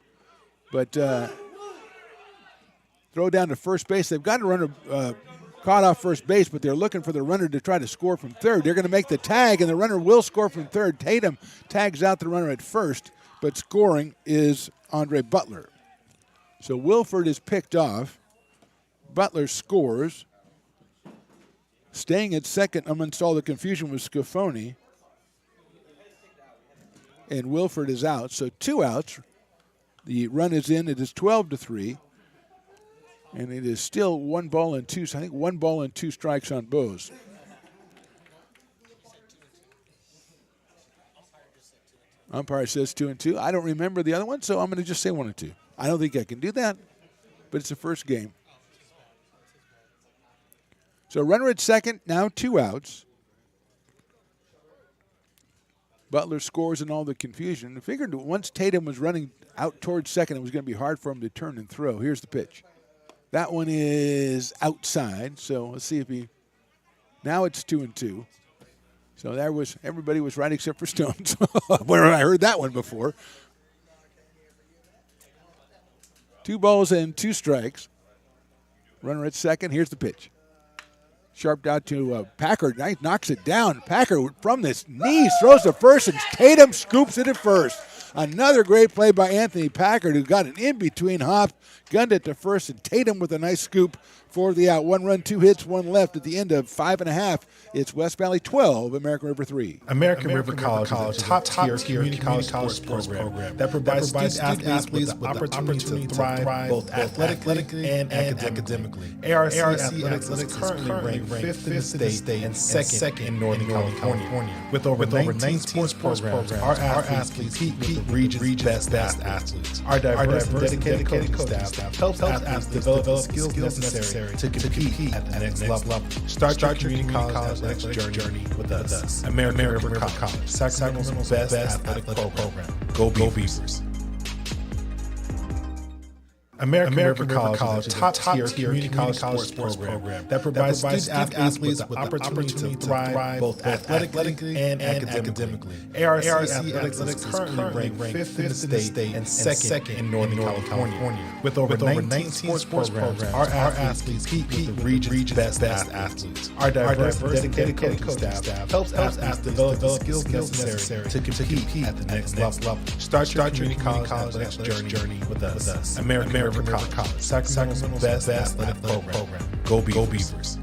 [SPEAKER 2] But throw down to first base. They've got a runner caught off first base, but they're looking for the runner to try to score from third. They're going to make the tag, and the runner will score from third. Tatum tags out the runner at first, but scoring is Andre Butler. So Wilford is picked off. Butler scores. Staying at second amongst all the confusion was Scafoni. And Wilford is out. So 2 outs. The run is in. It is 12-3. And it is still 1 ball and 2. I think 1 ball and 2 strikes on Bose. Umpire says 2-2. I don't remember the other one, so I'm going to just say 1-2. I don't think I can do that, but it's the first game. So runner at second, now 2 outs. Butler scores in all the confusion. I figured once Tatum was running out towards second, it was going to be hard for him to turn and throw. Here's the pitch. That one is outside, so let's see if he... Now it's 2-2. So there was, everybody was right except for Stones. Where I heard that one before. 2 balls and 2 strikes. Runner at second. Here's the pitch. Sharped out to Packard. Knocks it down. Packard from this knees throws to first, and Tatum scoops it at first. Another great play by Anthony Packard, who got an in-between hop, gunned it to first, and Tatum with a nice scoop for the out. 1 run, 2 hits, 1 left at the end of 5.5. It's West Valley 12, American River 3.
[SPEAKER 4] American River College is a top-tier community college sports program that provides student athletes with the opportunity to thrive both athletically and academically. ARC Athletics is currently ranked 5th in the state and second in Northern California. With over 19 sports programs, our athletes compete with the region's best athletes. Our diverse and dedicated coaching staff helps athletes develop the skills necessary to compete at the next level. Start your community college athletics journey with us. American River College, Sacramento's best athletic program. Go Beavers. American River College is a top-tier community college sports program that provides student athletes with the opportunity to thrive both athletically and academically. ARC Athletics is currently ranked 5th in the state and second in Northern California. With over 19 sports programs, our athletes compete with the region's best athletes. Our diverse and dedicated coaching staff helps athletes develop the skills necessary to compete at the next level. Start your community college athletics journey with us. American River College, Sacramento's best athletic program. Go Beavers.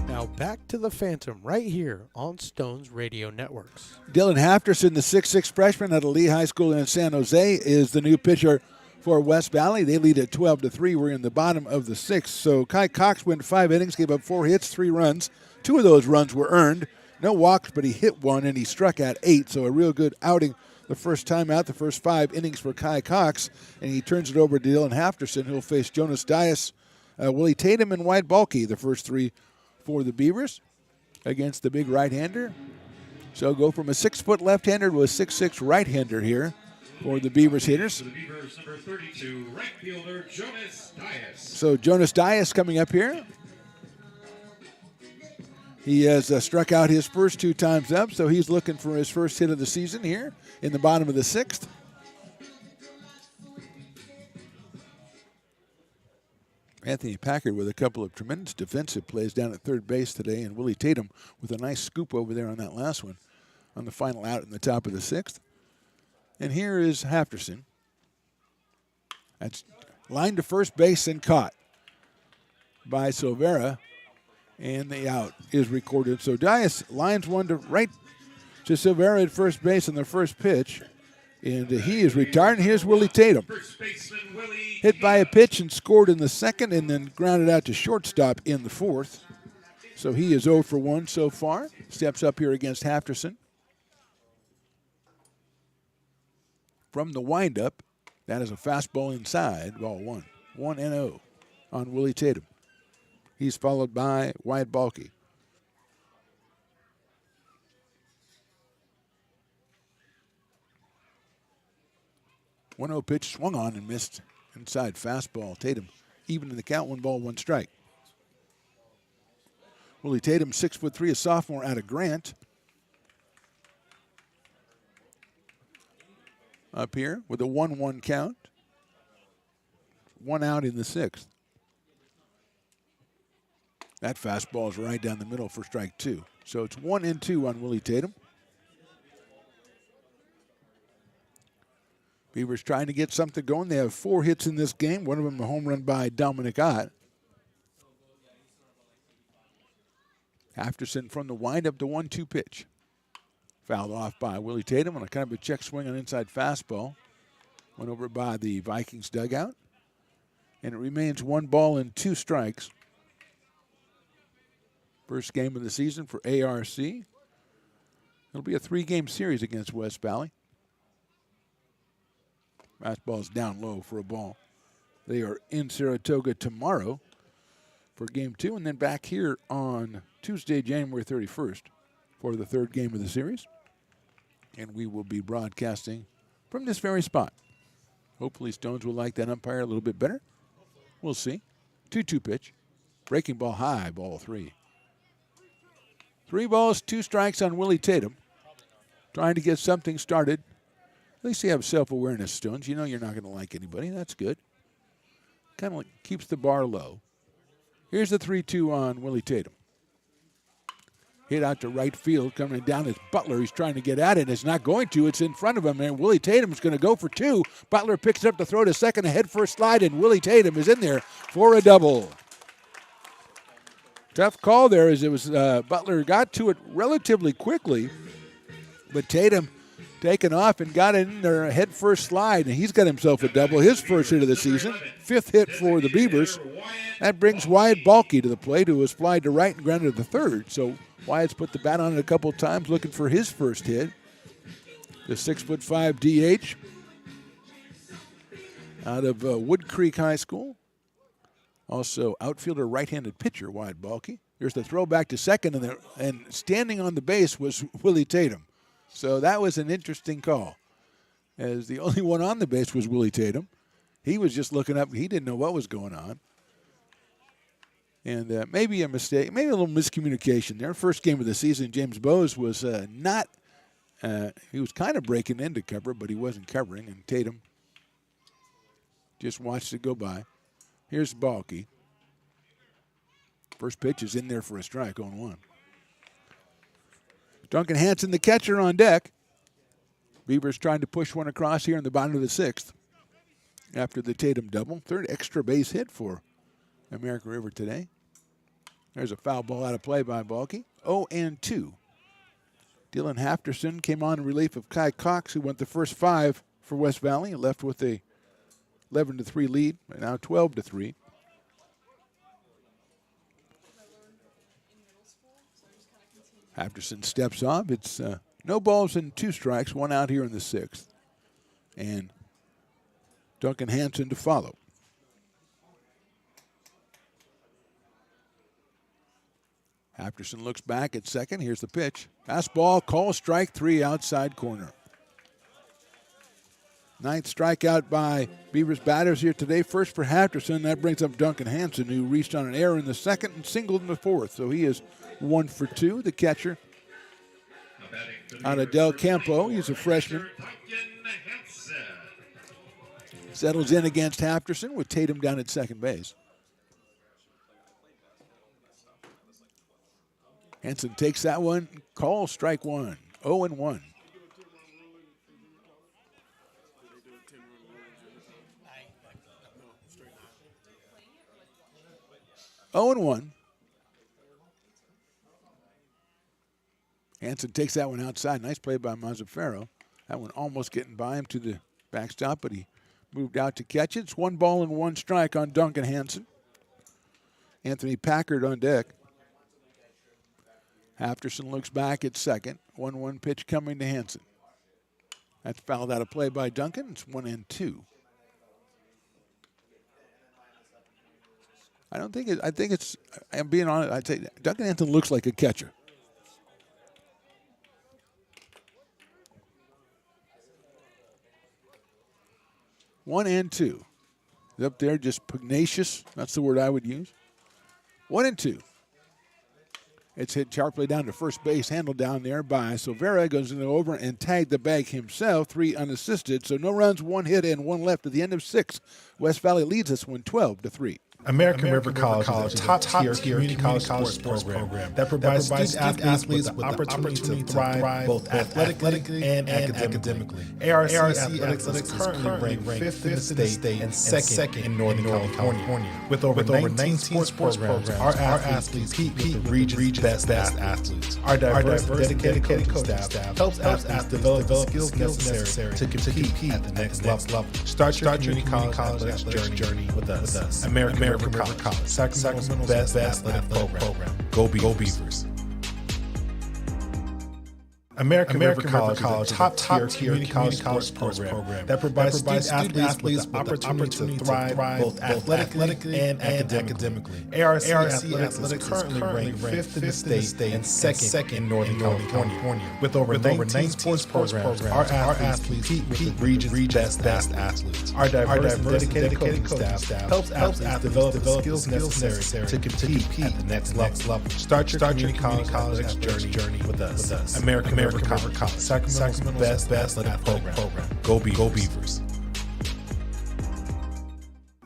[SPEAKER 1] Now back to the Phantom right here on Stones Radio Networks.
[SPEAKER 2] Dylan Hafterson, the 6'6 freshman out of Lee High School in San Jose, is the new pitcher for West Valley. They lead at 12-3. We're in the bottom of the 6th. So Kai Cox went 5 innings, gave up 4 hits, 3 runs. 2 of those runs were earned. No walks, but he hit 1, and he struck out 8. So a real good outing the first time out, the first 5 innings for Kai Cox. And he turns it over to Dylan Hafterson, who'll face Jonas Dias, Willie Tatum, and White Balky, the first 3 for the Beavers against the big right-hander. So go from a 6-foot left-hander to a 6'6 right-hander here for the Beavers hitters.
[SPEAKER 3] For the Beavers, number 32, right fielder Jonas Dias.
[SPEAKER 2] So Jonas Dias coming up here. He has struck out his first 2 times up, so he's looking for his first hit of the season here in the bottom of the 6th. Anthony Packard with a couple of tremendous defensive plays down at third base today, and Willie Tatum with a nice scoop over there on that last one on the final out in the top of the 6th. And here is Hafterson. That's lined to first base and caught by Silvera. And the out is recorded. So Dias lines one to right to Silvera at first base on the first pitch. And he is retired. And here's Willie Tatum.
[SPEAKER 3] First baseman Willie.
[SPEAKER 2] Hit by a pitch and scored in the second and then grounded out to shortstop in the fourth. So he is 0 for 1 so far. Steps up here against Hafterson. From the windup, that is a fastball inside, ball 1. 1-0 on Willie Tatum. He's followed by Wyatt Balke. 1-0 pitch swung on and missed inside fastball. Tatum even in the count, 1 ball, 1 strike. Willie Tatum, 6'3", a sophomore out of Grant. Up here with a 1-1 count. 1 out in the 6th. That fastball is right down the middle for strike 2. So it's 1-2 on Willie Tatum. Beavers trying to get something going. They have 4 hits in this game. One of them a home run by Dominic Ott. Hafterson from the windup, the 1-2 pitch. Fouled off by Willie Tatum on a kind of a check swing on inside fastball. Went over by the Vikings dugout. And it remains 1 ball and 2 strikes. First game of the season for ARC. It'll be a 3-game series against West Valley. Fastball's down low for a ball. They are in Saratoga tomorrow for game 2 and then back here on Tuesday, January 31st for the 3rd game of the series. And we will be broadcasting from this very spot. Hopefully Stones will like that umpire a little bit better. We'll see. 2-2 pitch. Breaking ball high, ball 3. 3 balls, 2 strikes on Willie Tatum. Trying to get something started. At least you have self-awareness, Stones. You know you're not going to like anybody. That's good. Kind of like keeps the bar low. Here's the 3-2 on Willie Tatum. Hit out to right field. Coming down is Butler. He's trying to get at it. It's not going to. It's in front of him. And Willie Tatum's going to go for 2. Butler picks it up to throw to second. Ahead for a slide. And Willie Tatum is in there for a double. Tough call there as it was Butler got to it relatively quickly. But Tatum taken off and got in there head first slide, and he's got himself a double, his first hit of the season, 5th hit for the Beavers. That brings Wyatt Balke to the plate, who was flied to right and grounded to the 3rd. So Wyatt's put the bat on it a couple times, looking for his first hit. The 6'5" DH out of Wood Creek High School. Also outfielder, right-handed pitcher, Wyatt Balke. There's the throw back to second, and standing on the base was Willie Tatum. So that was an interesting call, as the only one on the base was Willie Tatum. He was just looking up. He didn't know what was going on. And maybe a mistake, maybe a little miscommunication there. First game of the season, James Bowes was he was kind of breaking into cover, but he wasn't covering, and Tatum just watched it go by. Here's Balke. First pitch is in there for a strike, 0-1. Duncan Hansen, the catcher, on deck. Beavers trying to push one across here in the bottom of the 6th after the Tatum double. 3rd extra base hit for American River today. There's a foul ball out of play by Balke. 0-2. Dylan Hafterson came on in relief of Kai Cox, who went the first 5 for West Valley and left with a 11-3 lead, now 12-3. Hafterson steps off. It's no balls and 2 strikes, 1 out here in the 6th. And Duncan Hansen to follow. Hafterson looks back at second. Here's the pitch. Fastball, call, strike 3, outside corner. 9th strikeout by Beavers batters here today. First for Hafterson. That brings up Duncan Hansen, who reached on an error in the 2nd and singled in the 4th. So he is 1 for 2. The catcher out of Del Campo. He's a freshman. Settles in against Hafterson with Tatum down at second base. Hansen takes that one. Call, strike 1. 0-1. Hansen takes that one outside. Nice play by Mazzaferro. That one almost getting by him to the backstop, but he moved out to catch it. It's 1 ball and 1 strike on Duncan Hansen. Anthony Packard on deck. Hafterson looks back at second. 1-1 pitch coming to Hansen. That's fouled out of play by Duncan. It's 1-2. I think it's, I'm being honest, I'd say Duncan Hansen looks like a catcher. One and two. Up there, just pugnacious. That's the word I would use. 1-2. It's hit sharply down to first base, handled down there by Silvera. Goes over and tagged the bag himself, 3 unassisted. So no runs, 1 hit, and 1 left at the end of 6. West Valley leads this one 12-3.
[SPEAKER 4] American River College is a top-tier community college sports program that provides student athletes with the opportunity to thrive both athletically and academically. ARC Athletics is currently ranked 5th in the state and second in Northern California. With over 19 sports programs, our athletes compete with the region's best athletes. Our diverse, dedicated coaching staff helps athletes develop the skills necessary to compete at the next level. Start your community college athletics journey with us. American River College, Sacramento's best athletic program. Go Beavers. American River College is a top-tier community college sports program that provides student athletes with the opportunity to thrive both athletically and academically. ARC Athletics is currently ranked 5th in the state and second in Northern California. With over 19 sports programs, our athletes compete with the region's best athletes. Our diverse, dedicated coaching staff helps athletes develop the skills necessary to compete at the next level. Start your community college athletics journey with us. American River College, Sacramento's best athletic program. Go Beavers.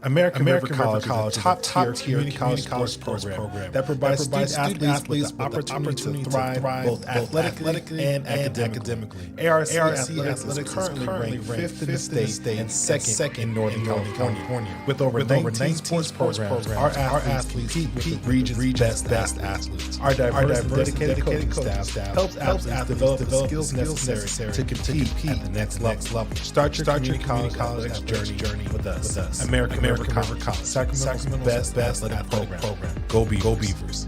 [SPEAKER 4] American River College is a top-tier community college sports program that provides student athletes with the opportunity to thrive both athletically and academically. ARC Athletics is currently ranked 5th in the state and second in Northern California. With over 19 sports programs, our athletes compete with the region's best athletes. Our diverse, dedicated coaching staff helps athletes develop the skills necessary to compete at the next level. Start your community college athletics journey with us. American River College, Sacramento's best athletic program. Go Beavers.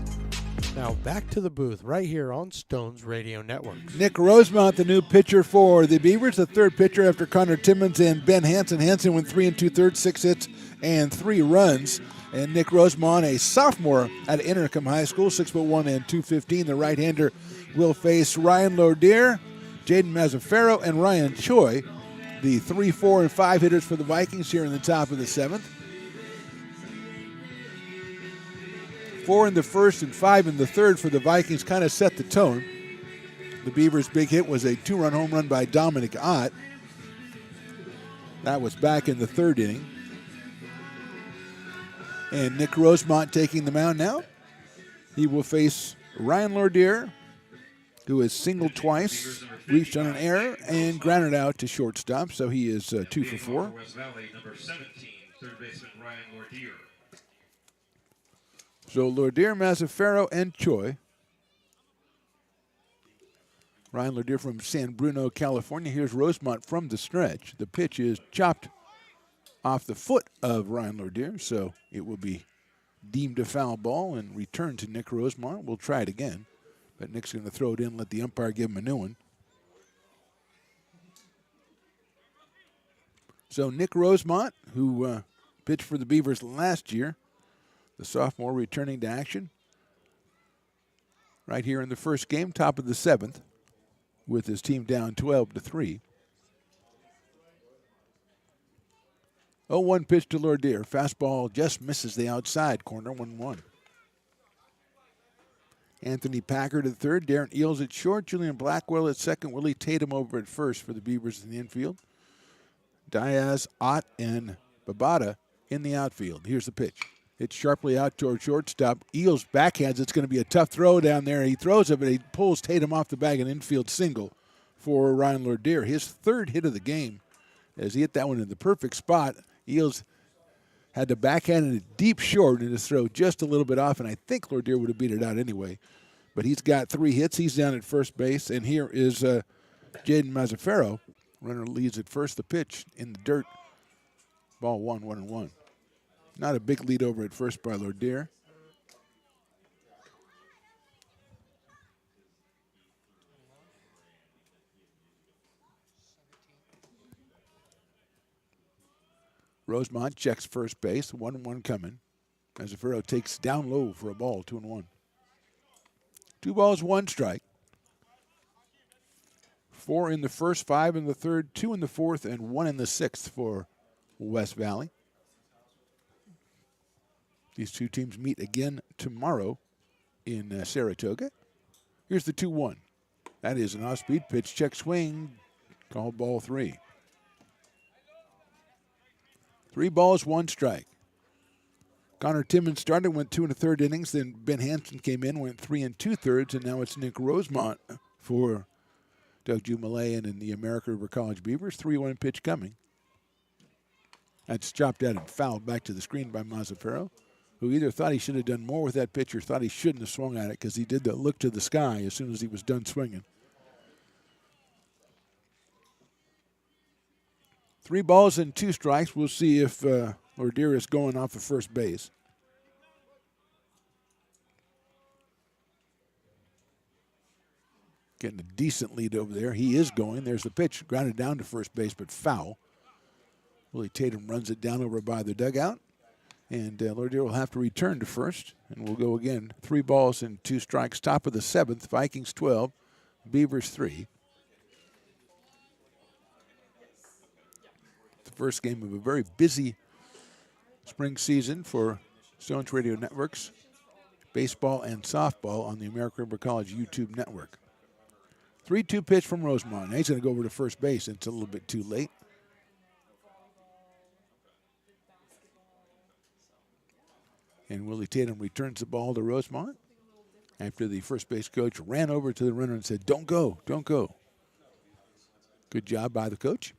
[SPEAKER 1] Now back to the booth right here on Stones Radio Network.
[SPEAKER 2] Nick Rosemont, the new pitcher for the Beavers, the third pitcher after Connor Timmons and Ben Hansen. Hansen went 3 2/3, 6 hits and 3 runs. And Nick Rosemont, a sophomore at Intercom High School, 6'1" and 215. The right-hander will face Ryan Lordier, Jaden Mazzaferro, and Ryan Choi, the 3, 4, and 5 hitters for the Vikings here in the top of the 7th. 4 in the first and 5 in the third for the Vikings kind of set the tone. The Beavers' big hit was a 2-run home run by Dominic Ott. That was back in the 3rd inning. And Nick Rosemont taking the mound now. He will face Ryan Lordier, who has singled twice, reached on an error, and grounded out to shortstop. So he is 2 for 4.
[SPEAKER 3] West Valley, number 17, third baseman Ryan Lordier.
[SPEAKER 2] So Lordier, Mazzaferro, and Choi. Ryan Lordier from San Bruno, California. Here's Rosemont from the stretch. The pitch is chopped off the foot of Ryan Lordier, so it will be deemed a foul ball and returned to Nick Rosemont. We'll try it again, but Nick's going to throw it in, let the umpire give him a new one. So Nick Rosemont, who pitched for the Beavers last year, the sophomore returning to action right here in the first game, top of the 7th, with his team down 12-3. 0-1 pitch to Lordier. Fastball just misses the outside corner, 1-1. Anthony Packard at third, Darren Eels at short, Julian Blackwell at second, Willie Tatum over at first for the Beavers in the infield. Diaz, Ott, and Babada in the outfield. Here's the pitch. It's sharply out toward shortstop. Eels backhands. It's going to be a tough throw down there. He throws it, but he pulls Tatum off the bag, an infield single for Ryan Lordier. His 3rd hit of the game as he hit that one in the perfect spot. Eels had to backhand it deep short and his throw just a little bit off, and I think Lordier would have beat it out anyway. But he's got 3 hits. He's down at first base, and here is Jaden Mazzaferro Runner leads at first. The pitch in the dirt. Ball 1-1-1. Not a big lead over at first by Lordier. Rosemont checks first base. 1-1 coming. Mazzaferro takes down low for a ball. 2-1. 2 balls, 1 strike. 4 in the first, 5 in the third, 2 in the fourth, and 1 in the sixth for West Valley. These two teams meet again tomorrow in Saratoga. Here's the 2-1. That is an off-speed pitch. Check swing. Called ball 3. 3 balls, 1 strike. Connor Timmons started, went 2 1/3 innings. Then Ben Hansen came in, went 3 2/3, and now it's Nick Rosemont for Doug Jumalayan and the American River College Beavers. 3-1 pitch coming. That's chopped out and fouled back to the screen by Mazzaferro, who either thought he should have done more with that pitch or thought he shouldn't have swung at it because he did the look to the sky as soon as he was done swinging. 3 balls and 2 strikes. We'll see if Lordier is going off of first base. Getting a decent lead over there. He is going. There's the pitch. Grounded down to first base, but foul. Willie Tatum runs it down over by the dugout. And Lordier will have to return to first. And we'll go again. 3 balls and 2 strikes. Top of the 7th. Vikings 12. Beavers 3. The first game of a very busy spring season for Stones Radio Networks. Baseball and softball on the American River College YouTube network. 3-2 pitch from Rosemont. Now he's going to go over to first base. It's a little bit too late. And Willie Tatum returns the ball to Rosemont after the first base coach ran over to the runner and said, "Don't go, don't go." Good job by the coach.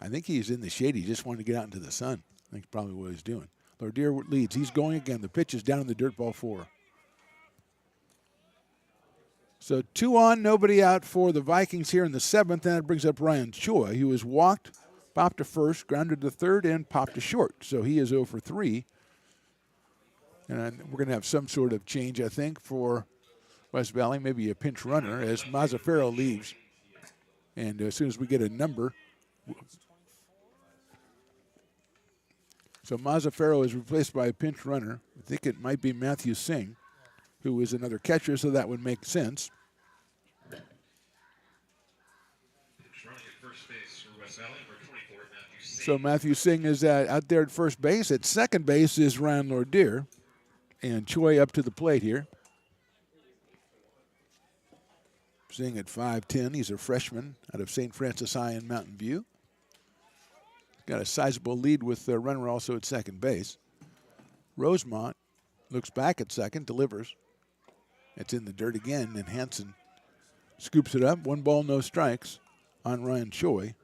[SPEAKER 2] I think he's in the shade. He just wanted to get out into the sun. I think that's probably what he's doing. Lordier leads. He's going again. The pitch is down in the dirt, ball 4. So 2 on, nobody out for the Vikings here in the 7th. And that brings up Ryan Choi, who was walked, popped to first, grounded to third, and popped to short. So he is 0 for 3. And we're going to have some sort of change, I think, for West Valley, maybe a pinch runner as Mazzaferro leaves. And as soon as we get a number. So Mazzaferro is replaced by a pinch runner. I think it might be Matthew Singh, who is another catcher, so that would make sense. So Matthew Singh is out there at first base. At second base is Ryan Lordier. And Choi up to the plate here. Singh at 5'10". He's a freshman out of St. Francis High in Mountain View. Got a sizable lead with the runner also at second base. Rosemont looks back at second, delivers. It's in the dirt again, and Hansen scoops it up. 1 ball, no strikes on Ryan Choi.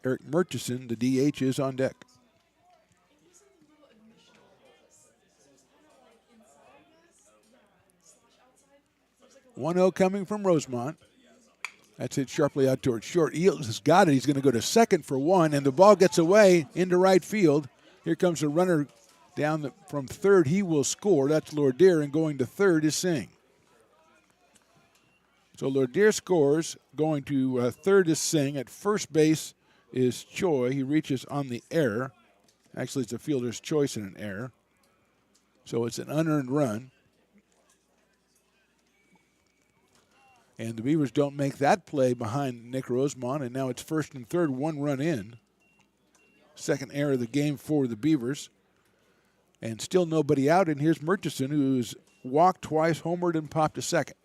[SPEAKER 2] Eric Murchison, the DH, is on deck. 1-0 coming from Rosemont. That's hit sharply out towards short. Eels has got it. He's going to go to second for 1, and the ball gets away into right field. Here comes the runner down from third. He will score. That's Lordier, and going to third is Singh. So Lordier scores. Going to third is Singh. At first base is Choi. He reaches on the error. Actually, it's a fielder's choice and an error. So it's an unearned run. And the Beavers don't make that play behind Nick Rosemont, and now it's first and third, 1 run in. Second error of the game for the Beavers. And still nobody out, and here's Murchison, who's walked twice, homered, and popped to second.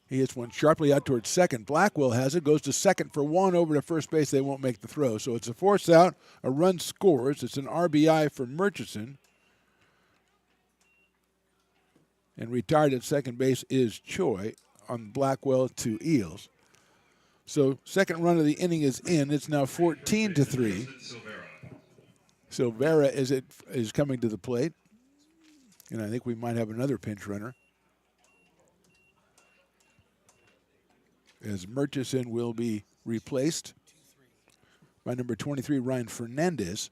[SPEAKER 2] He hits one sharply out towards second. Blackwell has it, goes to second for 1, over to first base. They won't make the throw. So it's a force out, a run scores. It's an RBI for Murchison. And retired at second base is Choi on Blackwell to Eels. So second run of the inning is in. It's now 14-3. Silvera is coming to the plate. And I think we might have another pinch runner, as Murchison will be replaced by number 23, Ryan Fernandez.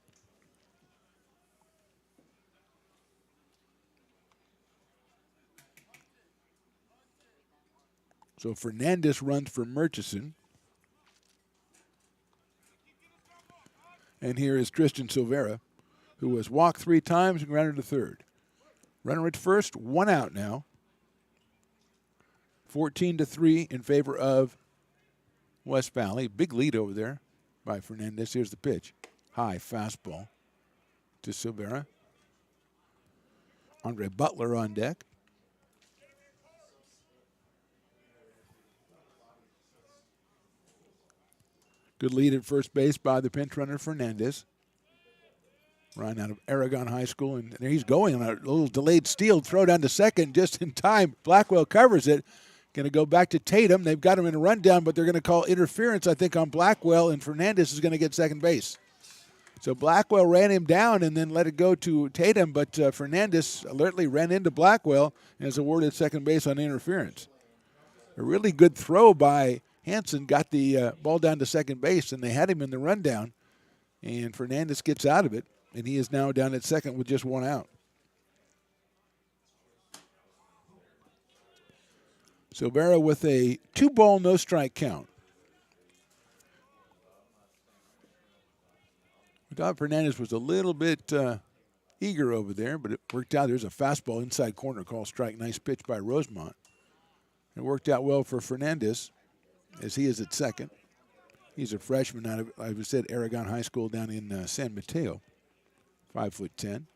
[SPEAKER 2] So Fernandez runs for Murchison. And here is Tristan Silvera, who has walked 3 times and grounded to third. Runner at first, 1 out now. 14-3 in favor of West Valley. Big lead over there by Fernandez. Here's the pitch. High fastball to Silvera. Andre Butler on deck. Good lead at first base by the pinch runner, Fernandez. Ryan out of Aragon High School, and there he's going on a little delayed steal. Throw down to second just in time. Blackwell covers it. Going to go back to Tatum. They've got him in a rundown, but they're going to call interference, I think, on Blackwell, and Fernandez is going to get second base. So Blackwell ran him down and then let it go to Tatum, but Fernandez alertly ran into Blackwell and is awarded second base on interference. A really good throw by Hansen, got the ball down to second base, and they had him in the rundown, and Fernandez gets out of it, and he is now down at second with just 1 out. Silvera with a 2-ball, no-strike count. I thought Fernandez was a little bit eager over there, but it worked out. There's a fastball inside corner called strike. Nice pitch by Rosemont. It worked out well for Fernandez, as he is at second. He's a freshman out of, like I said, Aragon High School down in San Mateo, 5'10".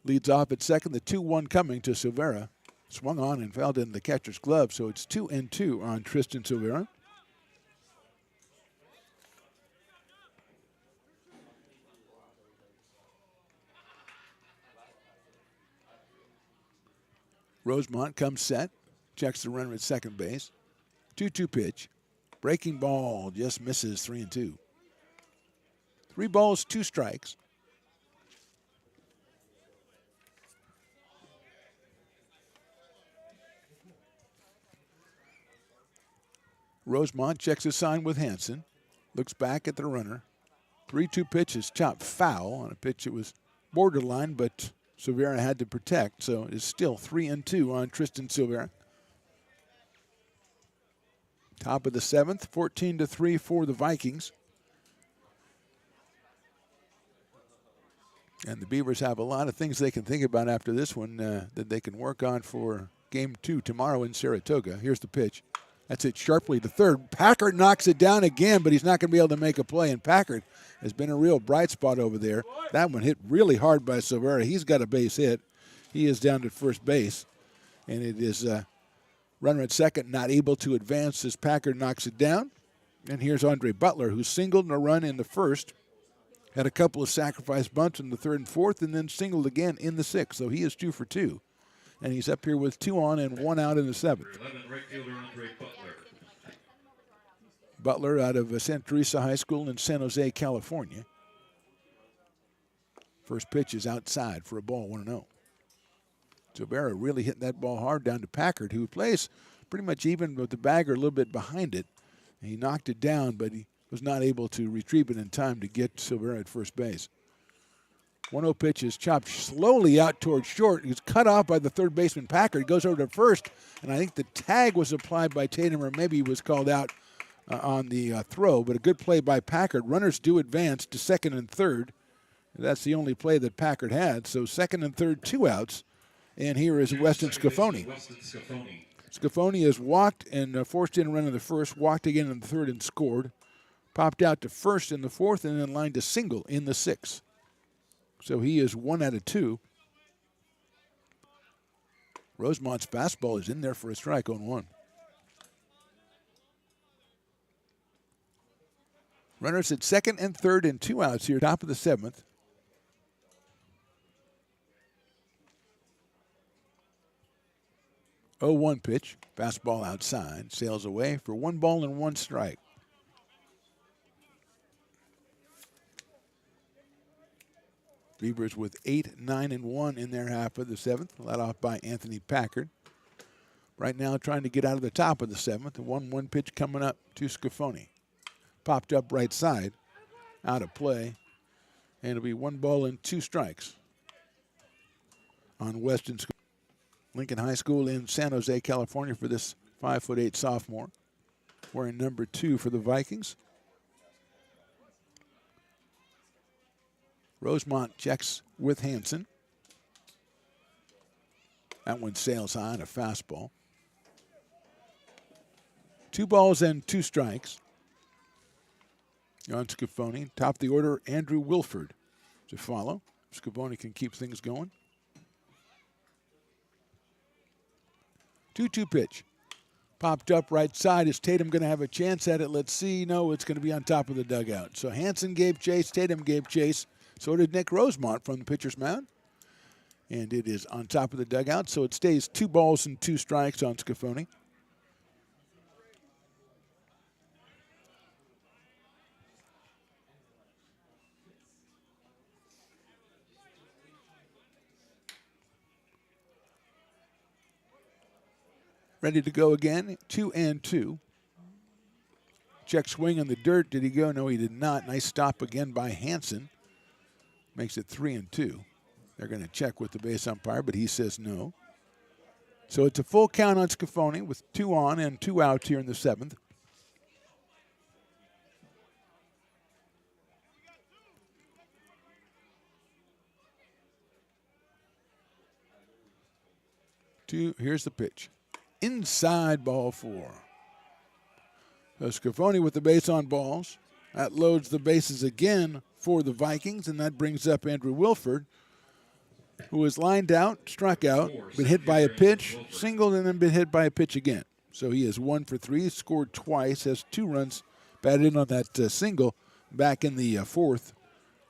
[SPEAKER 2] Leads off at second, the 2-1 coming to Silvera. Swung on and fell in the catcher's glove, so it's 2-2 on Tristan Silvera. Rosemont comes set, checks the runner at second base. 2-2 pitch. Breaking ball just misses, 3-2. 3 balls, 2 strikes. Rosemont checks his sign with Hansen. Looks back at the runner. 3-2 pitch is chopped foul on a pitch that was borderline, but Silvera had to protect, so it's still 3-2 on Tristan Silvera. Top of the 7th, 14-3 for the Vikings. And the Beavers have a lot of things they can think about after this one that they can work on for Game 2 tomorrow in Saratoga. Here's the pitch. That's it sharply to third. Packard knocks it down again, but he's not going to be able to make a play. And Packard has been a real bright spot over there. That one hit really hard by Silvera. He's got a base hit. He is down to first base. And it is runner at second not able to advance as Packard knocks it down. And here's Andre Butler, who singled in a run in the first. Had a couple of sacrifice bunts in the third and fourth, and then singled again in the sixth. So he is 2 for 2. And he's up here with 2 on and 1 out in the 7th.
[SPEAKER 3] Right fielder Andre Butler.
[SPEAKER 2] Butler out of Santa Teresa High School in San Jose, California. First pitch is outside for a ball, 1-0. Silvera really hitting that ball hard down to Packard, who plays pretty much even with the bagger a little bit behind it. And he knocked it down, but he was not able to retrieve it in time to get Silvera at first base. 1-0 pitch is chopped slowly out towards short. He's cut off by the third baseman Packard. Goes over to first, and I think the tag was applied by Tatum, or maybe he was called out on the throw. But a good play by Packard. Runners do advance to second and third. That's the only play that Packard had. So second and third, 2 outs. And here is Weston Scafoni. Scafoni has walked and forced in a run in the first, walked again in the third and scored. Popped out to first in the fourth and then lined a single in the sixth. So he is 1 out of 2. Rosemont's fastball is in there for a strike on 1. Runners at second and third and 2 outs here, top of the 7th. Oh, 1 pitch, fastball outside, sails away for 1 ball and 1 strike. Beavers with 8, 9, and 1 in their half of the 7th, led off by Anthony Packard. Right now trying to get out of the top of the 7th. A 1-1 pitch coming up to Scafoni. Popped up right side, out of play. And it'll be 1 ball and 2 strikes on Weston Lincoln High School in San Jose, California for this 5'8" sophomore. Wearing number 2 for the Vikings. Rosemont checks with Hansen. That one sails high on a fastball. 2 balls and 2 strikes. On Scafoni. Top of the order, Andrew Wilford to follow. Scafoni can keep things going. 2-2 pitch. Popped up right side. Is Tatum going to have a chance at it? Let's see. No, it's going to be on top of the dugout. So Hansen gave chase. Tatum gave chase. So did Nick Rosemont from the pitcher's mound. And it is on top of the dugout. So it stays 2 balls and 2 strikes on Scafoni. Ready to go again, 2-2. Check swing in the dirt. Did he go? No, he did not. Nice stop again by Hansen. Makes it 3-2. They're going to check with the base umpire, but he says no. So it's a full count on Scafoni with 2 on and 2 outs here in the 7th. Here's the pitch. Inside, ball 4. So Scafoni with the base on balls. That loads the bases again for the Vikings, and that brings up Andrew Wilford, who was lined out, struck out, been hit by a pitch, singled, and then been hit by a pitch again. So he is 1 for 3, scored twice, has 2 runs batted in on that single back in the 4th,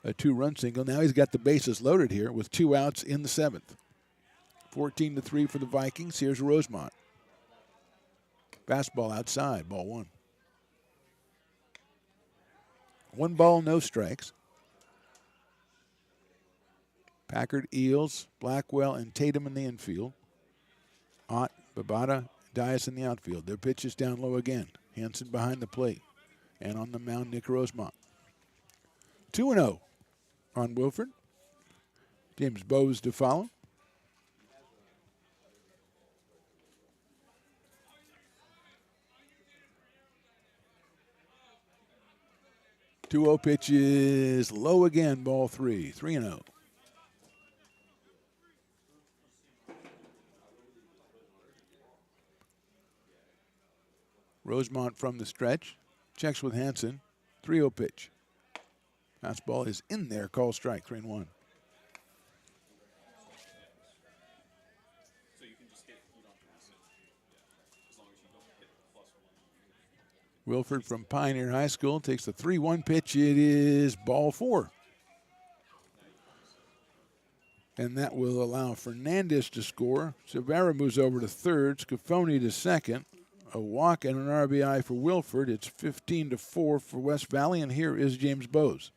[SPEAKER 2] a 2-run single. Now he's got the bases loaded here with 2 outs in the 7th. 14-3 for the Vikings. Here's Rosemont. Fastball outside, ball 1. 1 ball, no strikes. Packard, Eels, Blackwell, and Tatum in the infield. Ott, Babata, Dias in the outfield. Their pitch is down low again. Hansen behind the plate. And on the mound, Nick Rosemont. 2-0 on Wilford. James Bowes to follow. Two-0 pitch is low again, ball 3. 3-0. Rosemont from the stretch. Checks with Hansen. 3-0 pitch. Fastball is in there. Call strike. 3-1. Wilford from Pioneer High School takes the 3-1 pitch. It is ball 4. And that will allow Fernandez to score. Silvera moves over to third. Scafoni to second. A walk and an RBI for Wilford. It's 15-4 for West Valley, and here is James Bowes.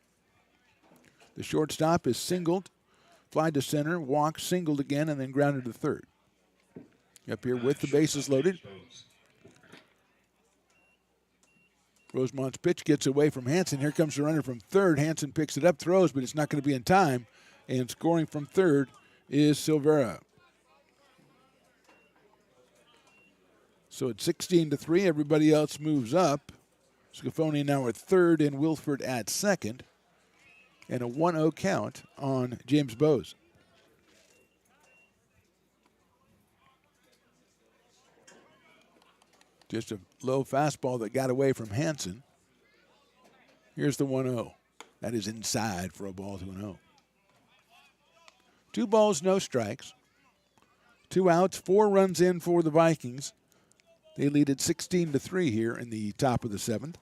[SPEAKER 2] The shortstop is singled, fly to center, walk, singled again, and then grounded to third. Up here with the bases loaded. Rosemont's pitch gets away from Hansen. Here comes the runner from third. Hansen picks it up, throws, but it's not going to be in time. And scoring from third is Silvera. So it's 16-3. Everybody else moves up. Scafoni now at third and Wilford at second. And a 1-0 count on James Bowes. Just a low fastball that got away from Hansen. Here's the 1-0. That is inside for a ball 2-0. 2 balls, no strikes. 2 outs, 4 runs in for the Vikings. They lead at 16-3 here in the top of the 7th.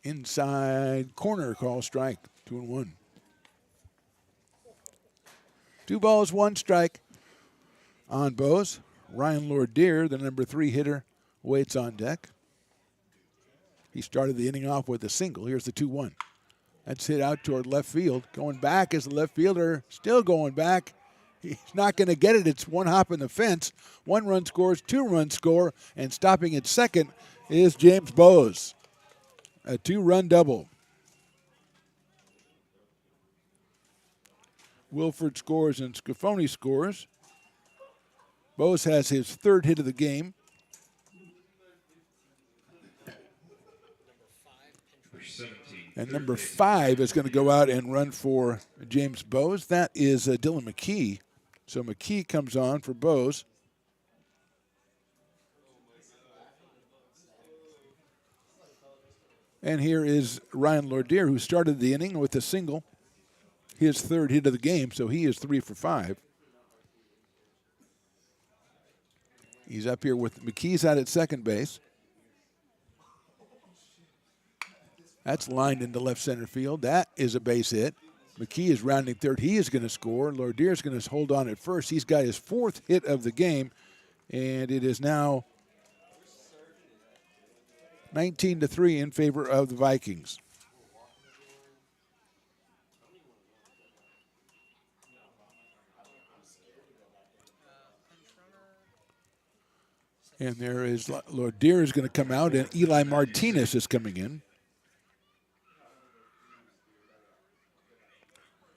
[SPEAKER 2] Inside corner, call strike, 2-1. 2 balls, 1 strike on Bowes. Ryan Lordeer, the number 3 hitter, waits on deck. He started the inning off with a single. Here's the 2-1. That's hit out toward left field. Going back is the left fielder, still going back. He's not going to get it. It's one hop in the fence. 1 run scores, 2 runs score, and stopping at second is James Bowes. A 2-run double. Wilford scores and Scafoni scores. Bowes has his 3rd hit of the game. And number 5 is going to go out and run for James Bowes. That is Dylan McKee. So McKee comes on for Bowes. And here is Ryan Lordier, who started the inning with a single. His 3rd hit of the game, so he is 3 for 5. He's up here with McKee's out at second base. That's lined into left center field. That is a base hit. McKee is rounding third. He is going to score. Lordier is going to hold on at first. He's got his 4th hit of the game, and it is now 19-3 in favor of the Vikings. And there is Lordier is going to come out, and Eli Martinez is coming in.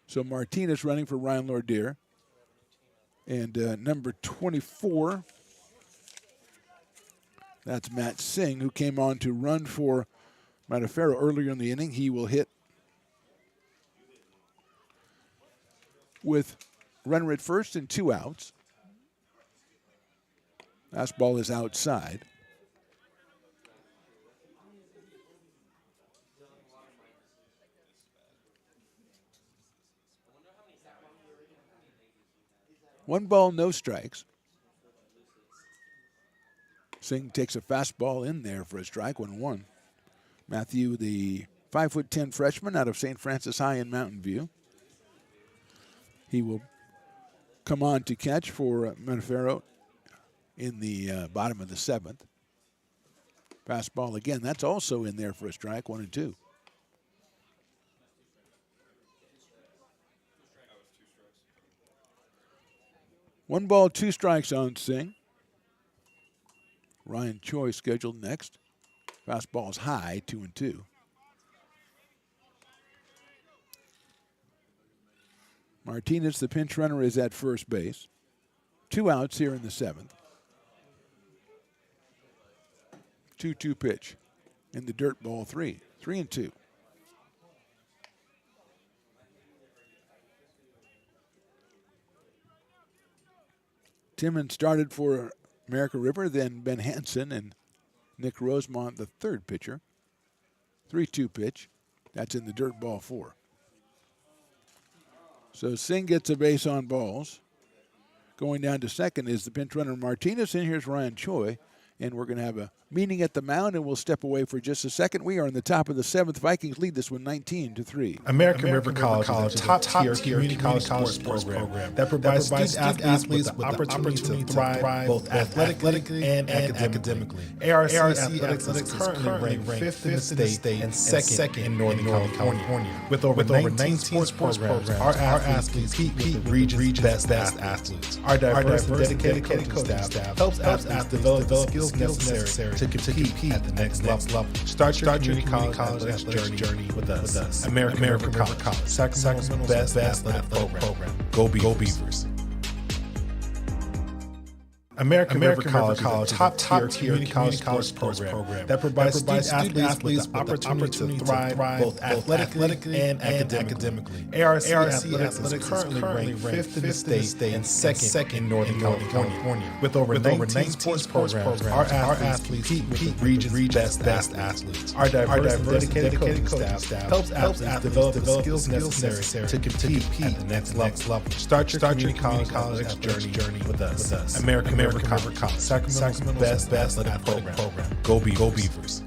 [SPEAKER 2] So Martinez running for Ryan Lordier. And number 24, that's Matt Singh, who came on to run for Matafero earlier in the inning. He will hit with runner at first and 2 outs. Fastball is outside. One ball, no strikes. Singh takes a fastball in there for a strike, 1-1. Matthew, the 5'10" freshman out of St. Francis High in Mountain View. He will come on to catch for Matafero in the bottom of the 7th. Fastball again, that's also in there for a strike, 1-2. One ball, 2 strikes on Singh. Ryan Choi scheduled next. Fastball is high, 2-2. Martinez, the pinch runner, is at first base. 2 outs here in the 7th. 2-2 pitch in the dirt, ball 3. 3-2. Timmons started for America River, then Ben Hansen and Nick Rosemont, the 3rd pitcher. 3-2 pitch. That's in the dirt, ball 4. So Singh gets a base on balls. Going down to second is the pinch runner Martinez, and here's Ryan Choi. And we're going to have a meeting at the mound, and we'll step away for just a second. We are in the top of the 7th. Vikings lead this one 19-3.
[SPEAKER 4] American River College is a top-tier community college sports program that provides student athletes with the opportunity to thrive both athletically and academically. ARC Athletics is currently ranked 5th in the state and 2nd in Northern California. With over 19 sports programs, our athletes compete with the region's best athletes. Our diverse and dedicated coaching staff helps athletes develop the skills necessary to compete at the next level. Start your community college journey with us. American River College, Sacramento's best athletic program. Go Beavers. American River College is a top-tier community college sports program that provides student athletes with the opportunity to thrive both athletically and academically. ARC Athletics is currently ranked 5th in the state and 2nd in Northern California. With over 19 sports programs, our athletes compete with the region's best athletes. Our diverse and dedicated coaching staff helps athletes develop the skills necessary to compete at the next level. Start your community college journey with us. American River College, Sacramento's best athletic program. Go Beavers.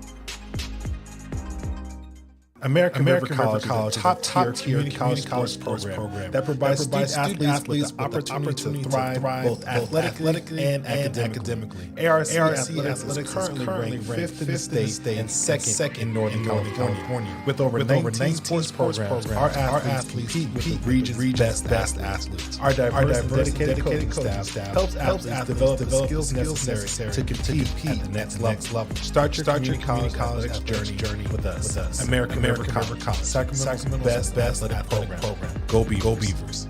[SPEAKER 4] American River College, top-tier community college sports program that provides student athletes with the opportunity to thrive both athletically and academically. ARC Athletics is currently ranked 5th in the state and second in Northern California. With over 19 sports programs, our athletes compete with the region's best athletes. Our diverse dedicated coaching staff helps athletes develop the skills necessary to compete at the next level. Start your community college athletics journey with us. American River College, Sacramento's best athletic program. Go Beavers.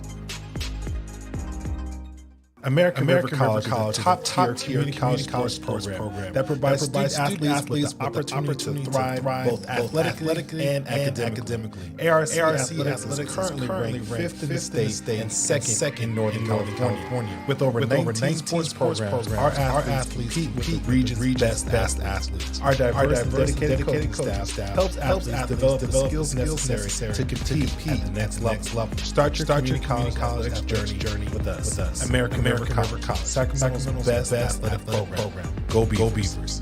[SPEAKER 4] American River College, top-tier community college sports program that provides student athletes with the opportunity to thrive both athletically and academically. ARC Athletics is currently ranked 5th in the state and second in Northern California. With over 19 sports programs, our athletes compete with the region's best athletes. Our diverse dedicated coaching staff helps athletes develop the skills necessary to compete at the next level. Start your community college athletics journey with us. American River College, Sacramento's best athletic program. Go Beavers.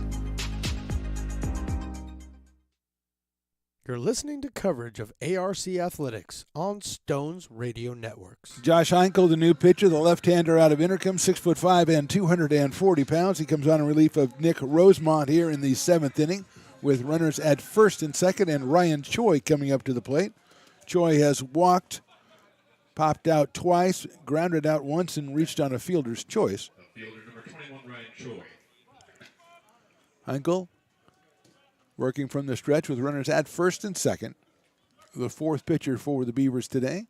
[SPEAKER 1] You're listening to coverage of ARC Athletics on Stones Radio Networks.
[SPEAKER 2] Josh Heinkel, the new pitcher, the left-hander out of Intercom, 6'5" and 240 pounds. He comes on in relief of Nick Rosemont here in the 7th inning with runners at first and second, and Ryan Choi coming up to the plate. Choi has walked, popped out twice, grounded out once, and reached on a fielder's choice.
[SPEAKER 3] Fielder number 21, Ryan Choi.
[SPEAKER 2] Heinkel working from the stretch with runners at first and second. The fourth pitcher for the Beavers today.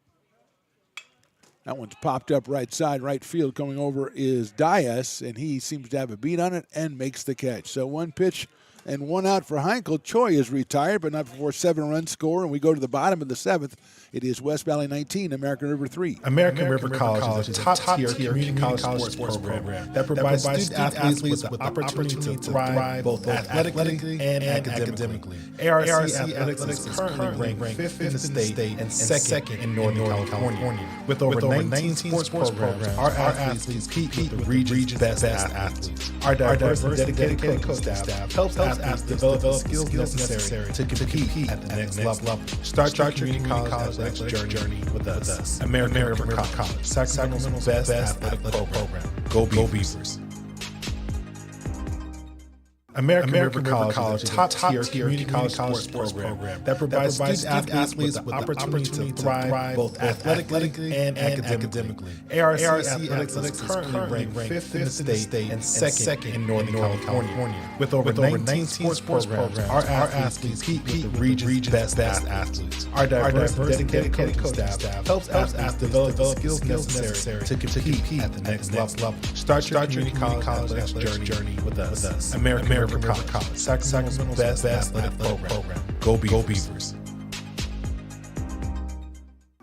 [SPEAKER 2] That one's popped up right side, right field. Coming over is Dias, and he seems to have a beat on it and makes the catch. So one pitch and one out for Heinkel. Choi is retired, but not before 7-run score, and we go to the bottom of the 7th. It is West Valley 19, American River 3.
[SPEAKER 4] American River College is a top-tier community college sports program that provides student athletes with the opportunity to thrive both athletically and academically. ARC Athletics is currently ranked 5th in the state and second in Northern California. With over 19 sports programs, our athletes compete with the region's best athletes. Our diverse dedicated coaching staff helps athletes develop the skills necessary to compete at the next level. Start your community college journey with us. American River College, Sacramento's best athletic program. Go Beavers. American River College is a top-tier community college sports program that provides student athletes with the opportunity to thrive both athletically and academically. ARC Athletics is currently ranked 5th in the state and second in Northern California. With over 19 sports programs, our athletes compete with the region's best athletes. Our diverse dedicated coaching staff helps athletes develop the skills necessary to compete at the next level. Start your community college athletics journey with us. American River College, Sacramento's best athletic program. Go Beavers.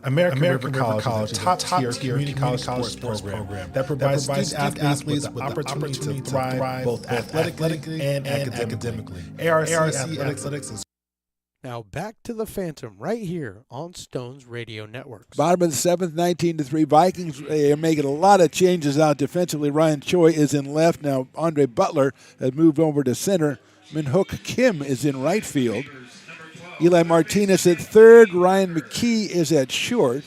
[SPEAKER 4] American River College is a top-tier community college sports program that provides student athletes with the opportunity to thrive both athletically and academically. ARC Athletics is
[SPEAKER 1] Now back to the Phantom right here on Stones Radio Networks.
[SPEAKER 2] Bottom of the 7th, 19-3. Vikings are making a lot of changes out defensively. Ryan Choi is in left. Now Andre Butler has moved over to center. Min-Hook Kim is in right field. Eli Martinez at third. Ryan McKee is at short.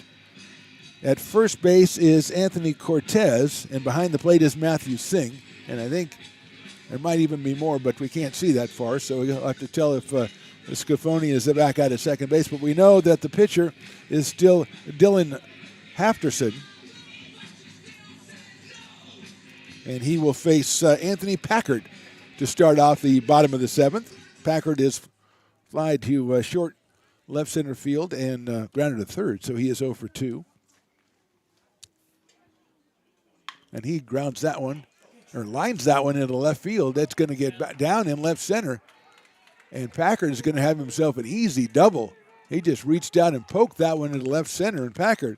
[SPEAKER 2] At first base is Anthony Cortez. And behind the plate is Matthew Singh. And I think there might even be more, but we can't see that far. So we'll have to tell if Scafoni is back out at second base. But we know that the pitcher is still Dylan Hafterson. And he will face Anthony Packard to start off the bottom of the 7th. Packard is fly to short left center field and grounded to third, so he is 0 for 2. And he grounds that one, or lines that one into left field. That's going to get back down in left center. And Packard is going to have himself an easy double. He just reached out and poked that one into left center, and Packard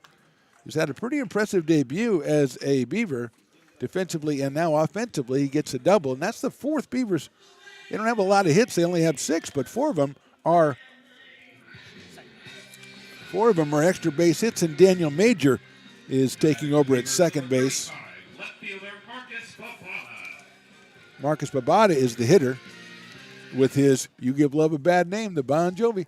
[SPEAKER 2] has had a pretty impressive debut as a Beaver defensively and now offensively. He gets a double, and that's the fourth Beavers. They don't have a lot of hits. They only have 6, but 4 of them are extra base hits, and Daniel Major is taking over at second base.
[SPEAKER 3] Left fielder Marcus Babada.
[SPEAKER 2] Marcus Babada is the hitter with his You Give Love a Bad Name, the Bon Jovi.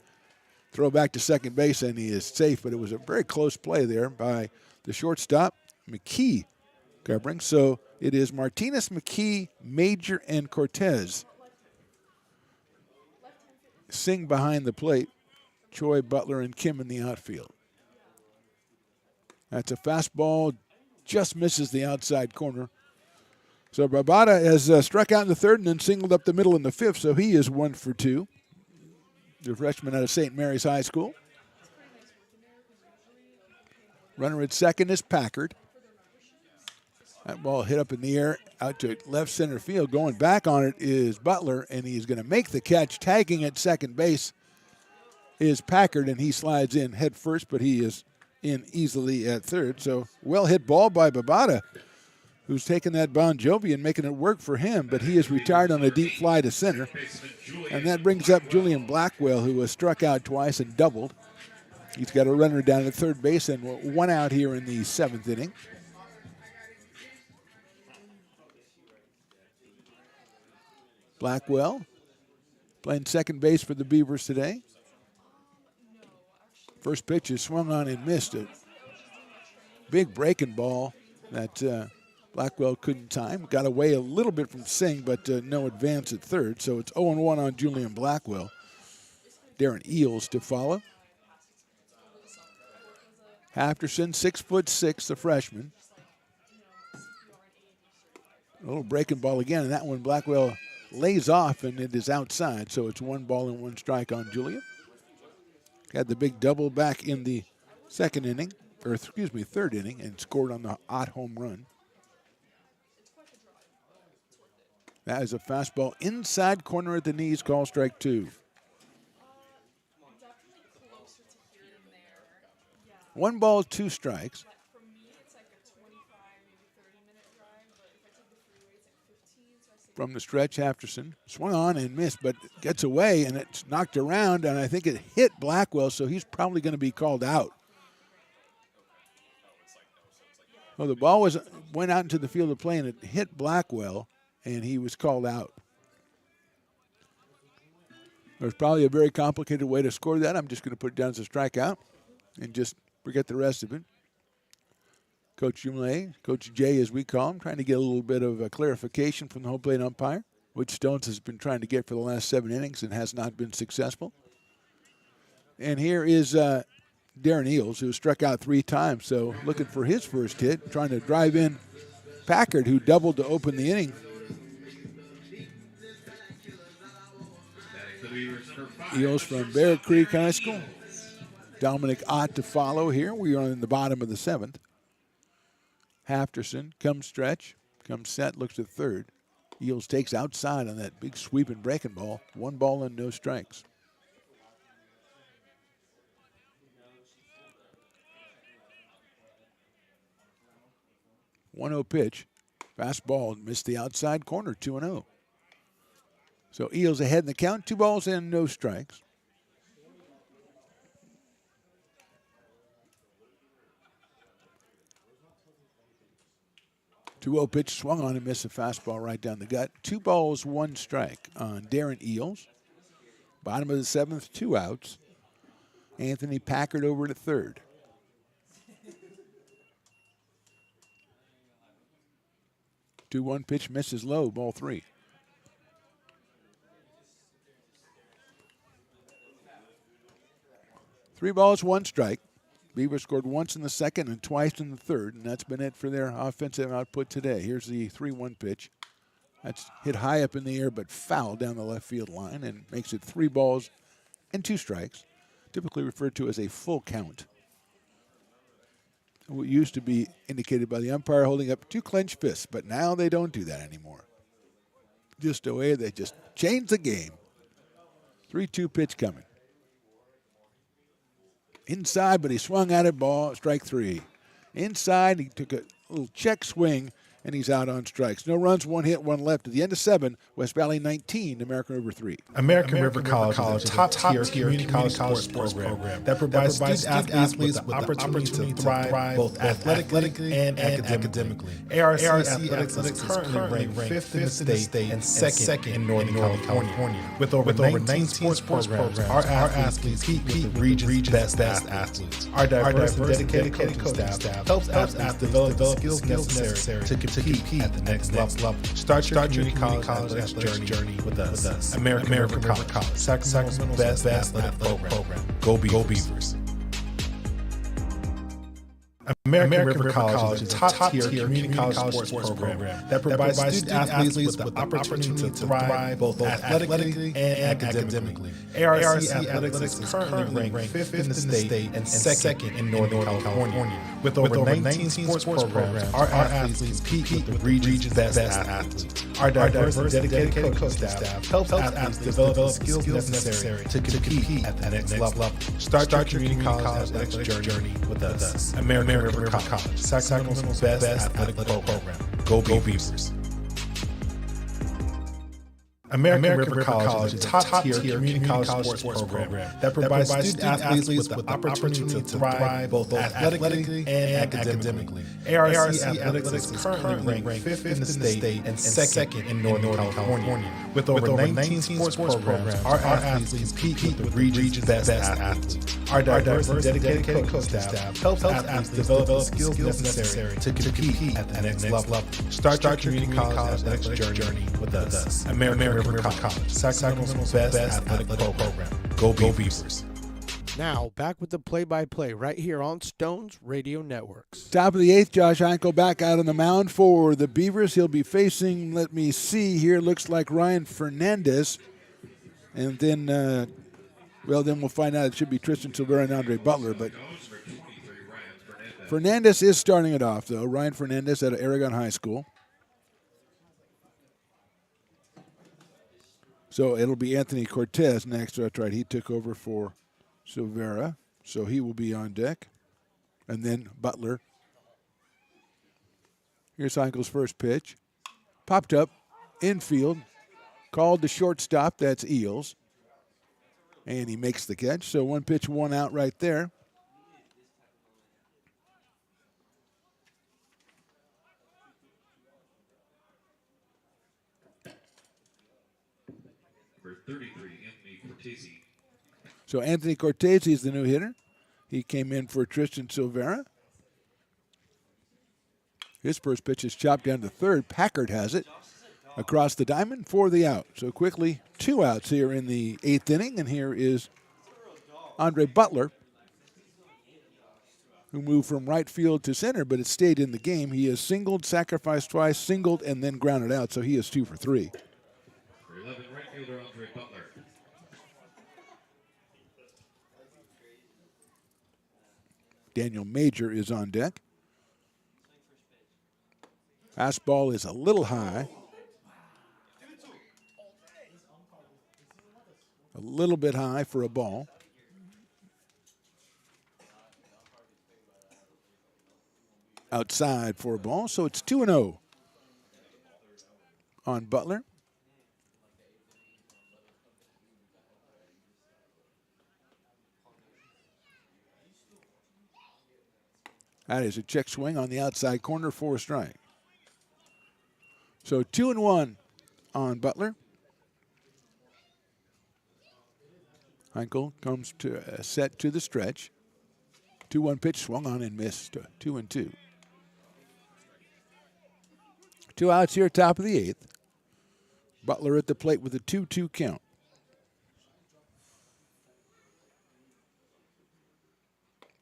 [SPEAKER 2] throw back to second base, and he is safe, but it was a very close play there by the shortstop, McKee, covering. So it is Martinez, McKee, Major, and Cortez. Singh behind the plate, Choi, Butler, and Kim in the outfield. That's a fastball, just misses the outside corner. So Babada has struck out in the third and then singled up the middle in the fifth, so he is 1 for 2. The freshman out of St. Mary's High School. Runner at second is Packard. That ball hit up in the air out to left center field. Going back on it is Butler, and he's going to make the catch. Tagging at second base is Packard, and he slides in head first, but he is in easily at third. So well hit ball by Babada, who's taking that Bon Jovi and making it work for him, but he is retired on a deep fly to center. And that brings up Julian Blackwell, who was struck out twice and doubled. He's got a runner down at third base and 1 out here in the 7th inning. Blackwell playing second base for the Beavers today. First pitch is swung on and missed. A big breaking ball that Blackwell couldn't time. Got away a little bit from Singh, but no advance at third. So it's 0-1 on Julian Blackwell. Darren Eels to follow. Hafterson, 6'6", the freshman. A little breaking ball again, and that one Blackwell lays off, and it is outside. So it's 1 ball and 1 strike on Julian. Had the big double back in the third inning, and scored on the odd home run. That is a fastball inside corner at the knees, call strike 2. 1 ball, 2 strikes. From the stretch, Hafterson swung on and missed, but gets away, and it's knocked around, and I think it hit Blackwell, so he's probably going to be called out. Well, the ball went out into the field of play, and it hit Blackwell, and he was called out. There's probably a very complicated way to score that. I'm just going to put it down as a strikeout and just forget the rest of it. Coach Jumley, Coach J as we call him, trying to get a little bit of a clarification from the home plate umpire, which Stones has been trying to get for the last 7 innings and has not been successful. And here is Darren Eels, who struck out 3 times, so looking for his first hit, trying to drive in Packard, who doubled to open the inning. Eels from Bear Creek High School. Dominic Ott to follow here. We are in the bottom of the 7th. Hafterson comes stretch, comes set, looks at third. Eels takes outside on that big sweeping breaking ball. 1 ball and no strikes. One 1-0 pitch. Fastball missed the outside corner, 2-0. So Eels ahead in the count, 2 balls and no strikes. 2-0 pitch swung on and missed a fastball right down the gut. 2 balls, 1 strike on Darren Eels. Bottom of the 7th, 2 outs. Anthony Packard over to third. Two 1 pitch misses low, ball 3. Three balls, 1 strike. Beaver scored once in the second and twice in the third, and that's been it for their offensive output today. Here's the 3-1 pitch. That's hit high up in the air but foul down the left field line and makes it 3 balls and 2 strikes, typically referred to as a full count. What used to be indicated by the umpire holding up 2 clenched fists, but now they don't do that anymore. Just a way they just changed the game. 3-2 pitch coming. Inside, but he swung at it, ball, strike 3. Inside, he took a little check swing, and he's out on strikes. No runs, 1 hit, 1 left. At the end of 7, West Valley 19, American River 3.
[SPEAKER 4] American River College is a top-tier community college sports program that provides student athletes with the opportunity to thrive both athletically and academically. ARC Athletics is currently ranked 5th in the state and second in Northern California. With over 19 sports programs, our athletes compete with the region's best athletes. Our diverse and dedicated coaching staff helps athletes develop the skills necessary to compete at the next level. Start your community college athletics journey with us. American River College, Sacramento's best athletic program. Go Beavers. American River College is a top-tier community college sports program that provides student athletes with the opportunity to thrive both athletically and academically. ARC Athletics is currently ranked 5th in the state and second in Northern California. With over 19 sports programs, our athletes compete with the region's best athletes. Our diverse and dedicated coaching staff helps athletes develop the skills necessary to compete at the next level. Start your community college athletics journey with us. American River College, Sacramento's best athletic program. Go Beavers. American River College is a top-tier community college sports program that provides student athletes with the opportunity to thrive both athletically and academically. ARC Athletics is currently ranked 5th in the state and second in Northern California. With over 19 sports programs, our athletes compete with the region's best athletes. Our diverse and dedicated coaching staff helps athletes develop the skills necessary to compete at the next level. Start your community college athletics journey with us. American River College, Sacramento's best athletic program. Go Beavers.
[SPEAKER 1] Now, back with the play-by-play right here on Stones Radio Networks.
[SPEAKER 2] Top of the 8th, Josh Heinkel back out on the mound for the Beavers. He'll be facing, let me see here, looks like Ryan Fernandez. And then, then we'll find out. It should be Tristan Silvera and Andre Butler. But Fernandez is starting it off, though. Ryan Fernandez out of Aragon High School. So it'll be Anthony Cortez next. That's right. He took over for Silvera. So he will be on deck. And then Butler. Here's Heinkel's first pitch. Popped up. Infield. Called the shortstop. That's Eels. And he makes the catch. So 1 pitch, 1 out right there.
[SPEAKER 3] Number 33, Anthony Cortese.
[SPEAKER 2] So Anthony Cortese is the new hitter. He came in for Tristan Silvera. His first pitch is chopped down to third. Packard has it across the diamond for the out. So quickly, 2 outs here in the 8th inning. And here is Andre Butler, who moved from right field to center, but it stayed in the game. He has singled, sacrificed twice, singled, and then grounded out. So he is 2 for 3.
[SPEAKER 3] For 11, right fielder Andre Butler.
[SPEAKER 2] Daniel Major is on deck. Fastball is a little high. A little bit high for a ball. Outside for a ball, so it's 2-0 on Butler. That is a check swing on the outside corner for a strike. So 2-1 on Butler. Heinkel comes to set to the stretch. 2-1 pitch swung on and missed. 2-2. 2 outs here, top of the 8th. Butler at the plate with a 2-2 count.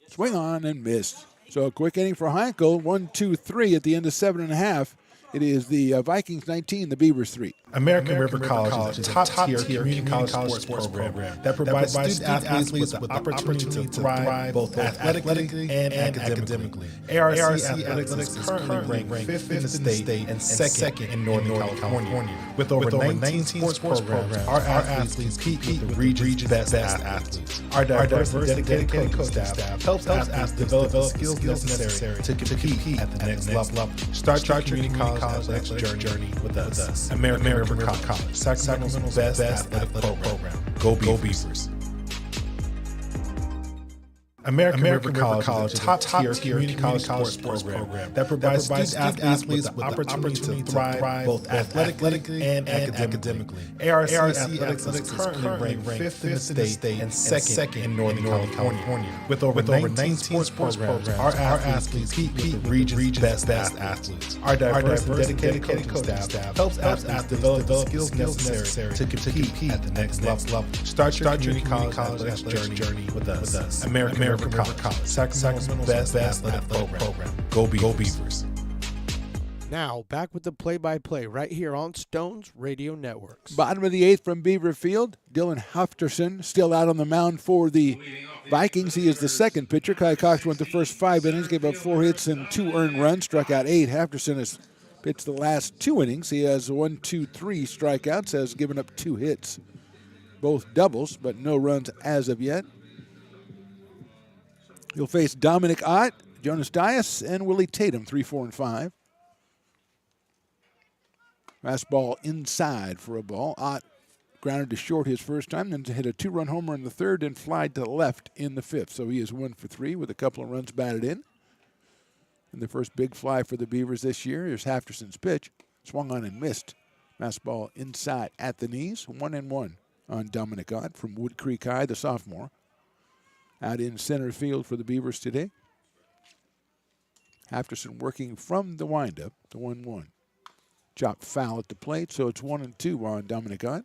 [SPEAKER 2] Swing on and missed. So a quick inning for Heinkel. 1-2-3 at the end of 7 1/2. It is the Vikings 19, the Beavers 3.
[SPEAKER 4] American River College is a top-tier community college sports program that provides student athletes with the opportunity to thrive both athletically and academically. ARC Athletics is currently ranked 5th in the state and second in Northern California. With over 19 sports programs, our athletes compete with the region's best athletes. Our diverse and dedicated coaching staff helps athletes develop the skills necessary to compete at the next level. Start your community college athletics journey with us. American River College, Sacramento's best athletic program. Go Beavers. American River College is a top-tier community college sports program that provides student athletes with the opportunity to thrive both athletically and academically. ARC Athletics is currently ranked 5th in the state and second in Northern California. With over 19 sports programs, our athletes compete with the region's best athletes. Our diverse and dedicated coaching staff helps athletes develop the skills necessary to compete at the next level. Start your community college athletics journey with us. American River College, Sacramento's best athletic program. Go Beavers.
[SPEAKER 1] Now, back with the play-by-play right here on Stones Radio Networks.
[SPEAKER 2] Bottom of the 8th from Beaver Field. Dylan Hufterson still out on the mound for the Vikings. He is the second pitcher. Kai Cox went the first 5 innings, gave up 4 hits and 2 earned runs, struck out 8. Hafterson has pitched the last 2 innings. He has 3 strikeouts, has given up 2 hits. Both doubles, but no runs as of yet. He'll face Dominic Ott, Jonas Dias, and Willie Tatum, 3, 4, and 5. Fastball inside for a ball. Ott grounded to short his first time, then hit a 2-run homer in the third and flied to the left in the 5th. So he is 1 for 3 with a couple of runs batted in. And the first big fly for the Beavers this year. Here's Hafterson's pitch. Swung on and missed. Fastball inside at the knees. 1-1 on Dominic Ott from Wood Creek High, the sophomore. Out in center field for the Beavers today. Hafterson working from the windup, the 1-1. Chop foul at the plate, so it's 1-2 on Dominic Ott.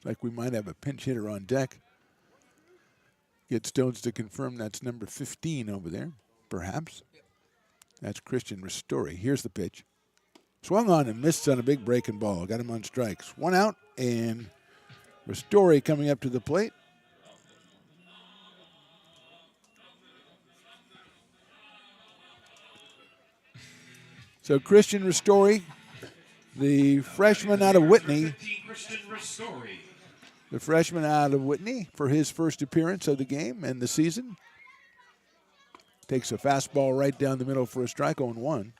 [SPEAKER 2] Like we might have a pinch hitter on deck. Get Stones to confirm that's number 15 over there, perhaps. That's Christian Ristori. Here's the pitch. Swung on and missed on a big breaking ball. Got him on strikes. 1 out, and Ristori coming up to the plate. So Christian Ristori, the freshman out of Whitney. The freshman out of Whitney for his first appearance of the game and the season. Takes a fastball right down the middle for a strike, 0-1.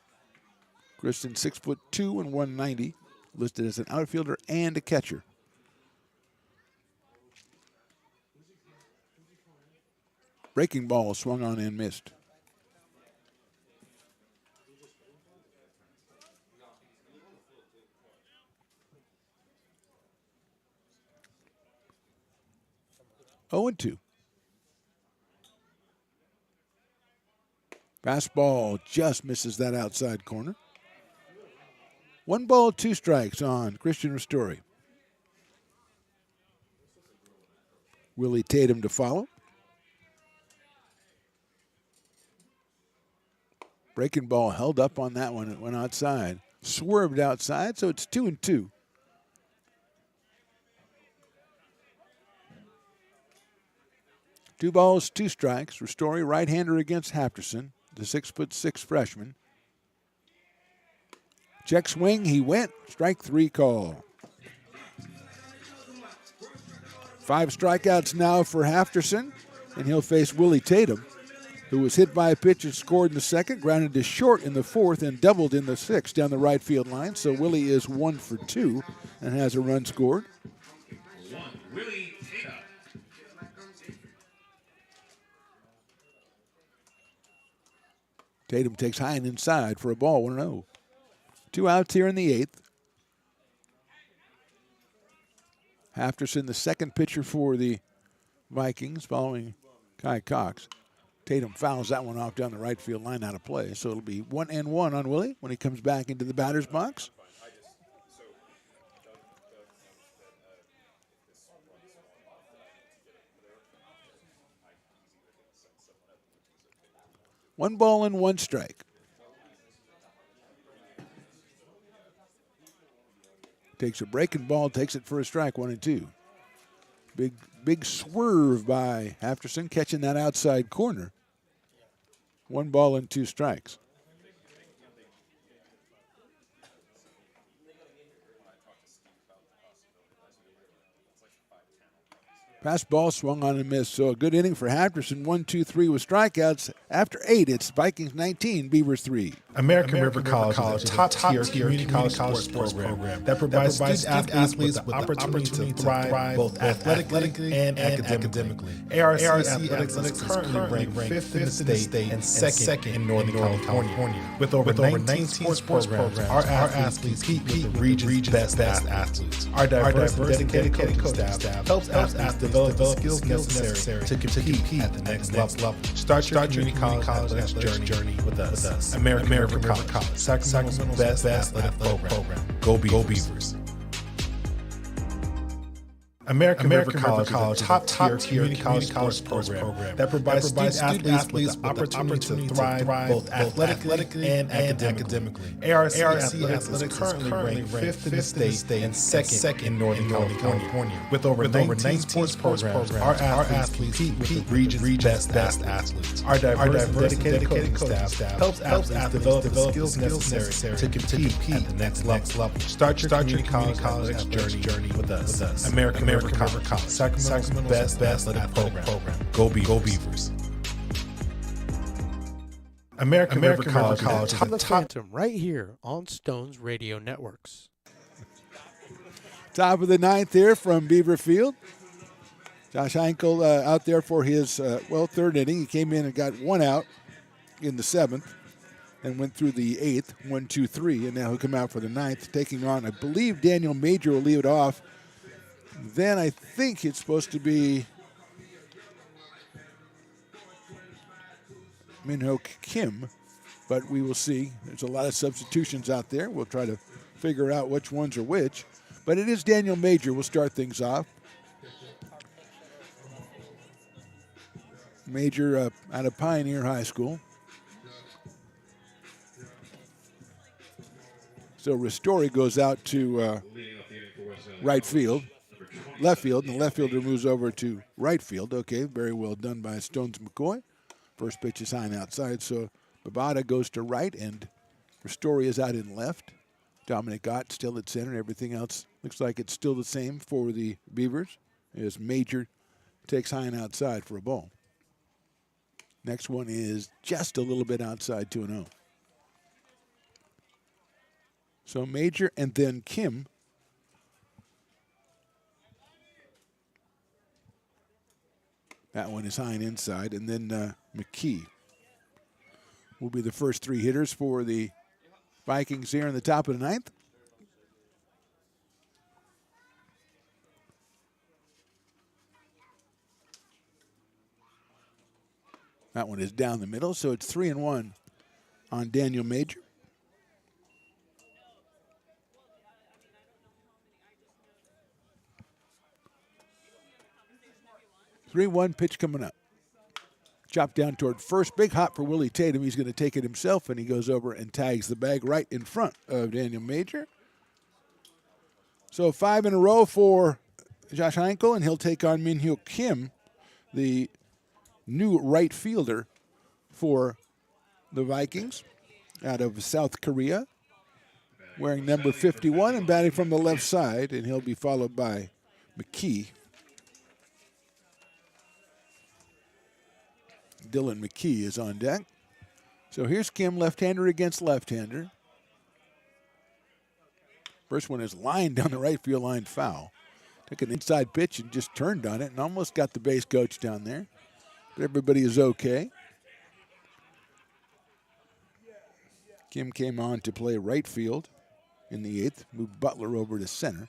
[SPEAKER 2] Christian 6'2" and 190, listed as an outfielder and a catcher. Breaking ball swung on and missed. Oh and 2. Fastball just misses that outside corner. 1 ball, 2 strikes on Christian Ristori. Willie Tatum to follow. Breaking ball held up on that one. It went outside. Swerved outside, so it's 2-2. Two balls, 2 strikes. Ristori, right-hander against Hafterson, the 6'6" freshman. Check swing, he went. Strike 3 call. 5 strikeouts now for Hafterson, and he'll face Willie Tatum, who was hit by a pitch and scored in the second, grounded to short in the 4th, and doubled in the 6th down the right field line. So Willie is 1 for 2 and has a run scored.
[SPEAKER 3] Willie Tatum.
[SPEAKER 2] Tatum takes high and inside for a ball, 1-0. 2 outs here in the 8th. Hafterson, the second pitcher for the Vikings, following Kai Cox. Tatum fouls that one off down the right field line, out of play. So it'll be 1-1 on Willie when he comes back into the batter's box. 1 ball and 1 strike. Takes a breaking ball, takes it for a strike, 1-2. Big swerve by Hafterson, catching that outside corner. 1 ball and 2 strikes. Pass ball swung on and missed. So a good inning for Hafterson. 1-2-3 with strikeouts. After 8, it's Vikings 19, Beavers 3.
[SPEAKER 4] American River College is a top-tier community college sports program that provides student-athletes with the opportunity to thrive both athletically and academically. ARC Athletics is currently ranked 5th in the state and 2nd in Northern California. With over 19 sports programs, our athletes compete with the region's best athletes. Our diverse and dedicated coaching staff helps athletes develop the skills necessary to compete at the next level. Start your community college athletics journey with us. American River College, Sacramento's best athletic program. Go Beavers. American River College is a top-tier community college sports program that provides student-athletes with the opportunity to thrive both athletically and academically. ARC Athletics is currently ranked 5th in the state and 2nd in Northern California. With over 19 sports programs, our athletes compete with the region's best athletes. Our diverse and dedicated coaching staff helps athletes develop the skills necessary to compete at the next level. Start your community college athletics journey with us. American River College, Sacramento's best athletic program. Go Beavers. American River College is
[SPEAKER 1] The Phantom right here on Stones Radio Networks.
[SPEAKER 2] Top of the 9th here from Beaver Field. Josh Heinkel out there for his, 3rd inning. He came in and got 1 out in the 7th and went through the 8th, 1-2-3, and now he'll come out for the 9th, taking on, I believe, Daniel Major will lead it off. Then I think it's supposed to be Min-Ho Kim, but we will see. There's a lot of substitutions out there. We'll try to figure out which ones are which. But it is Daniel Major. We'll start things off. Major out of Pioneer High School. So Ristori goes out to right field. Left field, and the left fielder moves over to right field. Okay, very well done by Stones McCoy. First pitch is high and outside, so Bavada goes to right, and Ristori is out in left. Dominic Ott still at center. Everything else looks like it's still the same for the Beavers, as Major takes high and outside for a ball. Next one is just a little bit outside, 2-0. So Major and then Kim. That one is high and inside. And then McKee will be the first 3 hitters for the Vikings here in the top of the 9th. That one is down the middle, so it's 3-1 on Daniel Major. Three-one pitch coming up. Chopped down toward first. Big hop for Willie Tatum. He's going to take it himself, and he goes over and tags the bag right in front of Daniel Major. So 5 in a row for Josh Heinkel, and he'll take on Min-Ho Kim, the new right fielder for the Vikings out of South Korea, wearing number 51 and batting from the left side, and he'll be followed by McKee. Dylan McKee is on deck. So here's Kim, left-hander against left-hander. First one is lined down the right field line, foul. Took an inside pitch and just turned on it and almost got the base coach down there. But everybody is okay. Kim came on to play right field in the 8th. Moved Butler over to center.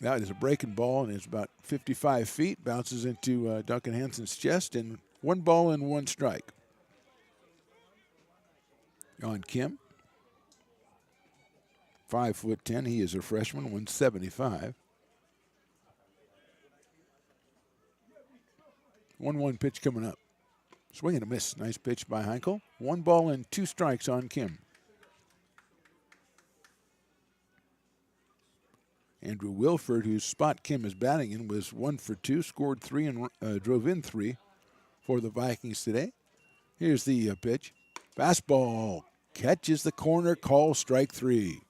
[SPEAKER 2] That is a breaking ball, and it's about 55 feet. Bounces into Duncan Hansen's chest, and 1 ball and 1 strike on Kim. 5'10". He is a freshman, 175. 1-1 pitch coming up. Swing and a miss. Nice pitch by Heinkel. 1 ball and 2 strikes on Kim. Andrew Wilford, whose spot Kim is batting in, was 1 for 2, scored 3 and drove in 3 for the Vikings today. Here's the pitch. Fastball catches the corner, call strike 3.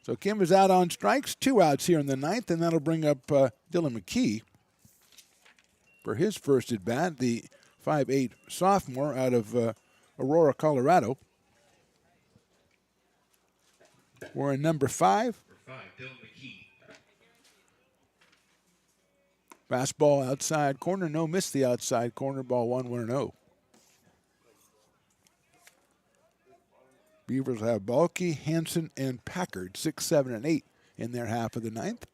[SPEAKER 2] So Kim is out on strikes, 2 outs here in the 9th, and that'll bring up Dylan McKee for his first at bat, the 5'8" sophomore out of Aurora, Colorado. We're in number 5.
[SPEAKER 3] Number 5, Dylan McKee.
[SPEAKER 2] Fastball outside corner, no miss the outside corner, ball 1-0. Beavers have Balke, Hansen, and Packard, 6, 7, and 8 in their half of the 9th.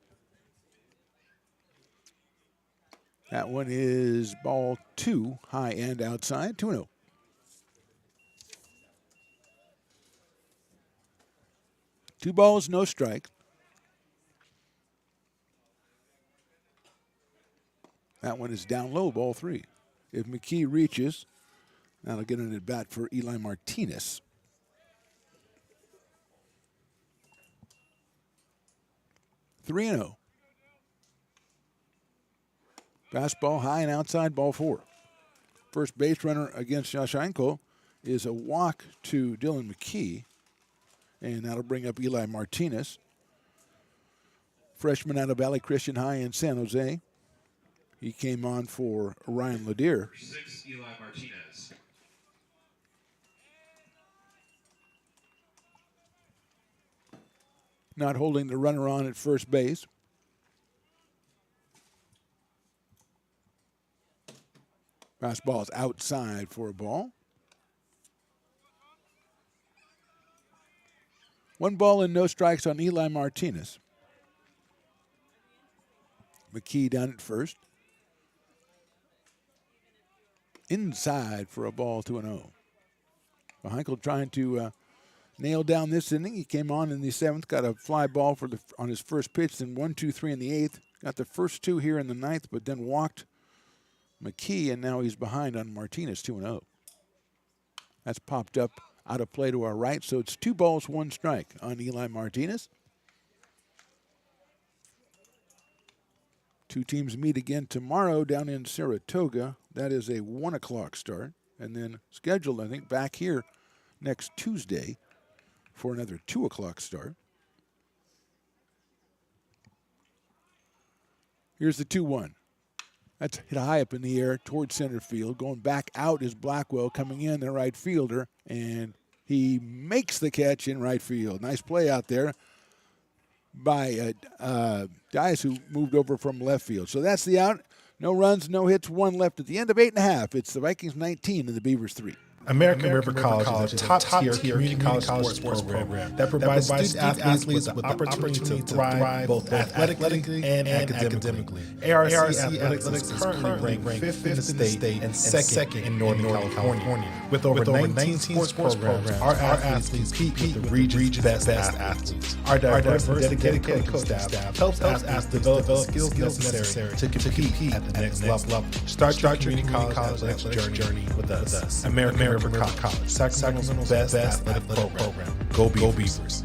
[SPEAKER 2] That one is ball 2, high and outside, 2-0. Two balls, no strike. That one is down low, ball 3. If McKee reaches, that'll get an at bat for Eli Martinez. Three and 0. Fastball high and outside, ball 4. First base runner against Josh Heinkel is a walk to Dylan McKee, and that'll bring up Eli Martinez, freshman out of Valley Christian High in San Jose. He came on for Ryan Ladier.
[SPEAKER 3] Number 6, Eli Martinez.
[SPEAKER 2] Not holding the runner on at first base. Fastball is outside for a ball. 1 ball and no strikes on Eli Martinez. McKee down at first. Inside for a ball, 2-0. Heinkel trying to nail down this inning. He came on in the 7th, got a fly ball on his first pitch, then 1, 2, 3 in the 8th. Got the first 2 here in the 9th, but then walked McKee, and now he's behind on Martinez, 2-0. That's popped up out of play to our right, so it's 2 balls, 1 strike on Eli Martinez. 2 teams meet again tomorrow down in Saratoga. That is a 1 o'clock start, and then scheduled, I think, back here next Tuesday for another 2 o'clock start. Here's the 2-1. That's hit high up in the air towards center field. Going back out is Blackwell, coming in, the right fielder, and he makes the catch in right field. Nice play out there by Dias, who moved over from left field. So that's the out. No runs, no hits, 1 left at the end of 8.5. It's the Vikings 19 and the Beavers 3.
[SPEAKER 4] American River College is a top-tier community college sports program that provides student athletes with the opportunity to thrive both athletically and academically. ARC Athletics is currently ranked 5th in the state and 2nd in Northern California. With over 19 sports programs, our athletes compete with the region's best athletes. Our diverse and dedicated coaching staff helps athletes develop the skills necessary to compete at the next level. Start your community college athletics journey with us. American River College, Sacramento's best athletic program. Go Beavers.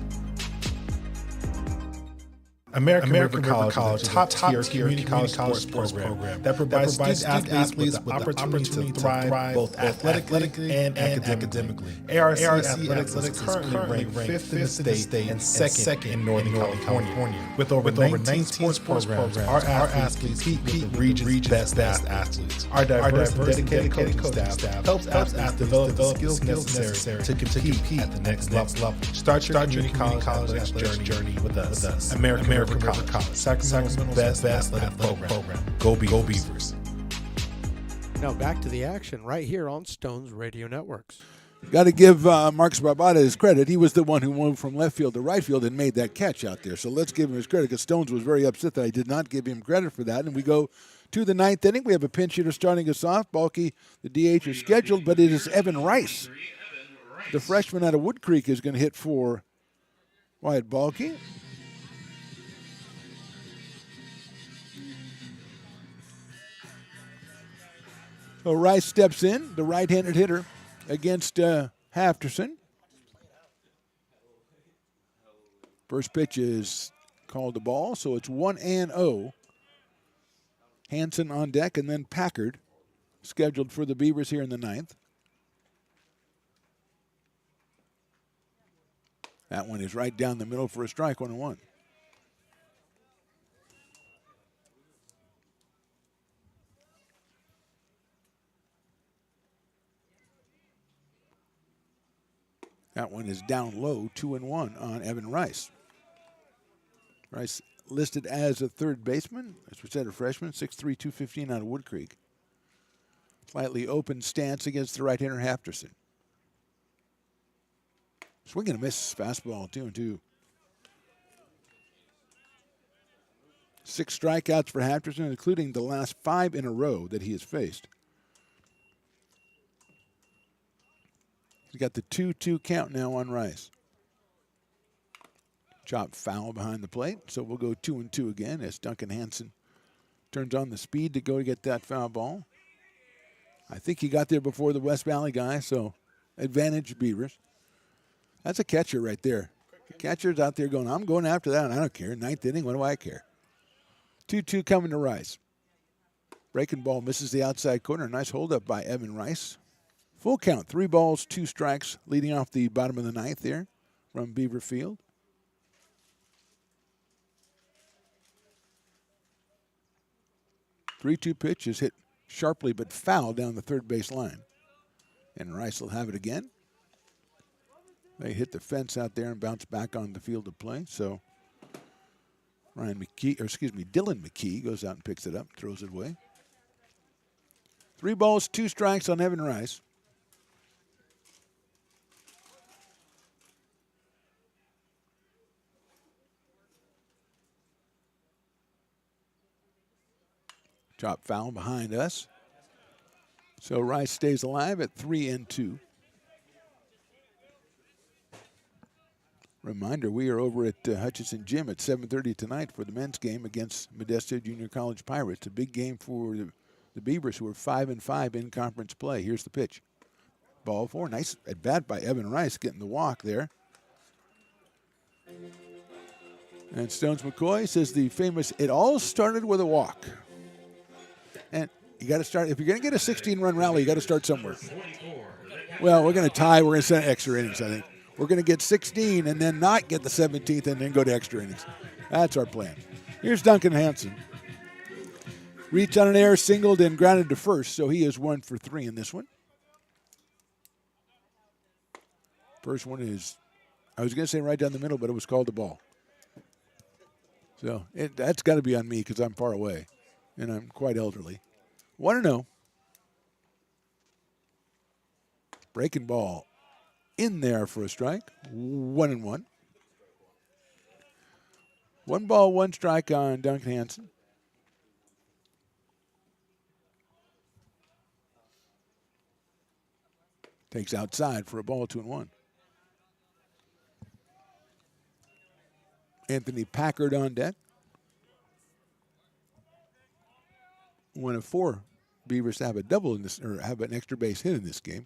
[SPEAKER 4] American River College is a top-tier community college sports program that provides student athletes with the opportunity to thrive both athletically and academically. ARC Athletics is currently ranked 5th in the state and 2nd in Northern California. With over 19 sports programs, our athletes compete with the region's best athletes. Our diverse and dedicated coaching staff helps athletes develop the skills necessary to compete at the next level. Start your community college athletics journey with us. American River College, Sacramento's best athletic program. Go Beavers.
[SPEAKER 1] Now back to the action right here on Stones Radio Networks.
[SPEAKER 2] Got to give Marcus Barbada his credit. He was the one who moved from left field to right field and made that catch out there. So let's give him his credit, because Stones was very upset that I did not give him credit for that. And we go to the 9th inning. We have a pinch hitter starting us off. Balke, the DH, is scheduled, but it is Evan Rice. The freshman out of Wood Creek is going to hit for Wyatt Balke. So Rice steps in, the right-handed hitter, against Hafterson. First pitch is called the ball, so it's 1-0. Hanson on deck, and then Packard scheduled for the Beavers here in the ninth. That one is right down the middle for a strike, 1-1. That one is down low, 2-1 on Evan Rice. Rice listed as a third baseman, as we said, a freshman, 6'3", 215 out of Wood Creek. Slightly open stance against the right-hander Hafterson. Swing and a miss, fastball, 2-2. 6 strikeouts for Hafterson, including the last 5 in a row that he has faced. He's got the 2-2 count now on Rice. Chop foul behind the plate, so we'll go 2-2 again as Duncan Hanson turns on the speed to go to get that foul ball. I think he got there before the West Valley guy, so advantage Beavers. That's a catcher right there. The catcher's out there going, I'm going after that. I don't care. Ninth inning, what do I care? 2-2 coming to Rice. Breaking ball misses the outside corner. Nice holdup by Evan Rice. Full count, 3 balls, 2 strikes, leading off the bottom of the ninth there from Beaver Field. The 3-2 pitch is hit sharply but foul down the third base line. And Rice will have it again. They hit the fence out there and bounce back on the field of play. So Dylan McKee goes out and picks it up, throws it away. 3 balls, 2 strikes on Evan Rice. Chop foul behind us. So Rice stays alive at 3-2. Reminder, we are over at Hutchinson Gym at 7:30 tonight for the men's game against Modesto Junior College Pirates. A big game for the Beavers, who are 5-5 in conference play. Here's the pitch. Ball 4. Nice at bat by Evan Rice, getting the walk there. And Stones McCoy says the famous, it all started with a walk. And you got to start, if you're going to get a 16-run rally, you got to start somewhere. Well, we're going to tie. We're going to send extra innings, I think. We're going to get 16 and then not get the 17th and then go to extra innings. That's our plan. Here's Duncan Hanson. Reached on an air, singled, and grounded to first, so he is 1 for 3 in this one. First one is, I was going to say right down the middle, but it was called the ball. So that's got to be on me because I'm far away. And I'm quite elderly. 1-0. Breaking ball in there for a strike. 1-1. 1 ball, 1 strike on Duncan Hanson. Takes outside for a ball, 2-1. Anthony Packard on deck. 1 of 4 Beavers to have a double in this, or have an extra base hit in this game.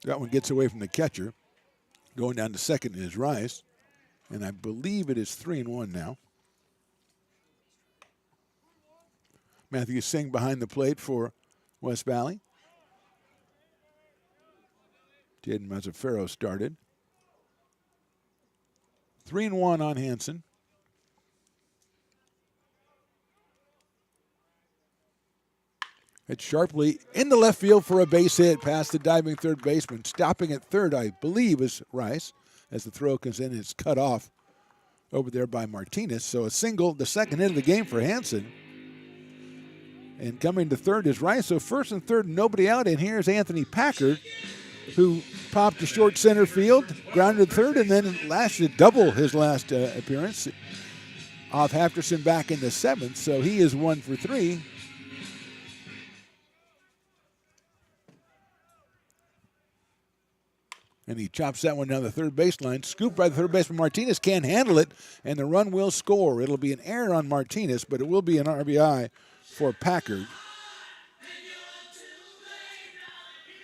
[SPEAKER 2] That one gets away from the catcher. Going down to second is Rice, and I believe it is 3-1 now. Matthew Singh behind the plate for West Valley. Jaden Mazzaferro started. 3-1 on Hanson. It's sharply in the left field for a base hit past the diving third baseman. Stopping at third, I believe, is Rice. As the throw comes in, it's cut off over there by Martinez. So a single, the second hit of the game for Hanson. And coming to third is Rice. So first and third, nobody out. And here's Anthony Packard, who popped to short center field, grounded third, and then lasted double his last appearance. Off Hafterson back in the 7th. So he is 1 for 3. And he chops that one down the third baseline. Scooped by the third baseman. Martinez can't handle it, and the run will score. It'll be an error on Martinez, but it will be an RBI for Packard.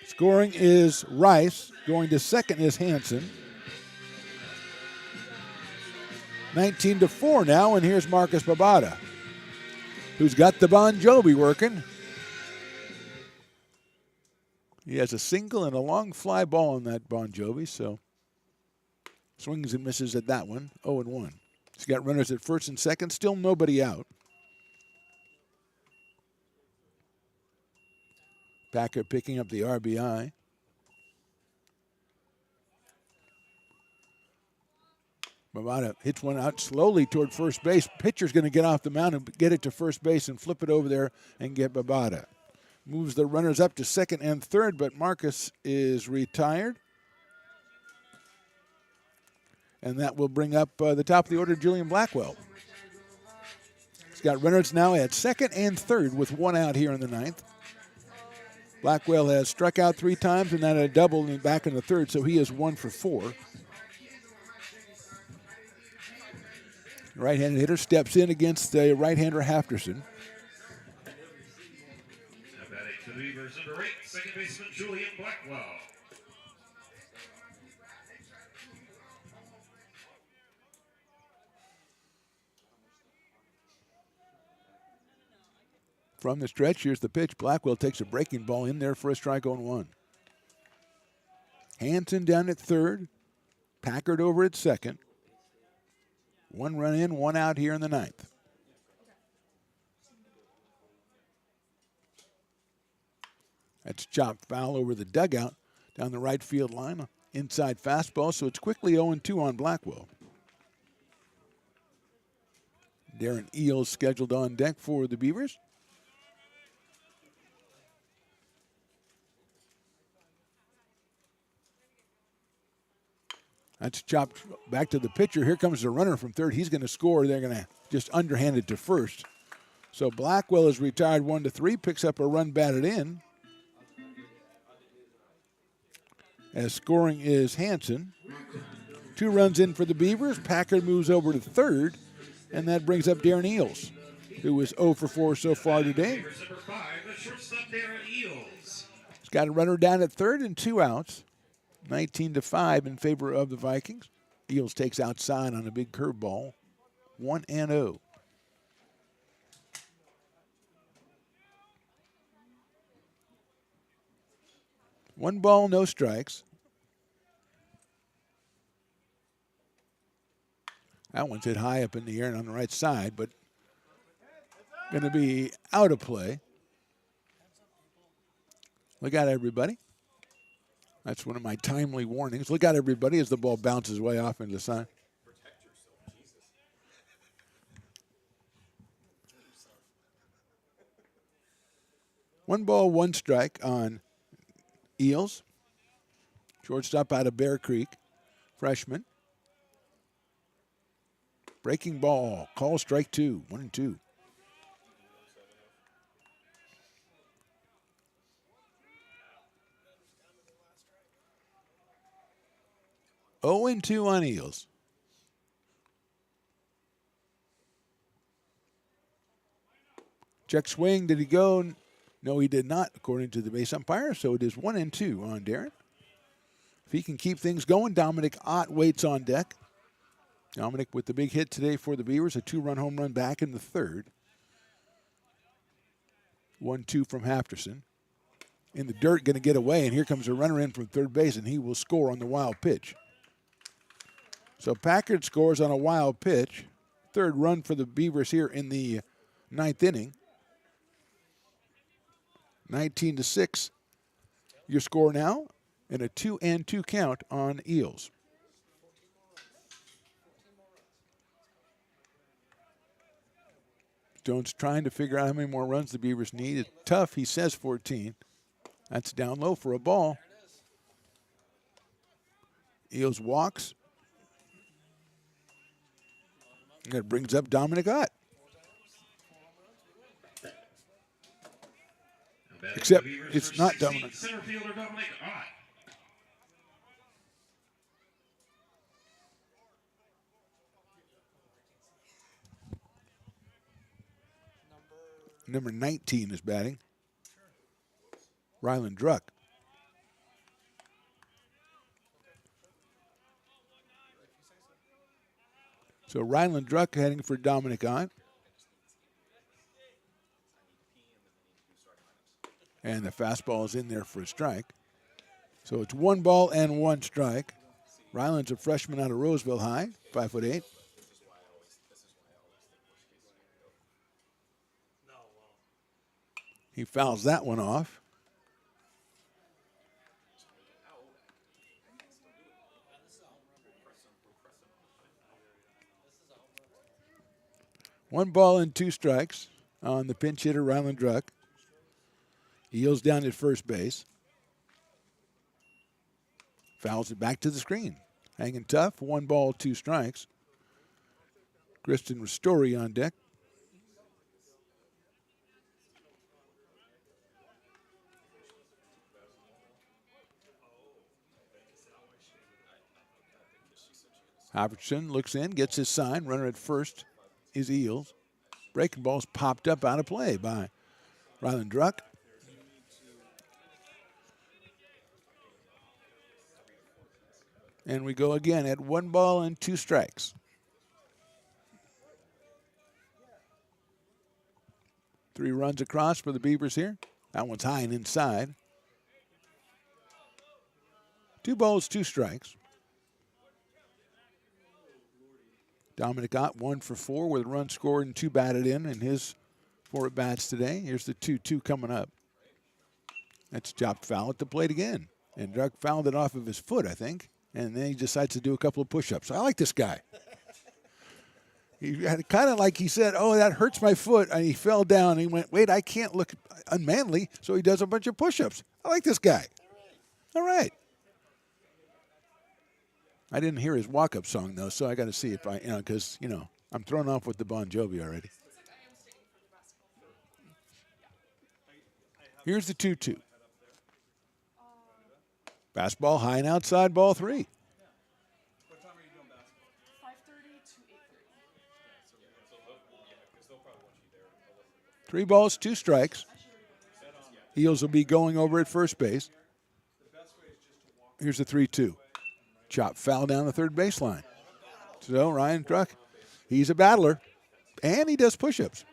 [SPEAKER 2] Scoring is Rice. Going to second is Hanson. 19-4 now, and here's Marcus Babada, who's got the Bon Jovi working. He has a single and a long fly ball on that Bon Jovi, so swings and misses at that one, 0-1. He's got runners at first and second, still nobody out. Packer picking up the RBI. Bavada hits one out slowly toward first base. Pitcher's going to get off the mound and get it to first base and flip it over there and get Bavada. Moves the runners up to second and third, but Marcus is retired. And that will bring up the top of the order, Julian Blackwell. He's got runners now at second and third with one out here in the ninth. Blackwell has struck out 3 times and then a double back in the third, so he is 1 for 4. Right-handed hitter steps in against the right-hander Hafterson.
[SPEAKER 3] Now batting for the Beavers, number 8, second baseman Julian Blackwell.
[SPEAKER 2] From the stretch, here's the pitch. Blackwell takes a breaking ball in there for a strike on 1. Hanson down at third. Packard over at second. 1 run in, 1 out here in the ninth. That's chopped foul over the dugout down the right field line. Inside fastball, so it's quickly 0-2 on Blackwell. Darren Eels scheduled on deck for the Beavers. That's chopped back to the pitcher. Here comes the runner from third. He's going to score. They're going to just underhand it to first. So Blackwell is retired 1-3, picks up a run batted in. As scoring is Hanson. 2 runs in for the Beavers. Packard moves over to third, and that brings up Darren Eels, who is 0 for 4 so far today.
[SPEAKER 3] Beavers, number 5, the shortstop Darren Eels.
[SPEAKER 2] He's got a runner down at third and 2 outs. 19-5 in favor of the Vikings. Eels takes outside on a big curveball. 1-0. One ball, no strikes. That one's hit high up in the air and on the right side, but going to be out of play. Look out, everybody. That's one of my timely warnings. Look out, everybody, as the ball bounces way off into the side. One ball, one strike on Eels. Shortstop out of Bear Creek, freshman. Breaking ball, call strike 2, 1-2. Oh and 2 on Eels. Check swing. Did he go? No, he did not, according to the base umpire. So it is 1-2 on Darren. If he can keep things going, Dominic Ott waits on deck. Dominic with the big hit today for the Beavers, a 2-run home run back in the third. 1-2 from Hafterson. In the dirt, going to get away, and here comes a runner in from third base, and he will score on the wild pitch. So Packard scores on a wild pitch. 3rd run for the Beavers here in the 9th inning. 19-6, your score now, and a 2-2 count on Eels. Stone's trying to figure out how many more runs the Beavers need. It's tough. He says 14. That's down low for a ball. Eels walks. That brings up Dominic Ott. Except it's not Dominic.
[SPEAKER 3] Center fielder Dominic Ott.
[SPEAKER 2] Number 19 is batting. Ryland Druck. So Ryland Druck heading for Dominic Ott. And the fastball is in there for a strike. So it's 1 ball and 1 strike. Ryland's a freshman out of Roseville High, 5'8". He fouls that one off. One ball and 2 strikes on the pinch hitter, Ryland Druck. Eels down at first base. Fouls it back to the screen. Hanging tough, 1 ball, 2 strikes. Kristen Ristori on deck. Hopperson looks in, gets his sign. Runner at first is Eels. Breaking ball's popped up out of play by Ryland Druck. And we go again at 1 ball and 2 strikes. Three runs across for the Beavers here. That one's high and inside. 2 balls, 2 strikes. Dominic Ott 1 for 4 with a run scored and 2 batted in his 4 at-bats today. Here's the 2-2 coming up. That's chopped foul at the plate again. And Druck fouled it off of his foot, I think. And then he decides to do a couple of push-ups. I like this guy. He had kind of like he said, oh, that hurts my foot. And he fell down. And he went, wait, I can't look unmanly. So he does a bunch of push-ups. I like this guy. All right. I didn't hear his walk-up song, though, so I got to see if because, I'm thrown off with the Bon Jovi already. Here's the 2-2. Fastball high and outside, ball 3.
[SPEAKER 5] What time are you doing basketball? 5:30 to 8:30.
[SPEAKER 2] 3 balls, 2 strikes. Eels will be going over at first base. Here's the 3-2. Chop foul down the third baseline. So Ryan Druck, he's a battler, and he does push-ups.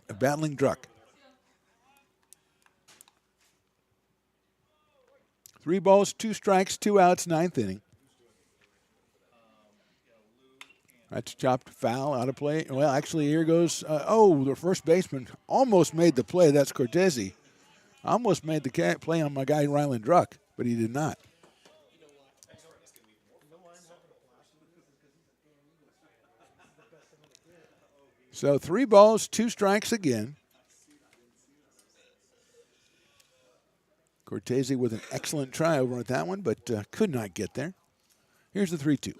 [SPEAKER 2] A battling Druck. 3 balls, 2 strikes, 2 outs, 9th inning. That's chopped foul out of play. Well, actually, here goes. The first baseman almost made the play. That's Cortese. Almost made the play on my guy, Ryland Druck, but he did not. So 3 balls, 2 strikes again. Cortese with an excellent try over at that one, but could not get there. Here's the 3-2.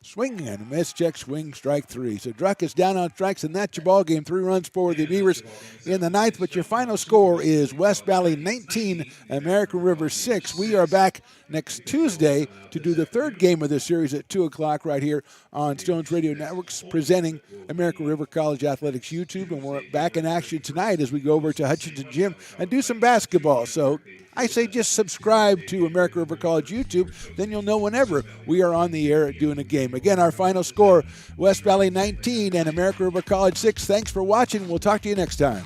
[SPEAKER 2] Swing and a miss, check, swing, strike 3. So Druck is down on strikes, and that's your ball game. 3 runs for the Beavers in the 9th, but your final score is West Valley 19, American River 6. We are back next Tuesday to do the 3rd game of this series at 2 o'clock right here on Stones Radio Networks, presenting American River College Athletics YouTube, and we're back in action tonight as we go over to Hutchinson Gym and do some basketball. So I say just subscribe to American River College YouTube, then you'll know whenever we are on the air doing a game. Again, our final score, West Valley 19 and American River College 6. Thanks for watching. We'll talk to you next time.